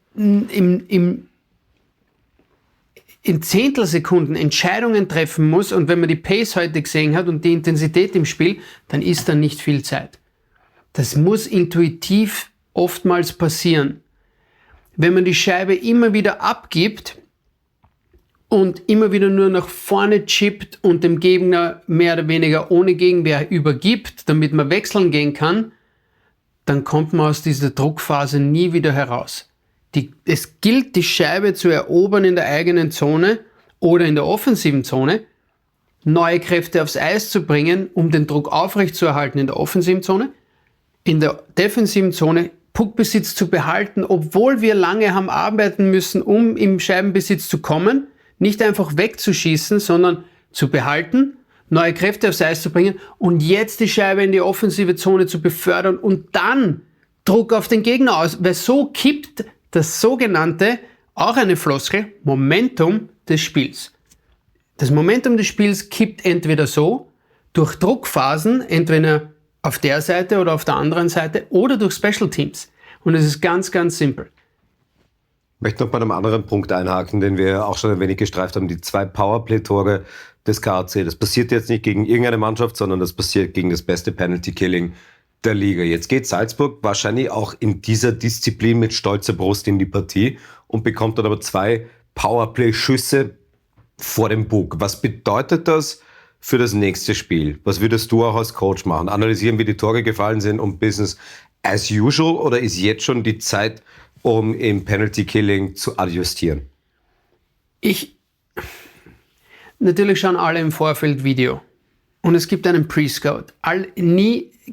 Zehntelsekunden Entscheidungen treffen muss und wenn man die Pace heute gesehen hat und die Intensität im Spiel, dann ist da nicht viel Zeit. Das muss intuitiv oftmals passieren. Wenn man die Scheibe immer wieder abgibt und immer wieder nur nach vorne chippt und dem Gegner mehr oder weniger ohne Gegenwehr übergibt, damit man wechseln gehen kann, dann kommt man aus dieser Druckphase nie wieder heraus. Es gilt, die Scheibe zu erobern in der eigenen Zone oder in der offensiven Zone, neue Kräfte aufs Eis zu bringen, um den Druck aufrechtzuerhalten in der offensiven Zone, in der defensiven Zone Puckbesitz zu behalten, obwohl wir lange haben arbeiten müssen, um im Scheibenbesitz zu kommen, nicht einfach wegzuschießen, sondern zu behalten, neue Kräfte aufs Eis zu bringen und jetzt die Scheibe in die offensive Zone zu befördern und dann Druck auf den Gegner aus, weil so kippt das sogenannte, auch eine Floskel, Momentum des Spiels. Das Momentum des Spiels kippt entweder so, durch Druckphasen, entweder auf der Seite oder auf der anderen Seite oder durch Special Teams. Und es ist ganz, ganz simpel. Ich möchte noch bei einem anderen Punkt einhaken, den wir auch schon ein wenig gestreift haben, die 2 Powerplay-Tore des KAC. Das passiert jetzt nicht gegen irgendeine Mannschaft, sondern das passiert gegen das beste Penalty-Killing der Liga. Jetzt geht Salzburg wahrscheinlich auch in dieser Disziplin mit stolzer Brust in die Partie und bekommt dann aber 2 Powerplay-Schüsse vor dem Bug. Was bedeutet das für das nächste Spiel? Was würdest du auch als Coach machen? Analysieren, wie die Tore gefallen sind und Business as usual oder ist jetzt schon die Zeit, um im Penalty-Killing zu adjustieren? Natürlich schauen alle im Vorfeld Video. Und es gibt einen Pre-Scout.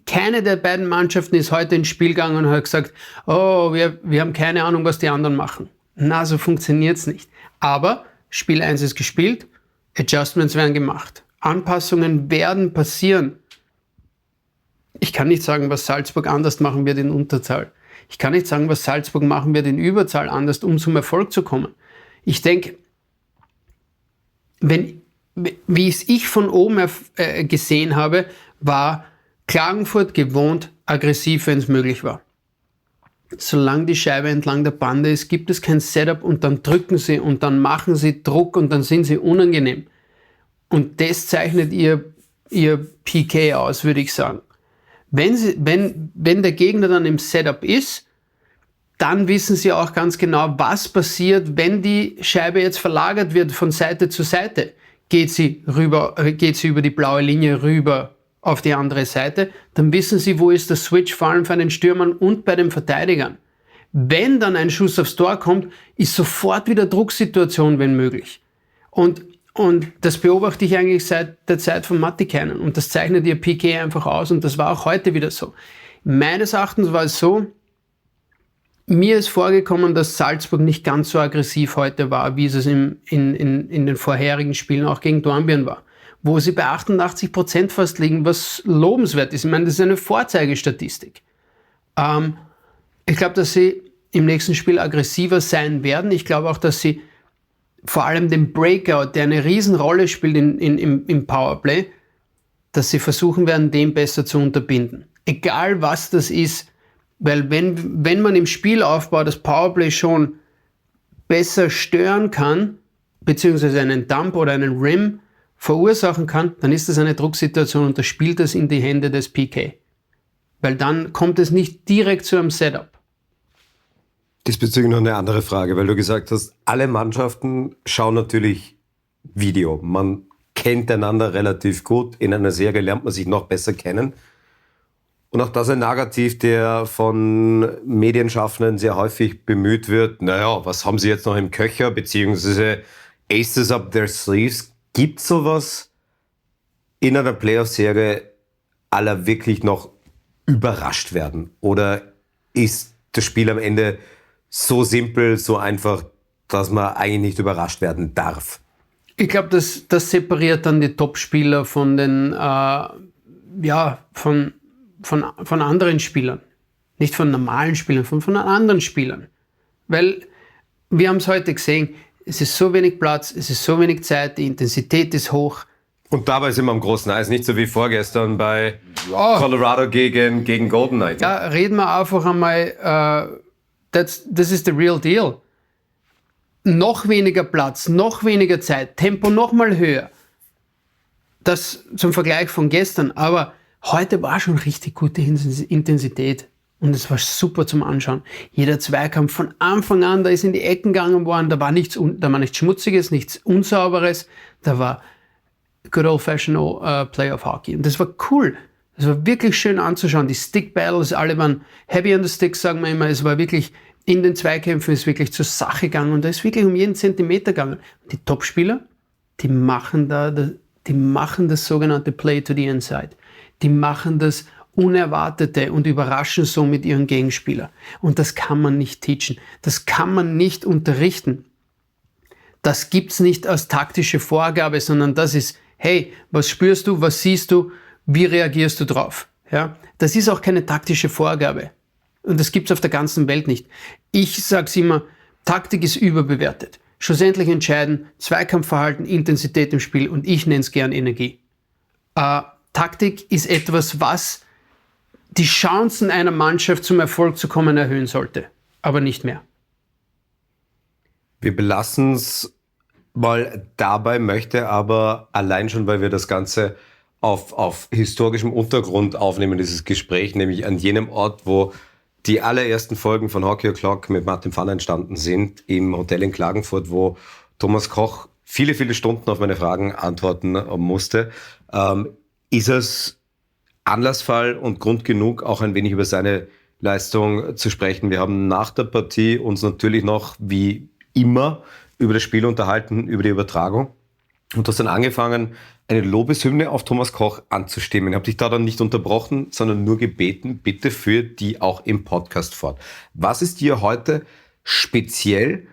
Keine der beiden Mannschaften ist heute ins Spiel gegangen und hat gesagt, oh, wir haben keine Ahnung, was die anderen machen. Na, so funktioniert es nicht. Aber Spiel 1 ist gespielt, Adjustments werden gemacht. Anpassungen werden passieren. Ich kann nicht sagen, was Salzburg anders machen wird in Unterzahl. Ich kann nicht sagen, was Salzburg machen wird in Überzahl anders, um zum Erfolg zu kommen. Ich denke, wie es ich von oben gesehen habe, war Klagenfurt gewohnt aggressiv, wenn es möglich war. Solange die Scheibe entlang der Bande ist, gibt es kein Setup und dann drücken sie und dann machen sie Druck und dann sind sie unangenehm. Und das zeichnet ihr PK aus, würde ich sagen. Wenn der Gegner dann im Setup ist, dann wissen sie auch ganz genau, was passiert, wenn die Scheibe jetzt verlagert wird von Seite zu Seite. Geht sie über die blaue Linie rüber auf die andere Seite, dann wissen sie, wo ist der Switch, vor allem für den Stürmern und bei den Verteidigern. Wenn dann ein Schuss aufs Tor kommt, ist sofort wieder Drucksituation, wenn möglich. Und das beobachte ich eigentlich seit der Zeit von Mattikainen und das zeichnet ihr PK einfach aus und das war auch heute wieder so. Meines Erachtens war es so, mir ist vorgekommen, dass Salzburg nicht ganz so aggressiv heute war, wie es in den vorherigen Spielen auch gegen Dornbirn war, wo sie bei 88% fast liegen, was lobenswert ist. Ich meine, das ist eine Vorzeigestatistik. Ich glaube, dass sie im nächsten Spiel aggressiver sein werden. Ich glaube auch, dass sie vor allem den Breakout, der eine Riesenrolle spielt im Powerplay, dass sie versuchen werden, den besser zu unterbinden. Egal was das ist, weil wenn man im Spielaufbau das Powerplay schon besser stören kann, beziehungsweise einen Dump oder einen Rim verursachen kann, dann ist das eine Drucksituation und das spielt das in die Hände des PK. Weil dann kommt es nicht direkt zu einem Setup. Diesbezüglich noch eine andere Frage, weil du gesagt hast, alle Mannschaften schauen natürlich Video. Man kennt einander relativ gut. In einer Serie lernt man sich noch besser kennen. Und auch das ein Narrativ, der von Medienschaffenden sehr häufig bemüht wird. Naja, was haben sie jetzt noch im Köcher, beziehungsweise Aces up their sleeves? Gibt es sowas in einer Playoff-Serie, aller wirklich noch überrascht werden? Oder ist das Spiel am Ende so simpel, so einfach, dass man eigentlich nicht überrascht werden darf? Ich glaube, das separiert dann die Top-Spieler von den von anderen Spielern. Nicht von normalen Spielern, von anderen Spielern. Weil wir haben es heute gesehen, es ist so wenig Platz, es ist so wenig Zeit, die Intensität ist hoch. Und dabei sind wir am großen Eis, nicht so wie vorgestern bei Colorado gegen Golden Knights. Ja, reden wir einfach einmal, das ist the real deal. Noch weniger Platz, noch weniger Zeit, Tempo noch mal höher. Das zum Vergleich von gestern, aber heute war schon richtig gute Intensität und es war super zum Anschauen. Jeder Zweikampf von Anfang an, da ist in die Ecken gegangen worden, da war nichts Schmutziges, nichts Unsauberes, da war good old-fashioned Playoff-Hockey und das war cool. Das war wirklich schön anzuschauen. Die Stick-Battles, alle waren heavy on the sticks, sagen wir immer. Es war wirklich, in den Zweikämpfen ist wirklich zur Sache gegangen und da ist wirklich um jeden Zentimeter gegangen. Die Topspieler, die machen das sogenannte Play to the Inside. Die machen das Unerwartete und überraschen so mit ihren Gegenspielern. Und das kann man nicht teachen. Das kann man nicht unterrichten. Das gibt's nicht als taktische Vorgabe, sondern das ist, hey, was spürst du, was siehst du, wie reagierst du drauf? Ja? Das ist auch keine taktische Vorgabe. Und das gibt's auf der ganzen Welt nicht. Ich sag's immer, Taktik ist überbewertet. Schlussendlich entscheiden Zweikampfverhalten, Intensität im Spiel und ich nenne es gern Energie. Taktik ist etwas, was die Chancen einer Mannschaft zum Erfolg zu kommen erhöhen sollte, aber nicht mehr. Wir belassen es mal dabei, möchte aber allein schon, weil wir das Ganze auf historischem Untergrund aufnehmen, dieses Gespräch, nämlich an jenem Ort, wo die allerersten Folgen von Hockey O'Clock mit Martin Pfanner entstanden sind, im Hotel in Klagenfurt, wo Thomas Koch viele, viele Stunden auf meine Fragen antworten musste. Ist es Anlassfall und Grund genug, auch ein wenig über seine Leistung zu sprechen? Wir haben nach der Partie uns natürlich noch, wie immer, über das Spiel unterhalten, über die Übertragung. Und du hast dann angefangen, eine Lobeshymne auf Thomas Koch anzustimmen. Ich habe dich da dann nicht unterbrochen, sondern nur gebeten, bitte führ die auch im Podcast fort. Was ist dir heute speziell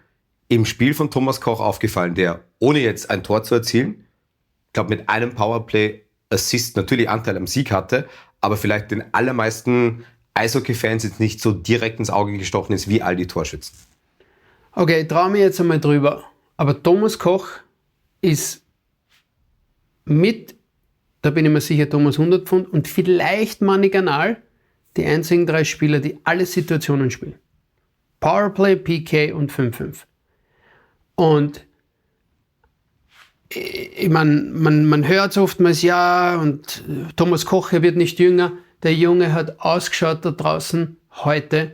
im Spiel von Thomas Koch aufgefallen, der, ohne jetzt ein Tor zu erzielen, ich glaube mit einem Powerplay Assist natürlich Anteil am Sieg hatte, aber vielleicht den allermeisten Eishockey-Fans jetzt nicht so direkt ins Auge gestochen ist wie all die Torschützen. Okay, ich traue mir jetzt einmal drüber. Aber Thomas Koch ist da bin ich mir sicher, Thomas 100 Pfund und vielleicht Manny Ganal, die einzigen 3 Spieler, die alle Situationen spielen. Powerplay, PK und 5-5. Und ich meine, man hört es oftmals, ja, und Thomas Koch, er wird nicht jünger. Der Junge hat ausgeschaut da draußen heute,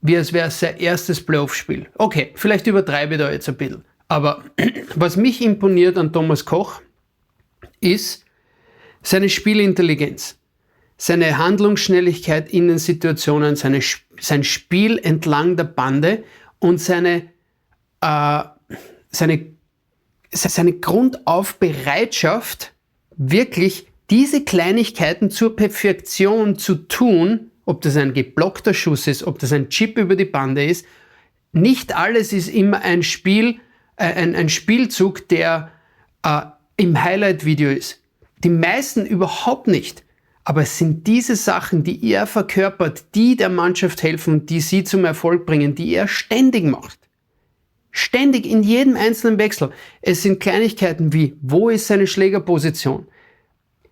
wie als wäre es sein erstes Playoff-Spiel. Okay, vielleicht übertreibe ich da jetzt ein bisschen. Aber was mich imponiert an Thomas Koch, ist seine Spielintelligenz, seine Handlungsschnelligkeit in den Situationen, sein Spiel entlang der Bande und seine Grundaufbereitschaft, wirklich diese Kleinigkeiten zur Perfektion zu tun, ob das ein geblockter Schuss ist, ob das ein Chip über die Bande ist. Nicht alles ist immer ein Spielzug, der im Highlight-Video ist. Die meisten überhaupt nicht. Aber es sind diese Sachen, die er verkörpert, die der Mannschaft helfen, die sie zum Erfolg bringen, die er ständig macht. Ständig in jedem einzelnen Wechsel. Es sind Kleinigkeiten wie, wo ist seine Schlägerposition?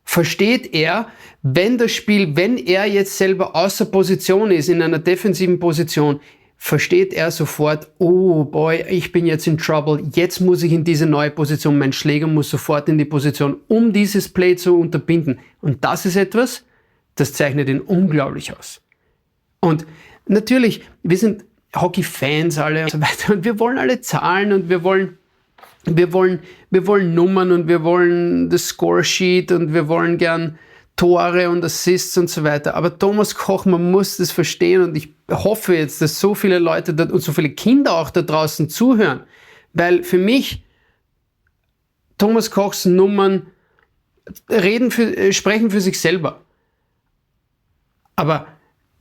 Versteht er, wenn er jetzt selber außer Position ist, in einer defensiven Position, versteht er sofort, oh boy, ich bin jetzt in Trouble, jetzt muss ich in diese neue Position, mein Schläger muss sofort in die Position, um dieses Play zu unterbinden. Und das ist etwas, das zeichnet ihn unglaublich aus. Und natürlich, wir sind Hockey-Fans alle und so weiter und wir wollen alle Zahlen und wir wollen Nummern und wir wollen das Scoresheet und wir wollen gern Tore und Assists und so weiter. Aber Thomas Koch, man muss das verstehen und ich hoffe jetzt, dass so viele Leute und so viele Kinder auch da draußen zuhören, weil für mich Thomas Kochs Nummern sprechen für sich selber. Aber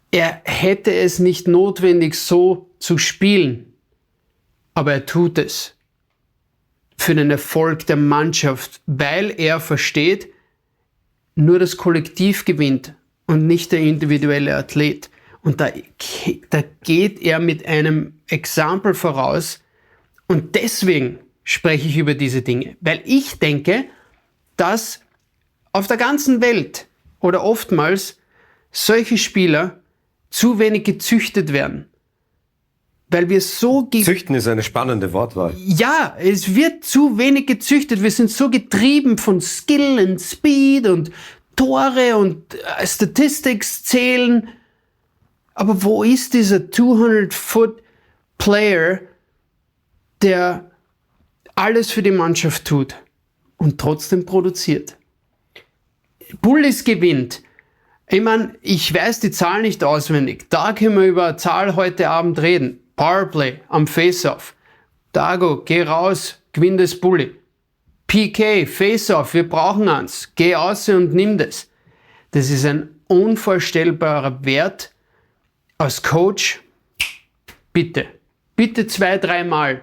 er hätte es nicht notwendig, so zu spielen. Aber er tut es für den Erfolg der Mannschaft, weil er versteht, nur das Kollektiv gewinnt und nicht der individuelle Athlet. Und da geht er mit einem Exempel voraus. Und deswegen spreche ich über diese Dinge. Weil ich denke, dass auf der ganzen Welt oder oftmals solche Spieler zu wenig gezüchtet werden. Weil wir so... Züchten ist eine spannende Wortwahl. Ja, es wird zu wenig gezüchtet. Wir sind so getrieben von Skill und Speed und Tore und Statistics zählen. Aber wo ist dieser 200-Foot-Player, der alles für die Mannschaft tut und trotzdem produziert? PULS gewinnt. Ich meine, ich weiß die Zahl nicht auswendig. Da können wir über eine Zahl heute Abend reden. Powerplay am Face-Off. Dago, geh raus, gewinn das Bulli. PK, Face-Off, wir brauchen eins. Geh raus und nimm das. Das ist ein unvorstellbarer Wert. Als Coach, bitte 2-3 Mal.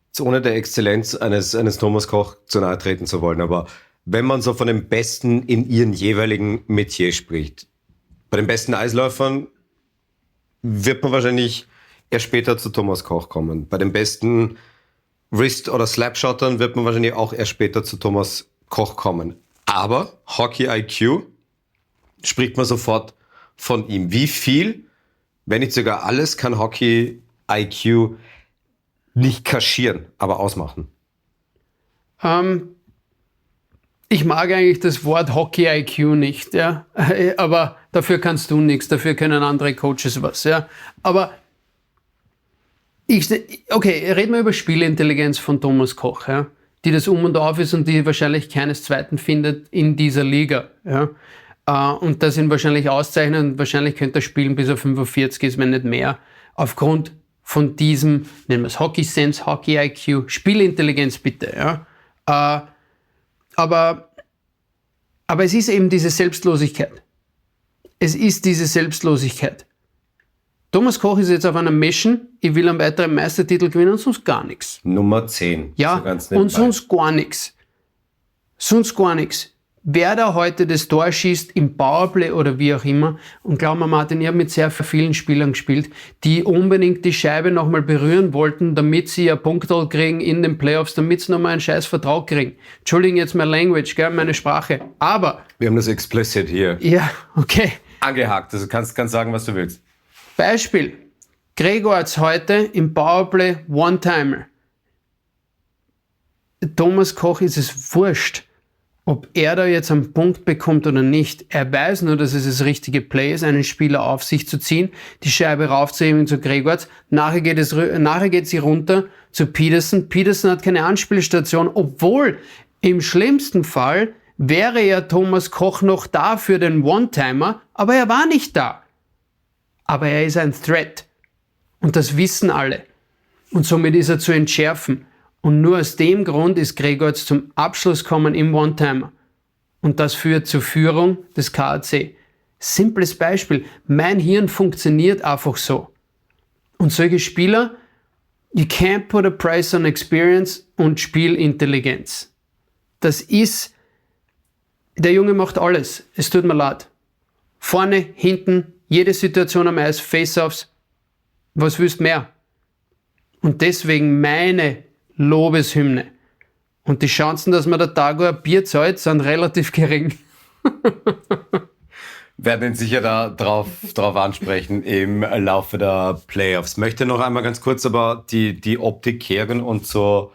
Jetzt ohne der Exzellenz eines Thomas Koch zu nahe treten zu wollen, aber wenn man so von den Besten in ihren jeweiligen Metier spricht, bei den besten Eisläufern wird man wahrscheinlich erst später zu Thomas Koch kommen. Bei den besten Wrist- oder Slapshottern wird man wahrscheinlich auch erst später zu Thomas Koch kommen. Aber Hockey-IQ spricht man sofort von ihm. Wie viel, wenn nicht sogar alles, kann Hockey-IQ nicht kaschieren, aber ausmachen? Ich mag eigentlich das Wort Hockey-IQ nicht, ja. Aber dafür kannst du nichts, dafür können andere Coaches was, ja. Aber reden wir über Spielintelligenz von Thomas Koch, ja, die das um und auf ist und die wahrscheinlich keines Zweiten findet in dieser Liga, ja. Und das ihn wahrscheinlich auszeichnet und wahrscheinlich könnte er spielen, bis er 45 ist, wenn nicht mehr, aufgrund von diesem, nennen wir es Hockey-Sense, Hockey-IQ, Spielintelligenz bitte, ja. Aber es ist eben diese Selbstlosigkeit. Es ist diese Selbstlosigkeit. Thomas Koch ist jetzt auf einer Mission, ich will einen weiteren Meistertitel gewinnen und sonst gar nichts. Nummer 10. Ja, und sonst gar nichts. Sonst gar nichts. wer da heute das Tor schießt im Powerplay oder wie auch immer. Und glaub mir, Martin, ich habe mit sehr vielen Spielern gespielt, die unbedingt die Scheibe nochmal berühren wollten, damit sie ein Punktzahl kriegen in den Playoffs, damit sie nochmal einen scheiß Vertrag kriegen. Entschuldigung jetzt meine Language, gell, meine Sprache. Aber... Wir haben das explicit hier. Ja, okay. Angehakt, also kannst sagen, was du willst. Beispiel. Gregorz heute im Powerplay One-Timer. Thomas Koch ist es wurscht, ob er da jetzt einen Punkt bekommt oder nicht. Er weiß nur, dass es das richtige Play ist, einen Spieler auf sich zu ziehen, die Scheibe raufzuheben zu Gregorz. Nachher geht sie runter zu Peterson. Peterson hat keine Anspielstation, obwohl im schlimmsten Fall wäre ja Thomas Koch noch da für den One-Timer, aber er war nicht da. Aber er ist ein Threat. Und das wissen alle. Und somit ist er zu entschärfen. Und nur aus dem Grund ist Gregorz zum Abschluss gekommen im One-Timer. Und das führt zur Führung des KAC. Simples Beispiel. Mein Hirn funktioniert einfach so. Und solche Spieler, you can't put a price on experience und Spielintelligenz. Das ist, der Junge macht alles. Es tut mir leid. Vorne, hinten, jede Situation am Eis, Face-Offs. Was willst du mehr? Und deswegen meine Lobeshymne. Und die Chancen, dass man der Tago ein Bier zahlt, sind relativ gering. Werden ihn sicher darauf ansprechen im Laufe der Playoffs. Möchte noch einmal ganz kurz aber die Optik kehren und zu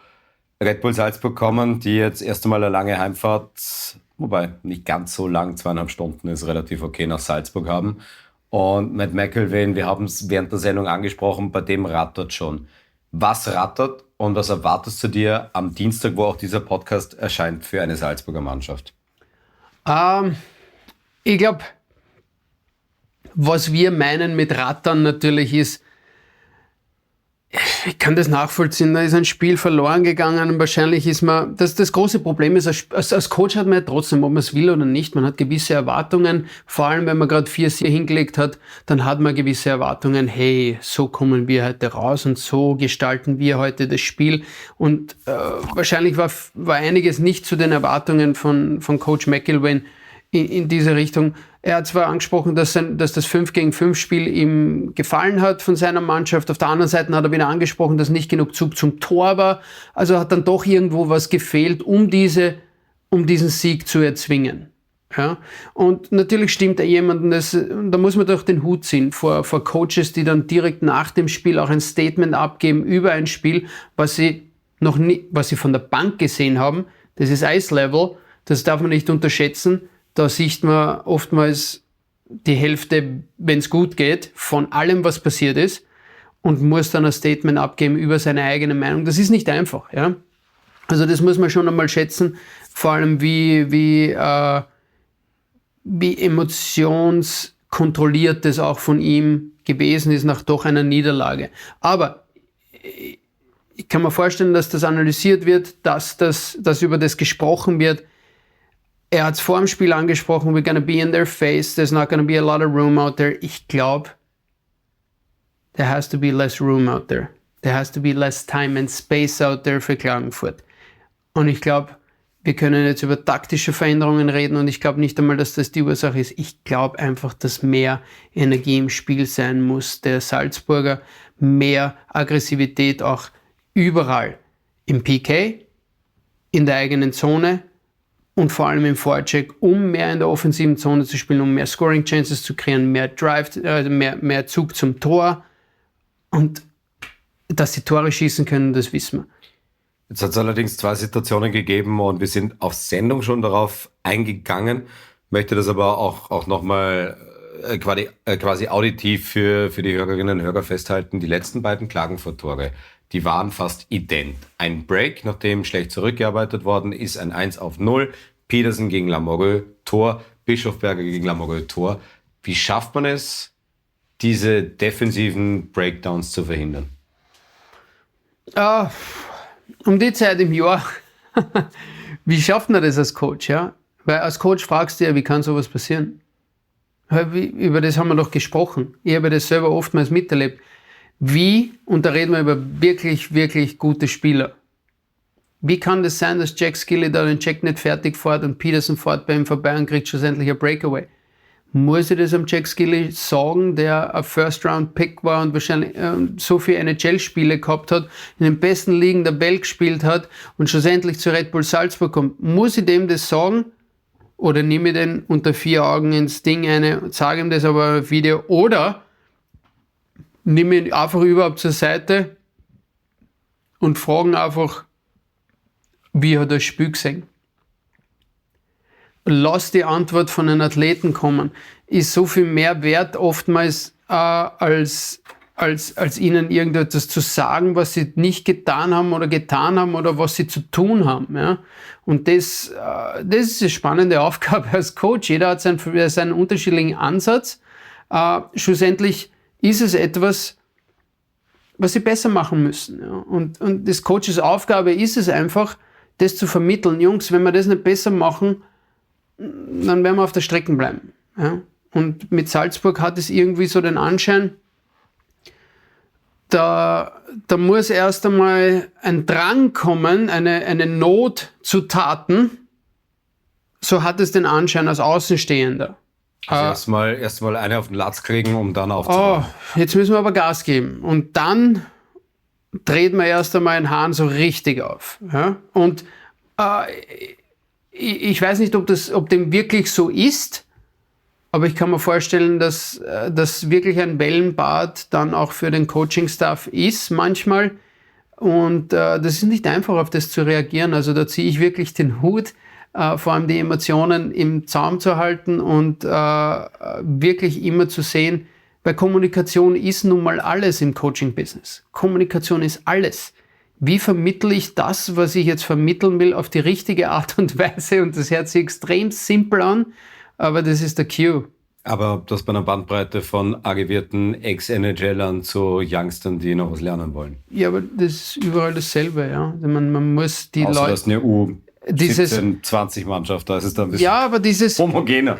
Red Bull Salzburg kommen, die jetzt erst einmal eine lange Heimfahrt, wobei nicht ganz so lang, 2,5 Stunden ist relativ okay, nach Salzburg haben. Und Matt McElwain, wir haben es während der Sendung angesprochen, bei dem rattert schon. Was rattert und was erwartest du dir am Dienstag, wo auch dieser Podcast erscheint, für eine Salzburger Mannschaft? Ich glaube, was wir meinen mit Rattern natürlich ist, ich kann das nachvollziehen, da ist ein Spiel verloren gegangen und wahrscheinlich ist man, das große Problem ist, als Coach hat man ja trotzdem, ob man es will oder nicht, man hat gewisse Erwartungen, vor allem wenn man gerade 4 Siege hingelegt hat, dann hat man gewisse Erwartungen, hey, so kommen wir heute raus und so gestalten wir heute das Spiel und wahrscheinlich war einiges nicht zu den Erwartungen von Coach McElwain in diese Richtung. Er hat zwar angesprochen, dass das 5-gegen-5 Spiel ihm gefallen hat von seiner Mannschaft. Auf der anderen Seite hat er wieder angesprochen, dass nicht genug Zug zum Tor war. Also hat dann doch irgendwo was gefehlt, um diesen Sieg zu erzwingen. Ja? Und natürlich stimmt da jemanden, da muss man doch den Hut ziehen vor Coaches, die dann direkt nach dem Spiel auch ein Statement abgeben über ein Spiel, was sie von der Bank gesehen haben. Das ist Eislevel, das darf man nicht unterschätzen. Da sieht man oftmals die Hälfte, wenn es gut geht, von allem, was passiert ist und muss dann ein Statement abgeben über seine eigene Meinung. Das ist nicht einfach. Ja? Also das muss man schon einmal schätzen, vor allem wie emotionskontrolliert das auch von ihm gewesen ist nach doch einer Niederlage. Aber ich kann mir vorstellen, dass das analysiert wird, dass über das gesprochen wird. Er hat es vor dem Spiel angesprochen, we're gonna be in their face, there's not gonna be a lot of room out there. Ich glaube, there has to be less room out there. There has to be less time and space out there für Klagenfurt. Und ich glaube, wir können jetzt über taktische Veränderungen reden und ich glaube nicht einmal, dass das die Ursache ist. Ich glaube einfach, dass mehr Energie im Spiel sein muss. Der Salzburger, mehr Aggressivität auch überall. Im PK, in der eigenen Zone, und vor allem im Vorcheck, um mehr in der offensiven Zone zu spielen, um mehr Scoring Chances zu kreieren, mehr Drive, mehr Zug zum Tor und dass die Tore schießen können, das wissen wir. Jetzt hat es allerdings 2 Situationen gegeben und wir sind auf Sendung schon darauf eingegangen, möchte das aber auch nochmal quasi auditiv für die Hörerinnen und Hörer festhalten. Die letzten beiden Klagenfurt-Tore, die waren fast ident. Ein Break, nachdem schlecht zurückgearbeitet worden ist, ein 1-0. Peterson gegen Lamoureux, Tor. Bischofberger gegen Lamoureux, Tor. Wie schafft man es, diese defensiven Breakdowns zu verhindern? Um die Zeit im Jahr. Wie schafft man das als Coach? Ja? Weil als Coach fragst du ja, wie kann sowas passieren? Über das haben wir doch gesprochen. Ich habe das selber oftmals miterlebt. Wie, und da reden wir über wirklich, wirklich gute Spieler. Wie kann das sein, dass Jack Skilly da den Check nicht fertig fährt und Peterson fährt bei ihm vorbei und kriegt schlussendlich ein Breakaway? Muss ich das am Jack Skilly sagen, der ein First-Round-Pick war und wahrscheinlich so viele NHL-Spiele gehabt hat, in den besten Ligen der Welt gespielt hat und schlussendlich zu Red Bull Salzburg kommt? Muss ich dem das sagen? Oder nehme ich den unter 4 Augen ins Ding eine und sage ihm das aber im Video? Oder nehme ihn einfach überhaupt zur Seite und frage einfach, wie hat er das Spiel gesehen? Lass die Antwort von einem Athleten kommen. Ist so viel mehr wert oftmals als ihnen irgendetwas zu sagen, was sie nicht getan haben oder was sie zu tun haben. Ja? Und das ist eine spannende Aufgabe als Coach. Jeder hat seinen unterschiedlichen Ansatz. Schlussendlich ist es etwas, was sie besser machen müssen. Ja? Und des Coaches Aufgabe ist es einfach, das zu vermitteln. Jungs, wenn wir das nicht besser machen, dann werden wir auf der Strecke bleiben. Ja? Und mit Salzburg hat es irgendwie so den Anschein, da muss erst einmal ein Drang kommen, eine Not zu Taten. So hat es den Anschein als Außenstehender. Also erstmal eine auf den Latz kriegen, um dann aufzubauen. Jetzt müssen wir aber Gas geben. Und dann dreht man erst einmal den Hahn so richtig auf. Ja? Und ich weiß nicht, ob dem wirklich so ist, aber ich kann mir vorstellen, dass das wirklich ein Wellenbad dann auch für den Coaching-Staff ist manchmal. Und das ist nicht einfach, auf das zu reagieren. Also da ziehe ich wirklich den Hut, vor allem die Emotionen im Zaum zu halten und wirklich immer zu sehen, weil Kommunikation ist nun mal alles im Coaching-Business. Kommunikation ist alles. Wie vermittle ich das, was ich jetzt vermitteln will, auf die richtige Art und Weise? Und das hört sich extrem simpel an, aber das ist der Cue. Aber das bei einer Bandbreite von arrivierten Ex-NHLern zu Youngstern, die noch was lernen wollen. Ja, aber das ist überall dasselbe. Ja. Man muss die Außer Leute... das ist eine U17-20-Mannschaft, da ist es dann ein bisschen aber dieses homogener.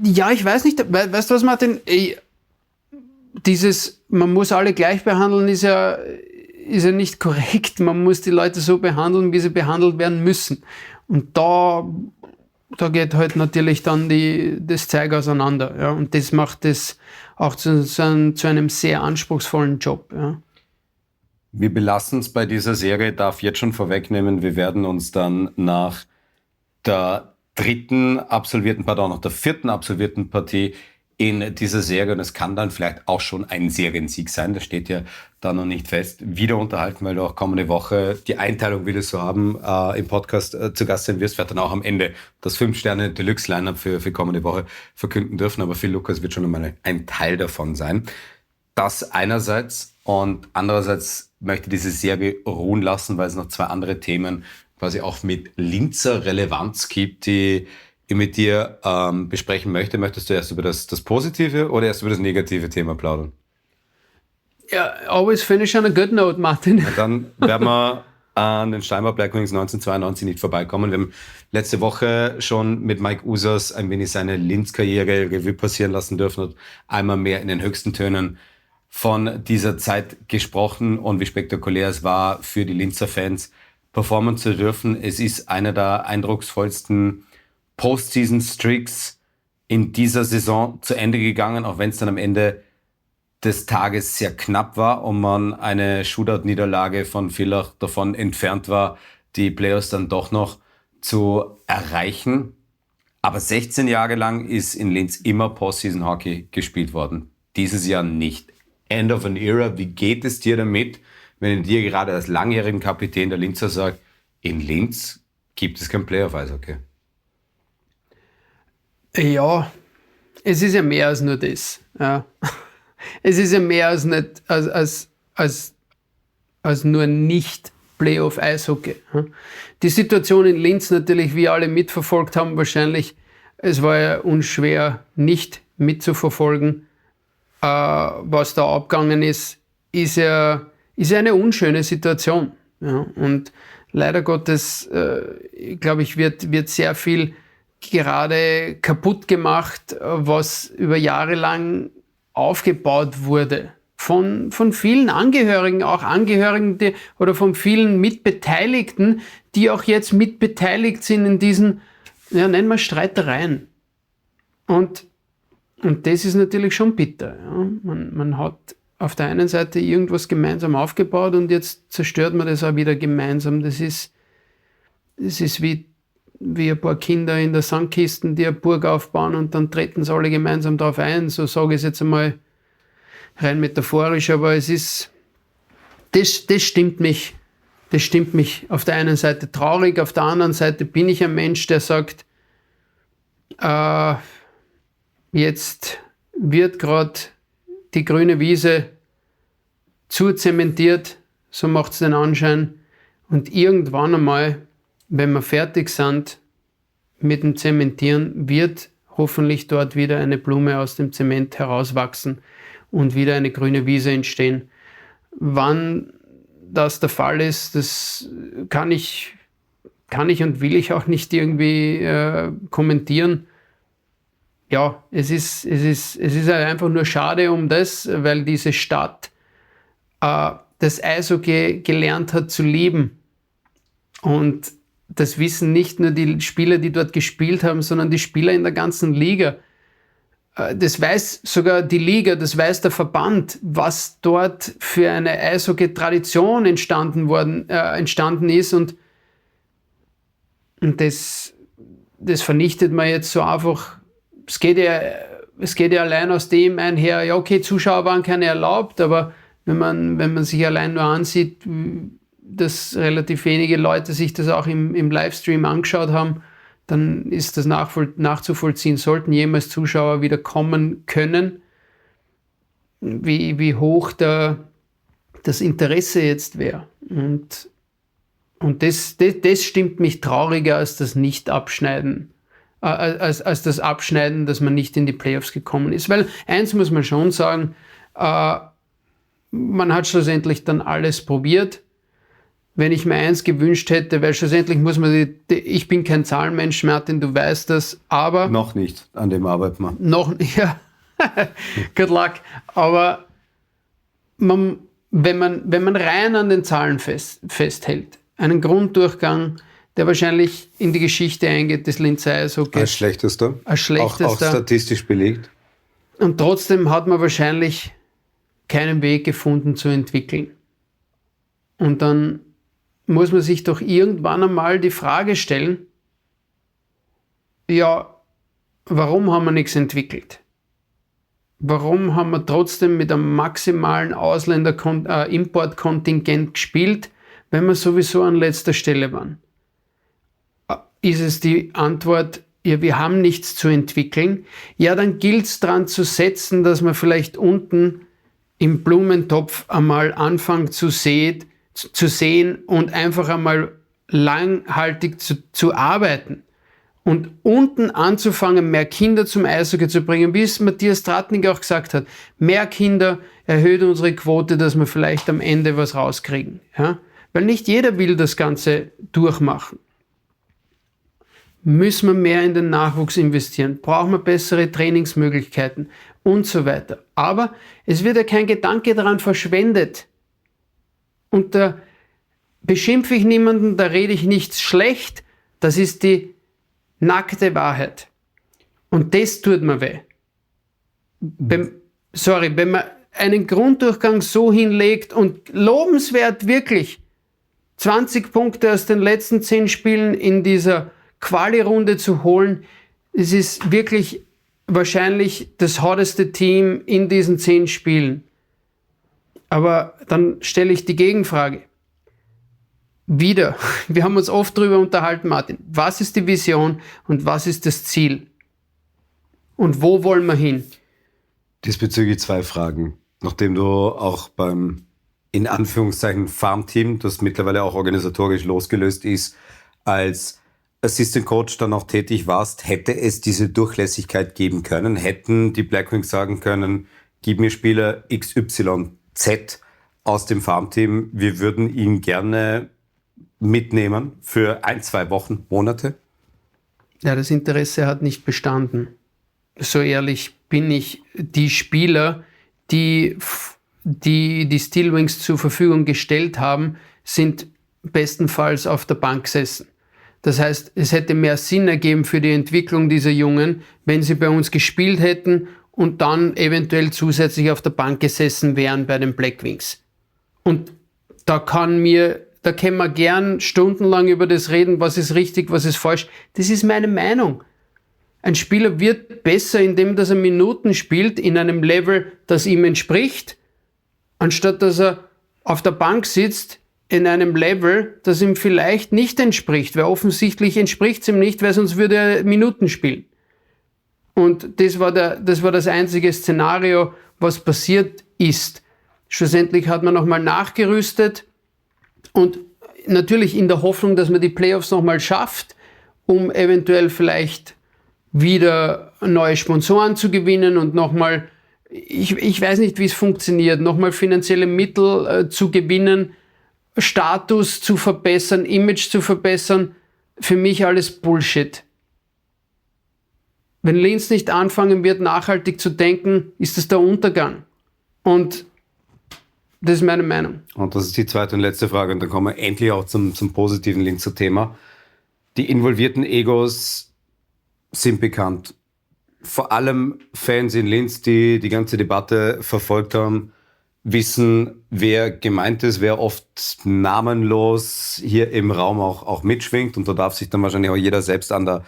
Ja, ich weiß nicht. Weißt du was, Martin? Man muss alle gleich behandeln, ist ja nicht korrekt. Man muss die Leute so behandeln, wie sie behandelt werden müssen. Und da geht halt natürlich dann das Zeug auseinander. Ja? Und das macht es auch zu einem sehr anspruchsvollen Job. Ja? Wir belassen es bei dieser Serie, darf jetzt schon vorwegnehmen, wir werden uns dann nach der vierten absolvierten Partie in dieser Serie, und es kann dann vielleicht auch schon ein Seriensieg sein, das steht ja da noch nicht fest, wieder unterhalten, weil du auch kommende Woche die Einteilung wieder so haben, im Podcast zu Gast sein wirst, wird dann auch am Ende das 5-Sterne-Deluxe-Lineup für kommende Woche verkünden dürfen, aber Phil Lukas wird schon einmal ein Teil davon sein. Das einerseits, und andererseits möchte diese Serie ruhen lassen, weil es noch 2 andere Themen quasi auch mit Linzer Relevanz gibt, die ich mit dir besprechen möchte. Möchtest du erst über das Positive oder erst über das negative Thema plaudern? Ja, always finish on a good note, Martin. Ja, dann werden wir an den Steinbach Black Wings 1992 nicht vorbeikommen. Wir haben letzte Woche schon mit Mike Users ein wenig seine Linz-Karriere Revue passieren lassen dürfen und einmal mehr in den höchsten Tönen von dieser Zeit gesprochen und wie spektakulär es war für die Linzer Fans, performen zu dürfen. Es ist einer der eindrucksvollsten Postseason-Streaks in dieser Saison zu Ende gegangen, auch wenn es dann am Ende des Tages sehr knapp war und man eine Shootout-Niederlage von Villach davon entfernt war, die Playoffs dann doch noch zu erreichen. Aber 16 Jahre lang ist in Linz immer Postseason-Hockey gespielt worden. Dieses Jahr nicht. End of an era. Wie geht es dir damit, wenn ich dir gerade als langjährigen Kapitän der Linzer sagt, in Linz gibt es kein Playoff-Eishockey? Ja, es ist ja mehr als nur das. Ja. Es ist ja mehr als nur nicht Playoff-Eishockey. Die Situation in Linz natürlich, wie alle mitverfolgt haben, wahrscheinlich, es war ja unschwer nicht mitzuverfolgen, was da abgegangen ist ja eine unschöne Situation. Ja. Und leider Gottes, glaube ich, wird sehr viel gerade kaputt gemacht, was über Jahre lang aufgebaut wurde von vielen Angehörigen, oder von vielen Mitbeteiligten, die auch jetzt mitbeteiligt sind in diesen, ja, nennen wir Streitereien. Und das ist natürlich schon bitter. Ja. Man hat auf der einen Seite irgendwas gemeinsam aufgebaut und jetzt zerstört man das auch wieder gemeinsam. Das ist wie ein paar Kinder in der Sandkisten, die eine Burg aufbauen und dann treten sie alle gemeinsam darauf ein. So sage ich es jetzt einmal rein metaphorisch, aber es ist, das stimmt mich. Das stimmt mich auf der einen Seite traurig, auf der anderen Seite bin ich ein Mensch, der sagt, jetzt wird gerade die grüne Wiese zuzementiert, so macht es den Anschein. Und irgendwann einmal, wenn wir fertig sind mit dem Zementieren, wird hoffentlich dort wieder eine Blume aus dem Zement herauswachsen und wieder eine grüne Wiese entstehen. Wann das der Fall ist, das kann ich und will ich auch nicht irgendwie kommentieren. Ja, es ist einfach nur schade um das, weil diese Stadt das Eishockey gelernt hat zu lieben. Und das wissen nicht nur die Spieler, die dort gespielt haben, sondern die Spieler in der ganzen Liga. Das weiß sogar die Liga, das weiß der Verband, was dort für eine Eishockey-Tradition entstanden ist. Und das vernichtet man jetzt so einfach. Es geht ja allein aus dem einher, ja okay, Zuschauer waren keine erlaubt, aber wenn man sich allein nur ansieht, dass relativ wenige Leute sich das auch im Livestream angeschaut haben, dann ist das nachzuvollziehen. Sollten jemals Zuschauer wieder kommen können, wie hoch das Interesse jetzt wäre. Und das stimmt mich trauriger als das Nicht-Abschneiden. Als das Abschneiden, dass man nicht in die Playoffs gekommen ist. Weil eins muss man schon sagen, man hat schlussendlich dann alles probiert. Wenn ich mir eins gewünscht hätte, weil schlussendlich muss man, ich bin kein Zahlenmensch, Martin, du weißt das, aber... Noch nicht, an dem arbeiten wir. Ja, good luck. Aber wenn man rein an den Zahlen festhält, einen Grunddurchgang, der wahrscheinlich in die Geschichte eingeht, des Linzer Eishockeys. Als schlechtester. Auch statistisch belegt. Und trotzdem hat man wahrscheinlich keinen Weg gefunden zu entwickeln. Und dann muss man sich doch irgendwann einmal die Frage stellen, ja, warum haben wir nichts entwickelt? Warum haben wir trotzdem mit einem maximalen Importkontingent gespielt, wenn wir sowieso an letzter Stelle waren? Ist es die Antwort, ja, wir haben nichts zu entwickeln? Ja, dann gilt es daran zu setzen, dass man vielleicht unten im Blumentopf einmal anfängt zu sehen und einfach einmal langhaltig zu arbeiten. Und unten anzufangen, mehr Kinder zum Eishockey zu bringen, wie es Matthias Tratnik auch gesagt hat. Mehr Kinder erhöht unsere Quote, dass wir vielleicht am Ende was rauskriegen. Ja? Weil nicht jeder will das Ganze durchmachen. Müssen wir mehr in den Nachwuchs investieren? Brauchen wir bessere Trainingsmöglichkeiten? Und so weiter. Aber es wird ja kein Gedanke daran verschwendet. Und da beschimpfe ich niemanden, da rede ich nichts schlecht. Das ist die nackte Wahrheit. Und das tut mir weh. Wenn man einen Grunddurchgang so hinlegt und lobenswert wirklich 20 Punkte aus den letzten 10 Spielen in dieser Quali-Runde zu holen, es ist wirklich wahrscheinlich das hotteste Team in diesen 10 Spielen. Aber dann stelle ich die Gegenfrage. Wieder, wir haben uns oft darüber unterhalten, Martin. Was ist die Vision und was ist das Ziel? Und wo wollen wir hin? Diesbezüglich 2 Fragen. Nachdem du auch beim, in Anführungszeichen, Farmteam, das mittlerweile auch organisatorisch losgelöst ist, als Assistant Coach dann auch tätig warst, hätte es diese Durchlässigkeit geben können? Hätten die Blackwings sagen können, gib mir Spieler XYZ aus dem Farmteam, wir würden ihn gerne mitnehmen für 1-2 Wochen, Monate? Ja, das Interesse hat nicht bestanden. So ehrlich bin ich. Die Spieler, die die Steel Wings zur Verfügung gestellt haben, sind bestenfalls auf der Bank gesessen. Das heißt, es hätte mehr Sinn ergeben für die Entwicklung dieser Jungen, wenn sie bei uns gespielt hätten und dann eventuell zusätzlich auf der Bank gesessen wären bei den Black Wings. Und da können wir gern stundenlang über das reden, was ist richtig, was ist falsch. Das ist meine Meinung. Ein Spieler wird besser, indem dass er Minuten spielt in einem Level, das ihm entspricht, anstatt dass er auf der Bank sitzt in einem Level, das ihm vielleicht nicht entspricht, weil offensichtlich entspricht es ihm nicht, weil sonst würde er Minuten spielen. Und das war das einzige Szenario, was passiert ist. Schlussendlich hat man nochmal nachgerüstet und natürlich in der Hoffnung, dass man die Playoffs nochmal schafft, um eventuell vielleicht wieder neue Sponsoren zu gewinnen und nochmal, ich weiß nicht, wie es funktioniert, nochmal finanzielle Mittel zu gewinnen, Status zu verbessern, Image zu verbessern. Für mich alles Bullshit. Wenn Linz nicht anfangen wird, nachhaltig zu denken, ist das der Untergang. Und das ist meine Meinung. Und das ist die zweite und letzte Frage. Und dann kommen wir endlich auch zum positiven Linzer Thema. Die involvierten Egos sind bekannt. Vor allem Fans in Linz, die die ganze Debatte verfolgt haben, wissen, wer gemeint ist, wer oft namenlos hier im Raum auch mitschwingt. Und da darf sich dann wahrscheinlich auch jeder selbst an der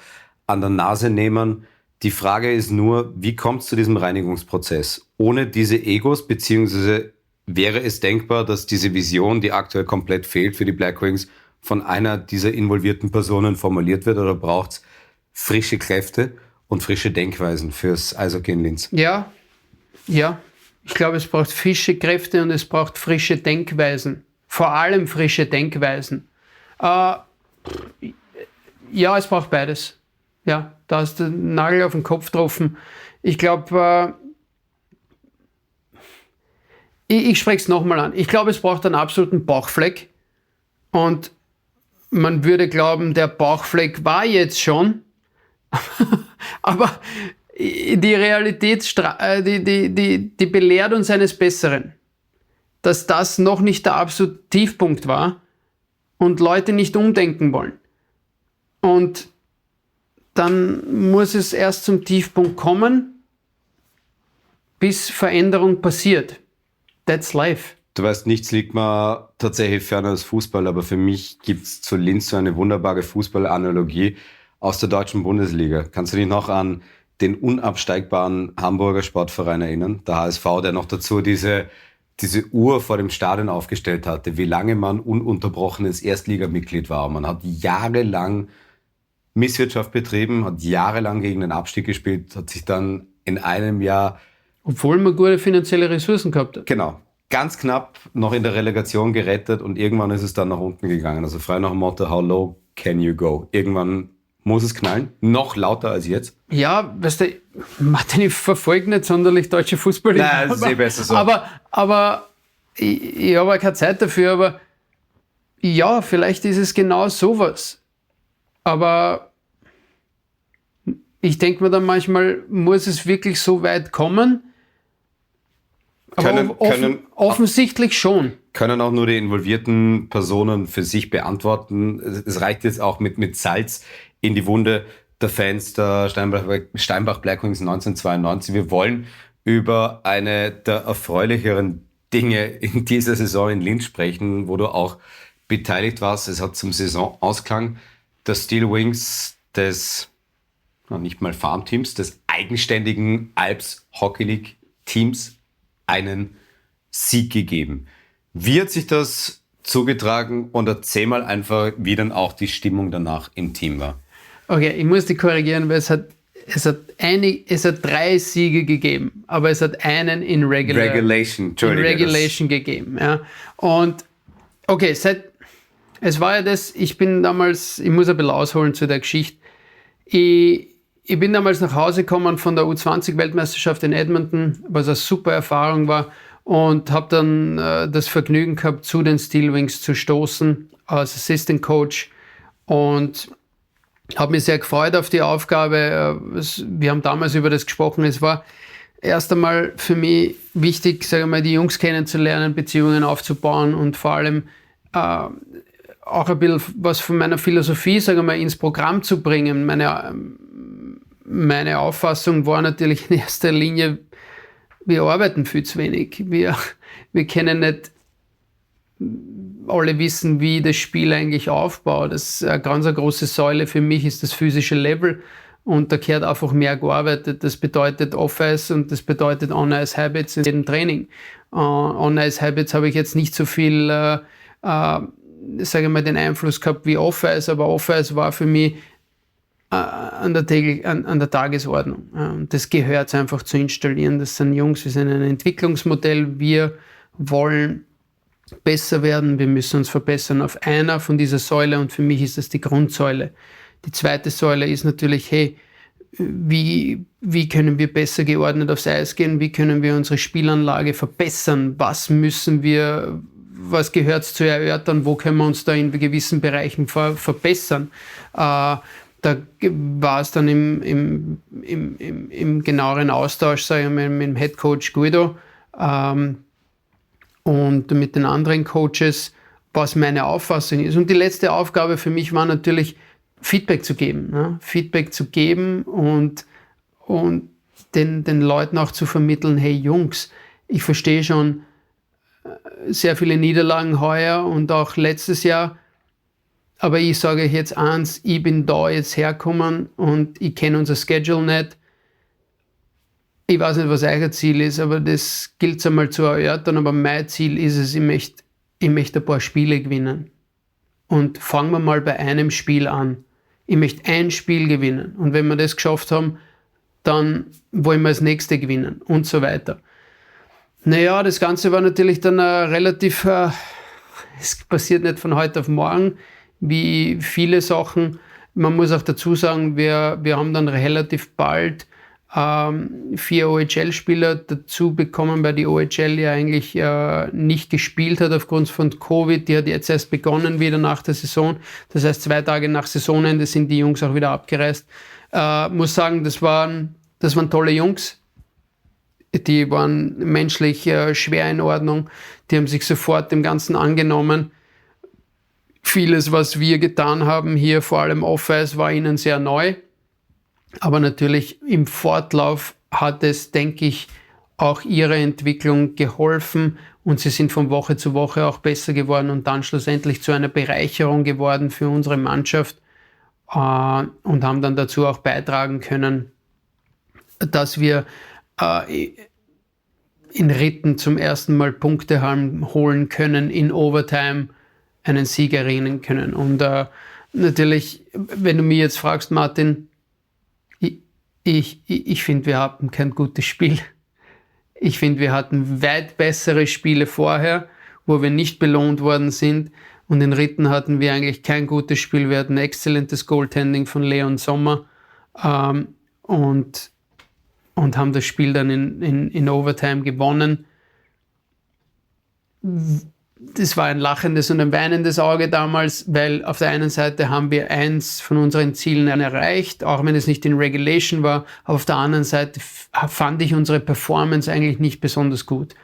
Nase nehmen. Die Frage ist nur, wie kommt es zu diesem Reinigungsprozess? Ohne diese Egos, beziehungsweise wäre es denkbar, dass diese Vision, die aktuell komplett fehlt für die Black Wings, von einer dieser involvierten Personen formuliert wird, oder braucht es frische Kräfte und frische Denkweisen fürs Eishockey in Linz? Ja. Ich glaube, es braucht frische Kräfte und es braucht frische Denkweisen. Vor allem frische Denkweisen. Ja, es braucht beides. Ja, da hast du den Nagel auf den Kopf getroffen. Ich glaube, ich spreche es nochmal an. Ich glaube, es braucht einen absoluten Bauchfleck. Und man würde glauben, der Bauchfleck war jetzt schon. Aber die Realität, die belehrt uns eines Besseren, dass das noch nicht der absolute Tiefpunkt war und Leute nicht umdenken wollen. Und dann muss es erst zum Tiefpunkt kommen, bis Veränderung passiert. That's life. Du weißt, nichts liegt mir tatsächlich ferner als Fußball, aber für mich gibt es zu Linz so eine wunderbare Fußballanalogie aus der deutschen Bundesliga. Kannst du dich noch an den unabsteigbaren Hamburger Sportverein erinnern? Der HSV, der noch dazu diese Uhr vor dem Stadion aufgestellt hatte, wie lange man ununterbrochenes Erstligamitglied war. Man hat jahrelang Misswirtschaft betrieben, hat jahrelang gegen den Abstieg gespielt, hat sich dann in einem Jahr... Obwohl man gute finanzielle Ressourcen gehabt hat. Genau. Ganz knapp noch in der Relegation gerettet und irgendwann ist es dann nach unten gegangen. Also frei nach dem Motto, how low can you go? Irgendwann muss es knallen, noch lauter als jetzt. Ja, weißt du, Martin, ich verfolge nicht sonderlich deutsche Fußball. Nein, das ist besser so. Aber ich habe keine Zeit dafür, aber ja, vielleicht ist es genau sowas. Aber ich denke mir dann manchmal, muss es wirklich so weit kommen? Aber offensichtlich schon. Können auch nur die involvierten Personen für sich beantworten. Es reicht jetzt auch mit Salz in die Wunde der Fans der Steinbach Black Wings 1992. Wir wollen über eine der erfreulicheren Dinge in dieser Saison in Linz sprechen, wo du auch beteiligt warst. Es hat zum Saisonausklang der Steel Wings des, nicht mal Farmteams, des eigenständigen Alps Hockey League Teams einen Sieg gegeben. Wie hat sich das zugetragen und erzähl mal einfach, wie dann auch die Stimmung danach im Team war. Okay, ich muss dich korrigieren, weil es hat 3 Siege gegeben, aber es hat einen in Regulation gegeben. Ja. Und okay, es war ja das, ich muss ein bisschen ausholen zu der Geschichte. Ich bin damals nach Hause gekommen von der U20-Weltmeisterschaft in Edmonton, was eine super Erfahrung war, und habe dann das Vergnügen gehabt, zu den Steel Wings zu stoßen als Assistant Coach, und habe mich sehr gefreut auf die Aufgabe. Wir haben damals über das gesprochen. Es war erst einmal für mich wichtig, sage ich mal, die Jungs kennenzulernen, Beziehungen aufzubauen und vor allem auch ein bisschen was von meiner Philosophie, sage ich mal, ins Programm zu bringen. Meine Auffassung war natürlich in erster Linie, wir arbeiten viel zu wenig. Wir können nicht alle wissen, wie das Spiel eigentlich aufbaut. Das ist eine ganz große Säule für mich, ist das physische Level. Und da gehört einfach mehr gearbeitet. Das bedeutet Off-Ice und das bedeutet On-Ice-Habits in jedem Training. On-Ice-Habits habe ich jetzt nicht so viel, sage ich mal, den Einfluss gehabt wie Off-Ice, aber Off-Ice war für mich an der Tagesordnung. Und das gehört einfach zu installieren. Das sind Jungs, wir sind ein Entwicklungsmodell. Wir wollen besser werden. Wir müssen uns verbessern auf einer von dieser Säule und für mich ist das die Grundsäule. Die zweite Säule ist natürlich, hey, wie können wir besser geordnet aufs Eis gehen? Wie können wir unsere Spielanlage verbessern? Was gehört es zu erörtern? Wo können wir uns da in gewissen Bereichen verbessern? Da war es dann im genaueren Austausch, sage ich mal, mit dem Head Coach Guido und mit den anderen Coaches, was meine Auffassung ist. Und die letzte Aufgabe für mich war natürlich, Feedback zu geben. Ne? Feedback zu geben und den Leuten auch zu vermitteln, hey Jungs, ich verstehe schon sehr viele Niederlagen heuer und auch letztes Jahr, aber ich sage euch jetzt eins, ich bin da jetzt hergekommen und ich kenne unser Schedule nicht. Ich weiß nicht, was euer Ziel ist, aber das gilt es einmal zu erörtern, aber mein Ziel ist es, ich möchte ein paar Spiele gewinnen. Und fangen wir mal bei einem Spiel an. Ich möchte ein Spiel gewinnen. Und wenn wir das geschafft haben, dann wollen wir das nächste gewinnen und so weiter. Naja, das Ganze war natürlich dann relativ, es passiert nicht von heute auf morgen, wie viele Sachen. Man muss auch dazu sagen, wir haben dann relativ bald 4 OHL-Spieler dazu bekommen, weil die OHL ja eigentlich nicht gespielt hat aufgrund von Covid. Die hat jetzt erst begonnen wieder nach der Saison. Das heißt, 2 Tage nach Saisonende sind die Jungs auch wieder abgereist. Muss sagen, das waren tolle Jungs. Die waren menschlich schwer in Ordnung. Die haben sich sofort dem Ganzen angenommen. Vieles, was wir getan haben hier, vor allem Off-Ice, war ihnen sehr neu. Aber natürlich im Fortlauf hat es, denke ich, auch ihre Entwicklung geholfen und sie sind von Woche zu Woche auch besser geworden und dann schlussendlich zu einer Bereicherung geworden für unsere Mannschaft und haben dann dazu auch beitragen können, dass wir in Ritten zum ersten Mal Punkte holen können, in Overtime einen Sieg erringen können. Und natürlich, wenn du mich jetzt fragst, Martin, ich finde, wir hatten kein gutes Spiel. Ich finde, wir hatten weit bessere Spiele vorher, wo wir nicht belohnt worden sind. Und in Ritten hatten wir eigentlich kein gutes Spiel. Wir hatten exzellentes Goaltending von Leon Sommer und haben das Spiel dann in Overtime gewonnen. Das war ein lachendes und ein weinendes Auge damals, weil auf der einen Seite haben wir eins von unseren Zielen erreicht, auch wenn es nicht in Regulation war, aber auf der anderen Seite fand ich unsere Performance eigentlich nicht besonders gut.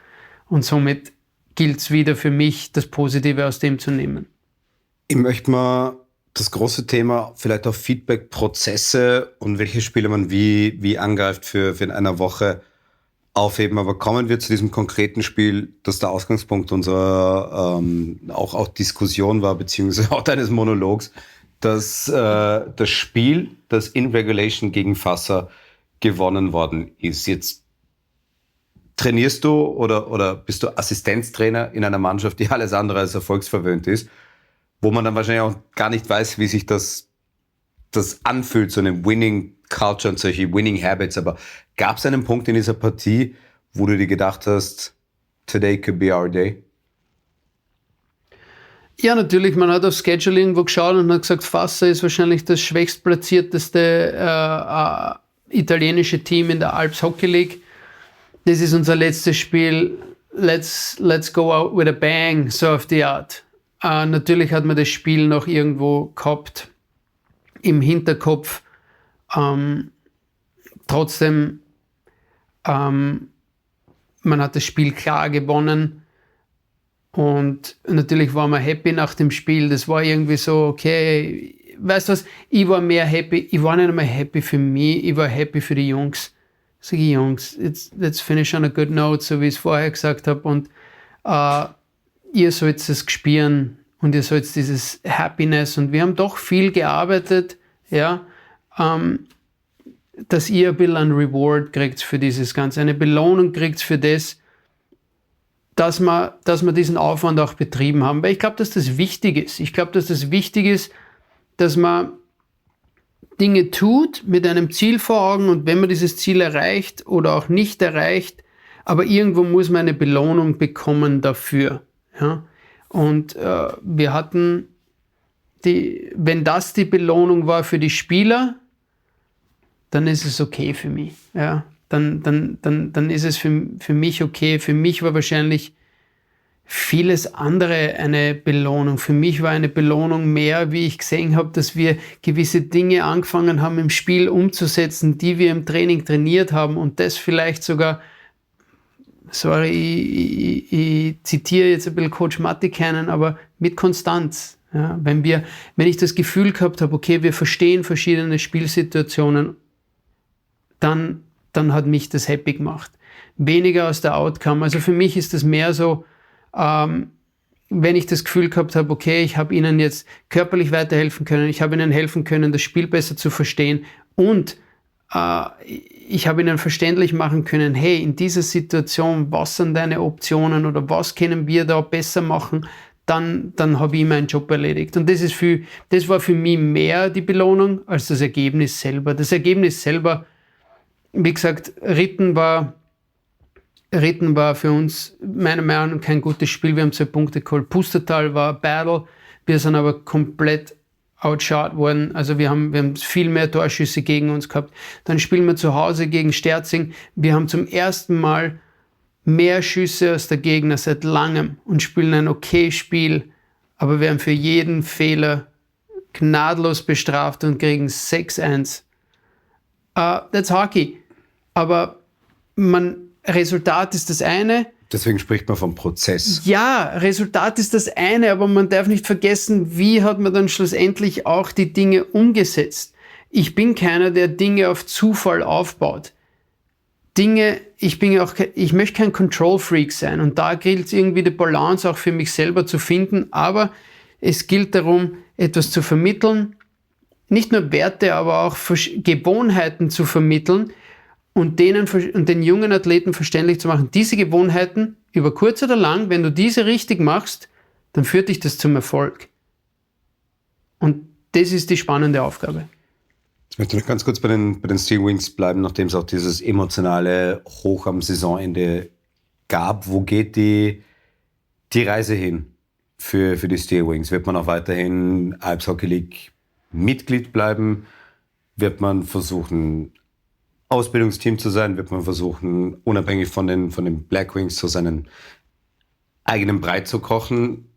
Und somit gilt es wieder für mich, das Positive aus dem zu nehmen. Ich möchte mal das große Thema vielleicht auch Feedback-Prozesse und welche Spiele man wie angreift für in einer Woche aufheben, aber kommen wir zu diesem konkreten Spiel, das der Ausgangspunkt unserer auch Diskussion war, beziehungsweise auch deines Monologs, dass das Spiel, das in Regulation gegen Fasser gewonnen worden ist. Jetzt trainierst du oder bist du Assistenztrainer in einer Mannschaft, die alles andere als erfolgsverwöhnt ist, wo man dann wahrscheinlich auch gar nicht weiß, wie sich das anfühlt, so eine Winning Culture und solche Winning Habits, aber gab es einen Punkt in dieser Partie, wo du dir gedacht hast, today could be our day? Ja, natürlich, man hat auf Scheduling wo geschaut und hat gesagt, Fasser ist wahrscheinlich das schwächst platzierteste italienische Team in der Alps Hockey League. Das ist unser letztes Spiel, let's go out with a bang, so auf die Art. Natürlich hat man das Spiel noch irgendwo gehabt im Hinterkopf. Trotzdem Man hat das Spiel klar gewonnen. Und natürlich waren wir happy nach dem Spiel. Das war irgendwie so, okay, weißt du was, ich war mehr happy. Ich war nicht einmal happy für mich, ich war happy für die Jungs. Sag ich, Jungs, let's finish on a good note, so wie ich es vorher gesagt habe. Und ihr sollt es spüren und ihr sollt dieses Happiness. Und wir haben doch viel gearbeitet, ja, dass ihr ein bisschen ein Reward kriegt für dieses Ganze, eine Belohnung kriegt für das, dass wir diesen Aufwand auch betrieben haben. Weil ich glaube, dass das wichtig ist. Ich glaube, dass das wichtig ist, dass man Dinge tut mit einem Ziel vor Augen und wenn man dieses Ziel erreicht oder auch nicht erreicht, aber irgendwo muss man eine Belohnung bekommen dafür. Ja? Und wir hatten, wenn das die Belohnung war für die Spieler, dann ist es okay für mich. Ja? Dann ist es für mich okay. Für mich war wahrscheinlich vieles andere eine Belohnung. Für mich war eine Belohnung mehr, wie ich gesehen habe, dass wir gewisse Dinge angefangen haben im Spiel umzusetzen, die wir im Training trainiert haben und das vielleicht sogar, sorry, ich zitiere jetzt ein bisschen Coach Matti kennen, aber mit Konstanz. Ja, wenn ich das Gefühl gehabt habe, okay, wir verstehen verschiedene Spielsituationen, dann hat mich das happy gemacht. Weniger aus der Outcome. Also für mich ist das mehr so, wenn ich das Gefühl gehabt habe, okay, ich habe ihnen jetzt körperlich weiterhelfen können, ich habe ihnen helfen können, das Spiel besser zu verstehen und ich habe ihnen verständlich machen können, hey, in dieser Situation, was sind deine Optionen oder was können wir da besser machen, dann habe ich meinen Job erledigt. Und das war für mich mehr die Belohnung als das Ergebnis selber. Das Ergebnis selber, wie gesagt, Ritten war für uns meiner Meinung nach kein gutes Spiel. Wir haben 2 Punkte geholt. Pustertal war Battle. Wir sind aber komplett outshot worden. Also wir haben viel mehr Torschüsse gegen uns gehabt. Dann spielen wir zu Hause gegen Sterzing. Wir haben zum ersten Mal mehr Schüsse als der Gegner seit langem und spielen ein okay Spiel. Aber werden für jeden Fehler gnadlos bestraft und kriegen 6-1. That's Hockey. Aber Resultat ist das eine. Deswegen spricht man vom Prozess. Ja, Resultat ist das eine, aber man darf nicht vergessen, wie hat man dann schlussendlich auch die Dinge umgesetzt. Ich bin keiner, der Dinge auf Zufall aufbaut. Ich möchte kein Control-Freak sein und da gilt es irgendwie die Balance auch für mich selber zu finden, aber es gilt darum, etwas zu vermitteln, nicht nur Werte, aber auch Gewohnheiten zu vermitteln, und den jungen Athleten verständlich zu machen, diese Gewohnheiten, über kurz oder lang, wenn du diese richtig machst, dann führt dich das zum Erfolg. Und das ist die spannende Aufgabe. Ich möchte noch ganz kurz bei den Steel Wings bleiben, nachdem es auch dieses emotionale Hoch am Saisonende gab. Wo geht die Reise hin für die Steel Wings? Wird man auch weiterhin Alps Hockey League Mitglied bleiben? Wird man versuchen, Ausbildungsteam zu sein? Wird man versuchen, unabhängig von den Black Wings so seinen eigenen Brei zu kochen?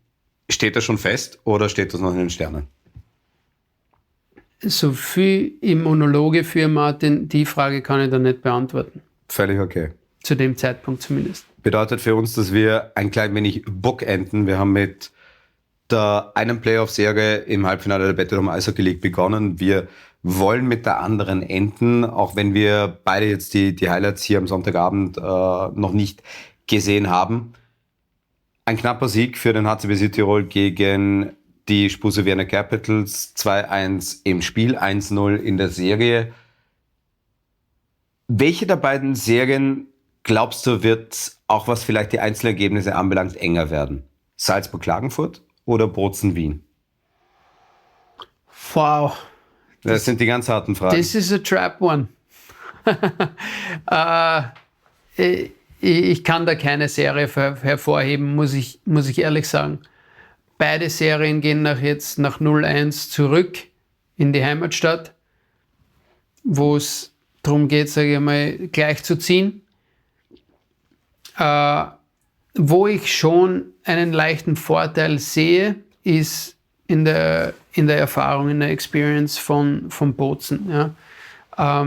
Steht das schon fest oder steht das noch in den Sternen? So viel im Monologe für Martin, die Frage kann ich da nicht beantworten. Völlig okay. Zu dem Zeitpunkt zumindest. Bedeutet für uns, dass wir ein klein wenig bookenden. Wir haben mit der einen Playoff-Serie im Halbfinale der Bettelheimer Eishockey League begonnen. Wir wollen mit der anderen enden, auch wenn wir beide jetzt die Highlights hier am Sonntagabend noch nicht gesehen haben. Ein knapper Sieg für den HCB Südtirol gegen die Spuse Wiener Capitals, 2-1 im Spiel, 1-0 in der Serie. Welche der beiden Serien, glaubst du, wird, auch was vielleicht die Einzelergebnisse anbelangt, enger werden? Salzburg-Klagenfurt oder Bozen-Wien? Wow. Das sind die ganz harten Fragen. Das ist a trap one. Ich kann da keine Serie hervorheben, muss ich ehrlich sagen. Beide Serien gehen nach 0-1 zurück in die Heimatstadt, wo es darum geht, sage ich mal, gleich zu ziehen. Wo ich schon einen leichten Vorteil sehe, ist in der Erfahrung, in der Experience von Bozen. Ja.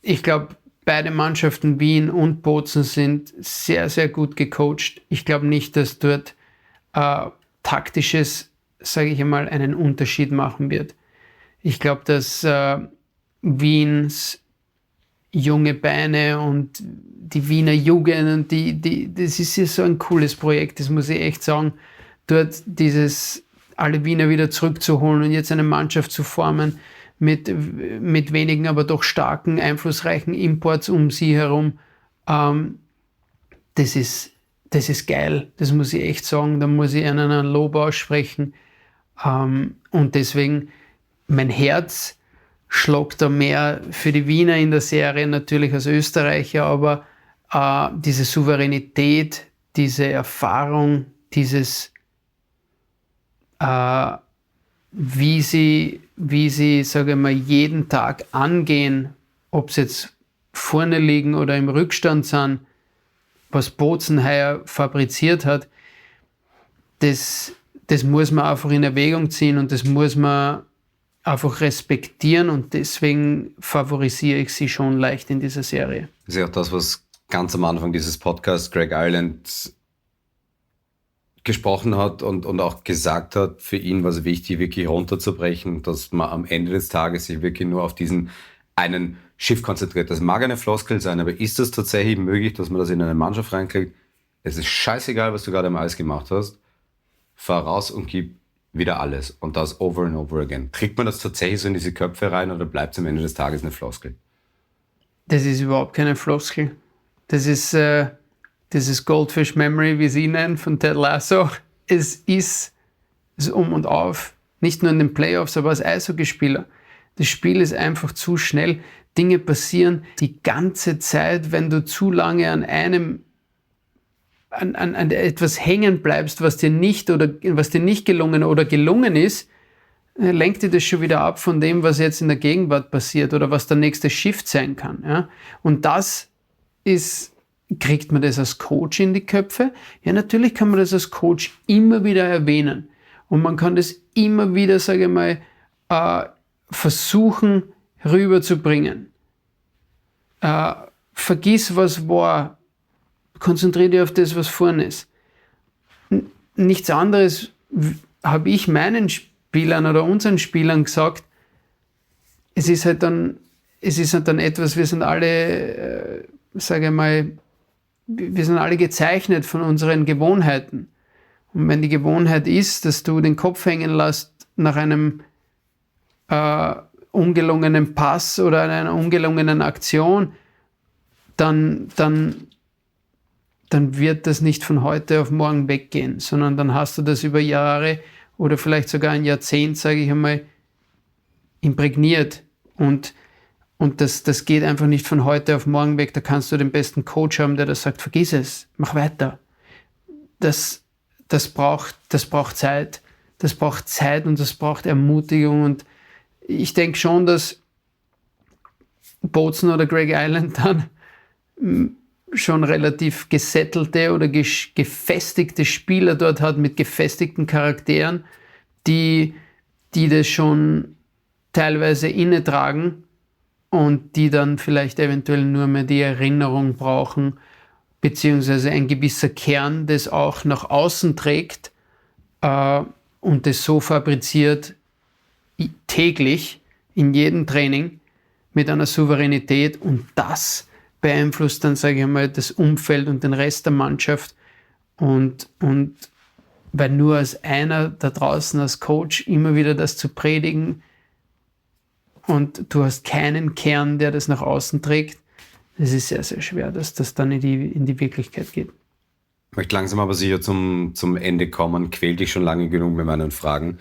Ich glaube, beide Mannschaften, Wien und Bozen, sind sehr, sehr gut gecoacht. Ich glaube nicht, dass dort taktisches, sage ich einmal, einen Unterschied machen wird. Ich glaube, dass Wiens junge Beine und die Wiener Jugend, und das ist ja so ein cooles Projekt, das muss ich echt sagen, dort alle Wiener wieder zurückzuholen und jetzt eine Mannschaft zu formen mit wenigen, aber doch starken, einflussreichen Imports um sie herum. Das ist geil, das muss ich echt sagen, da muss ich ihnen ein Lob aussprechen. Und deswegen, mein Herz schlägt da mehr für die Wiener in der Serie natürlich als Österreicher, aber diese Souveränität, diese Erfahrung, wie sie, sage ich mal, jeden Tag angehen, ob sie jetzt vorne liegen oder im Rückstand sind, was Bozen heuer fabriziert hat, das muss man einfach in Erwägung ziehen und das muss man einfach respektieren und deswegen favorisiere ich sie schon leicht in dieser Serie. Das ist ja auch das, was ganz am Anfang dieses Podcasts Greg Ireland gesprochen hat und auch gesagt hat, für ihn war es wichtig, wirklich runterzubrechen, dass man am Ende des Tages sich wirklich nur auf diesen einen Schiff konzentriert. Das mag eine Floskel sein, aber ist das tatsächlich möglich, dass man das in eine Mannschaft reinkriegt? Es ist scheißegal, was du gerade am Eis gemacht hast. Fahr raus und gib wieder alles. Und das over and over again. Kriegt man das tatsächlich so in diese Köpfe rein oder bleibt es am Ende des Tages eine Floskel? Das ist überhaupt keine Floskel. Das ist Goldfish Memory, wie sie nennen, von Ted Lasso. Es ist um und auf. Nicht nur in den Playoffs, aber als Eishockeyspieler. Das Spiel ist einfach zu schnell. Dinge passieren die ganze Zeit, wenn du zu lange an etwas hängen bleibst, was dir nicht gelungen oder gelungen ist, lenkt dir das schon wieder ab von dem, was jetzt in der Gegenwart passiert oder was der nächste Shift sein kann. Ja? Und kriegt man das als Coach in die Köpfe? Ja, natürlich kann man das als Coach immer wieder erwähnen. Und man kann das immer wieder, sage ich mal, versuchen rüberzubringen. Vergiss, was war. Konzentriere dich auf das, was vorne ist. Nichts anderes habe ich meinen Spielern oder unseren Spielern gesagt. Es ist halt dann etwas, wir sind alle, sage ich mal, wir sind alle gezeichnet von unseren Gewohnheiten. Und wenn die Gewohnheit ist, dass du den Kopf hängen lässt nach einem ungelungenen Pass oder einer ungelungenen Aktion, dann wird das nicht von heute auf morgen weggehen, sondern dann hast du das über Jahre oder vielleicht sogar ein Jahrzehnt, sage ich einmal, imprägniert. Und das geht einfach nicht von heute auf morgen weg. Da kannst du den besten Coach haben, der das sagt, vergiss es, mach weiter. Das braucht Zeit. Das braucht Zeit und das braucht Ermutigung. Und ich denke schon, dass Bozen oder Greg Ireland dann schon relativ gesettelte oder gefestigte Spieler dort hat mit gefestigten Charakteren, die das schon teilweise inne tragen und die dann vielleicht eventuell nur mehr die Erinnerung brauchen, beziehungsweise ein gewisser Kern, das auch nach außen trägt und das so fabriziert täglich in jedem Training mit einer Souveränität und das beeinflusst dann, sage ich mal, das Umfeld und den Rest der Mannschaft und weil nur als einer da draußen als Coach immer wieder das zu predigen und du hast keinen Kern, der das nach außen trägt, das ist sehr, sehr schwer, dass das dann in die Wirklichkeit geht. Ich möchte langsam aber sicher zum Ende kommen. Quäl dich schon lange genug mit meinen Fragen.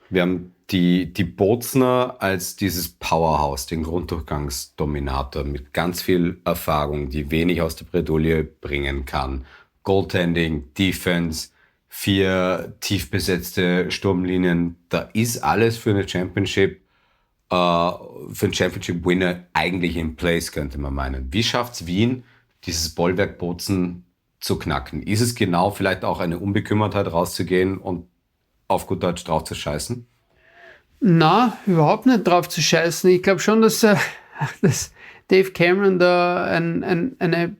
Wir haben die Bozner als dieses Powerhouse, den Grunddurchgangsdominator mit ganz viel Erfahrung, die wenig aus der Bredouille bringen kann. Goaltending, Defense, 4 tief besetzte Sturmlinien. Da ist alles für eine Championship, für einen Championship-Winner eigentlich in place, könnte man meinen. Wie schafft's Wien, dieses Bollwerk Bozen zu knacken? Ist es genau vielleicht auch eine Unbekümmertheit rauszugehen und auf gut Deutsch drauf zu scheißen? Na, überhaupt nicht drauf zu scheißen. Ich glaube schon, dass Dave Cameron da eine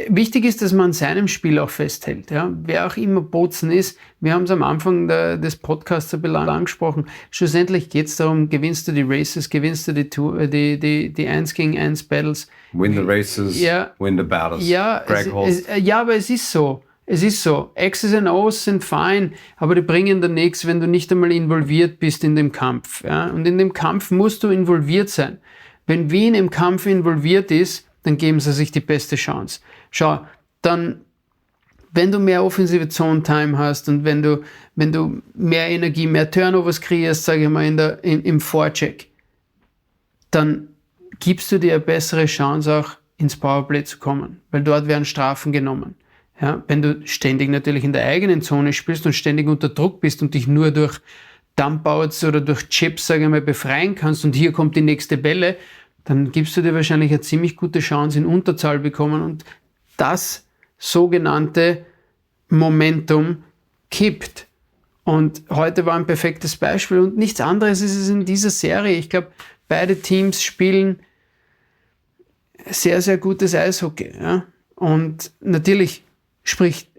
wichtig ist, dass man an seinem Spiel auch festhält. Ja? Wer auch immer Bozen ist, wir haben es am Anfang des Podcasts ein bisschen angesprochen, schlussendlich geht es darum, gewinnst du die Races, gewinnst du die 1 gegen 1 Battles. Win the races, win the battles. Ja, aber es ist so. Es ist so. X's and O's sind fein, aber die bringen dann nichts, wenn du nicht einmal involviert bist in dem Kampf. Ja? Und in dem Kampf musst du involviert sein. Wenn Wien im Kampf involviert ist, dann geben sie sich die beste Chance. Schau, dann, wenn du mehr offensive Zone-Time hast und wenn du mehr Energie, mehr Turnovers kreierst, sage ich mal, im Forecheck, dann gibst du dir eine bessere Chance auch ins Powerplay zu kommen, weil dort werden Strafen genommen. Ja, wenn du ständig natürlich in der eigenen Zone spielst und ständig unter Druck bist und dich nur durch Dumpouts oder durch Chips, sage ich mal, befreien kannst und hier kommt die nächste Welle, dann gibst du dir wahrscheinlich eine ziemlich gute Chance in Unterzahl bekommen und das sogenannte Momentum kippt. Und heute war ein perfektes Beispiel und nichts anderes ist es in dieser Serie. Ich glaube, beide Teams spielen sehr, sehr gutes Eishockey. Ja? Und natürlich, sprich,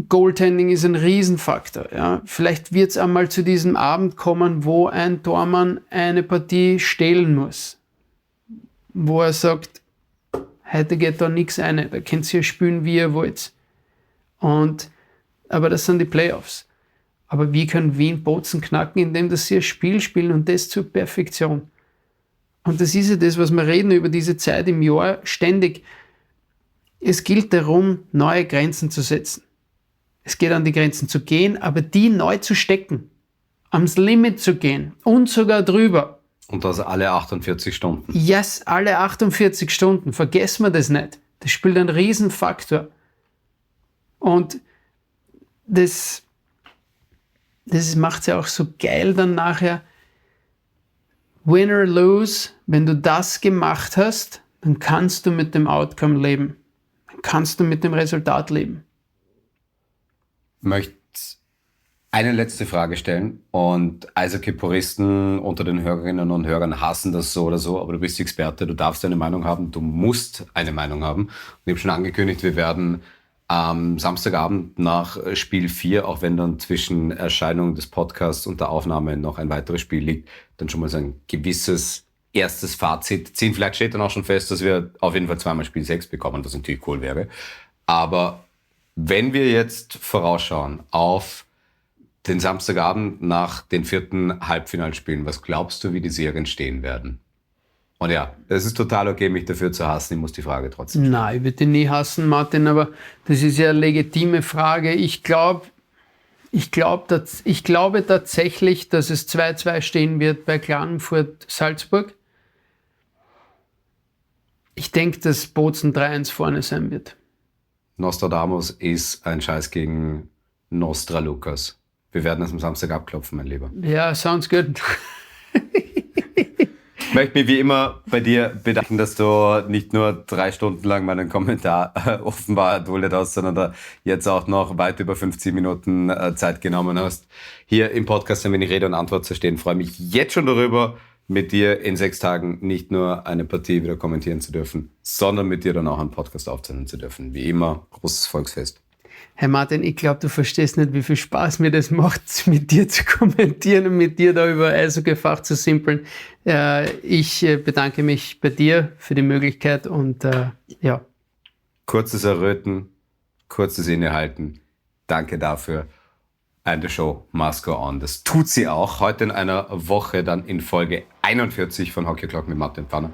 Goaltending ist ein Riesenfaktor. Ja? Vielleicht wird es einmal zu diesem Abend kommen, wo ein Tormann eine Partie stehlen muss. Wo er sagt, heute geht da nichts rein, da könnt ihr spielen, wie ihr wollt. Aber das sind die Playoffs. Aber wie kann Wien Bozen knacken, indem sie ein Spiel spielen und das zur Perfektion? Und das ist ja das, was wir reden über diese Zeit im Jahr ständig. Es gilt darum, neue Grenzen zu setzen. Es geht an die Grenzen zu gehen, aber die neu zu stecken, ans Limit zu gehen und sogar drüber. Und das alle 48 Stunden. Yes, alle 48 Stunden. Vergessen wir das nicht. Das spielt einen Riesenfaktor. Und das macht es ja auch so geil dann nachher. Win or lose, wenn du das gemacht hast, dann kannst du mit dem Outcome leben. Dann kannst du mit dem Resultat leben. Ich möchte eine letzte Frage stellen und Eishockey-Puristen unter den Hörerinnen und Hörern hassen das so oder so, aber du bist Experte, du darfst eine Meinung haben, du musst eine Meinung haben. Und ich habe schon angekündigt, wir werden am Samstagabend nach Spiel 4, auch wenn dann zwischen Erscheinung des Podcasts und der Aufnahme noch ein weiteres Spiel liegt, dann schon mal so ein gewisses erstes Fazit ziehen. Vielleicht steht dann auch schon fest, dass wir auf jeden Fall zweimal Spiel 6 bekommen, was natürlich cool wäre. Aber wenn wir jetzt vorausschauen auf den Samstagabend nach den 4. Halbfinalspielen, was glaubst du, wie die Serien stehen werden? Und ja, es ist total okay, mich dafür zu hassen. Ich muss die Frage trotzdem stellen. Nein, ich würde dich nie hassen, Martin, aber das ist ja eine legitime Frage. Ich glaube tatsächlich, dass es 2-2 stehen wird bei Klagenfurt-Salzburg. Ich denke, dass Bozen 3-1 vorne sein wird. Nostradamus ist ein Scheiß gegen Nostra Lukas. Wir werden es am Samstag abklopfen, mein Lieber. Ja, sounds good. Ich möchte mich wie immer bei dir bedanken, dass du nicht nur 3 Stunden lang meinen Kommentar offenbar erduldet hast, sondern da jetzt auch noch weit über 15 Minuten Zeit genommen hast, hier im Podcast ein wenig Rede und Antwort zu stehen. Ich freue mich jetzt schon darüber, mit dir in 6 Tagen nicht nur eine Partie wieder kommentieren zu dürfen, sondern mit dir dann auch einen Podcast aufzeichnen zu dürfen. Wie immer, großes Volksfest. Herr Martin, ich glaube, du verstehst nicht, wie viel Spaß mir das macht, mit dir zu kommentieren und mit dir da über Eishockey-Fach zu simpeln. Ich bedanke mich bei dir für die Möglichkeit und ja. Kurzes Erröten, kurzes Innehalten. Danke dafür. And the show must go on. Das tut sie auch. Heute in einer Woche dann in Folge 41 von Hockey O'Clock mit Martin Pfanner.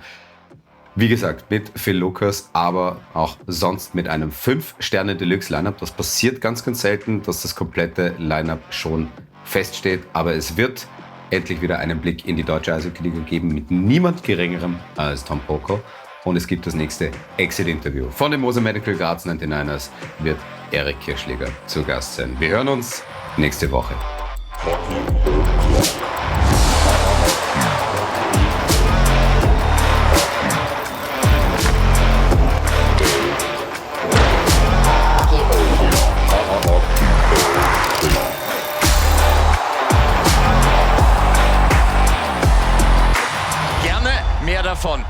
Wie gesagt, mit Phil Lukas, aber auch sonst mit einem 5-Sterne-Deluxe-Lineup. Das passiert ganz, ganz selten, dass das komplette Lineup schon feststeht. Aber es wird endlich wieder einen Blick in die deutsche Eishockey-Liga geben mit niemand Geringerem als Tom Poko. Und es gibt das nächste Exit-Interview. Von den Moser Medical Graz 99ers wird Erik Kirschläger zu Gast sein. Wir hören uns nächste Woche. Gerne mehr davon.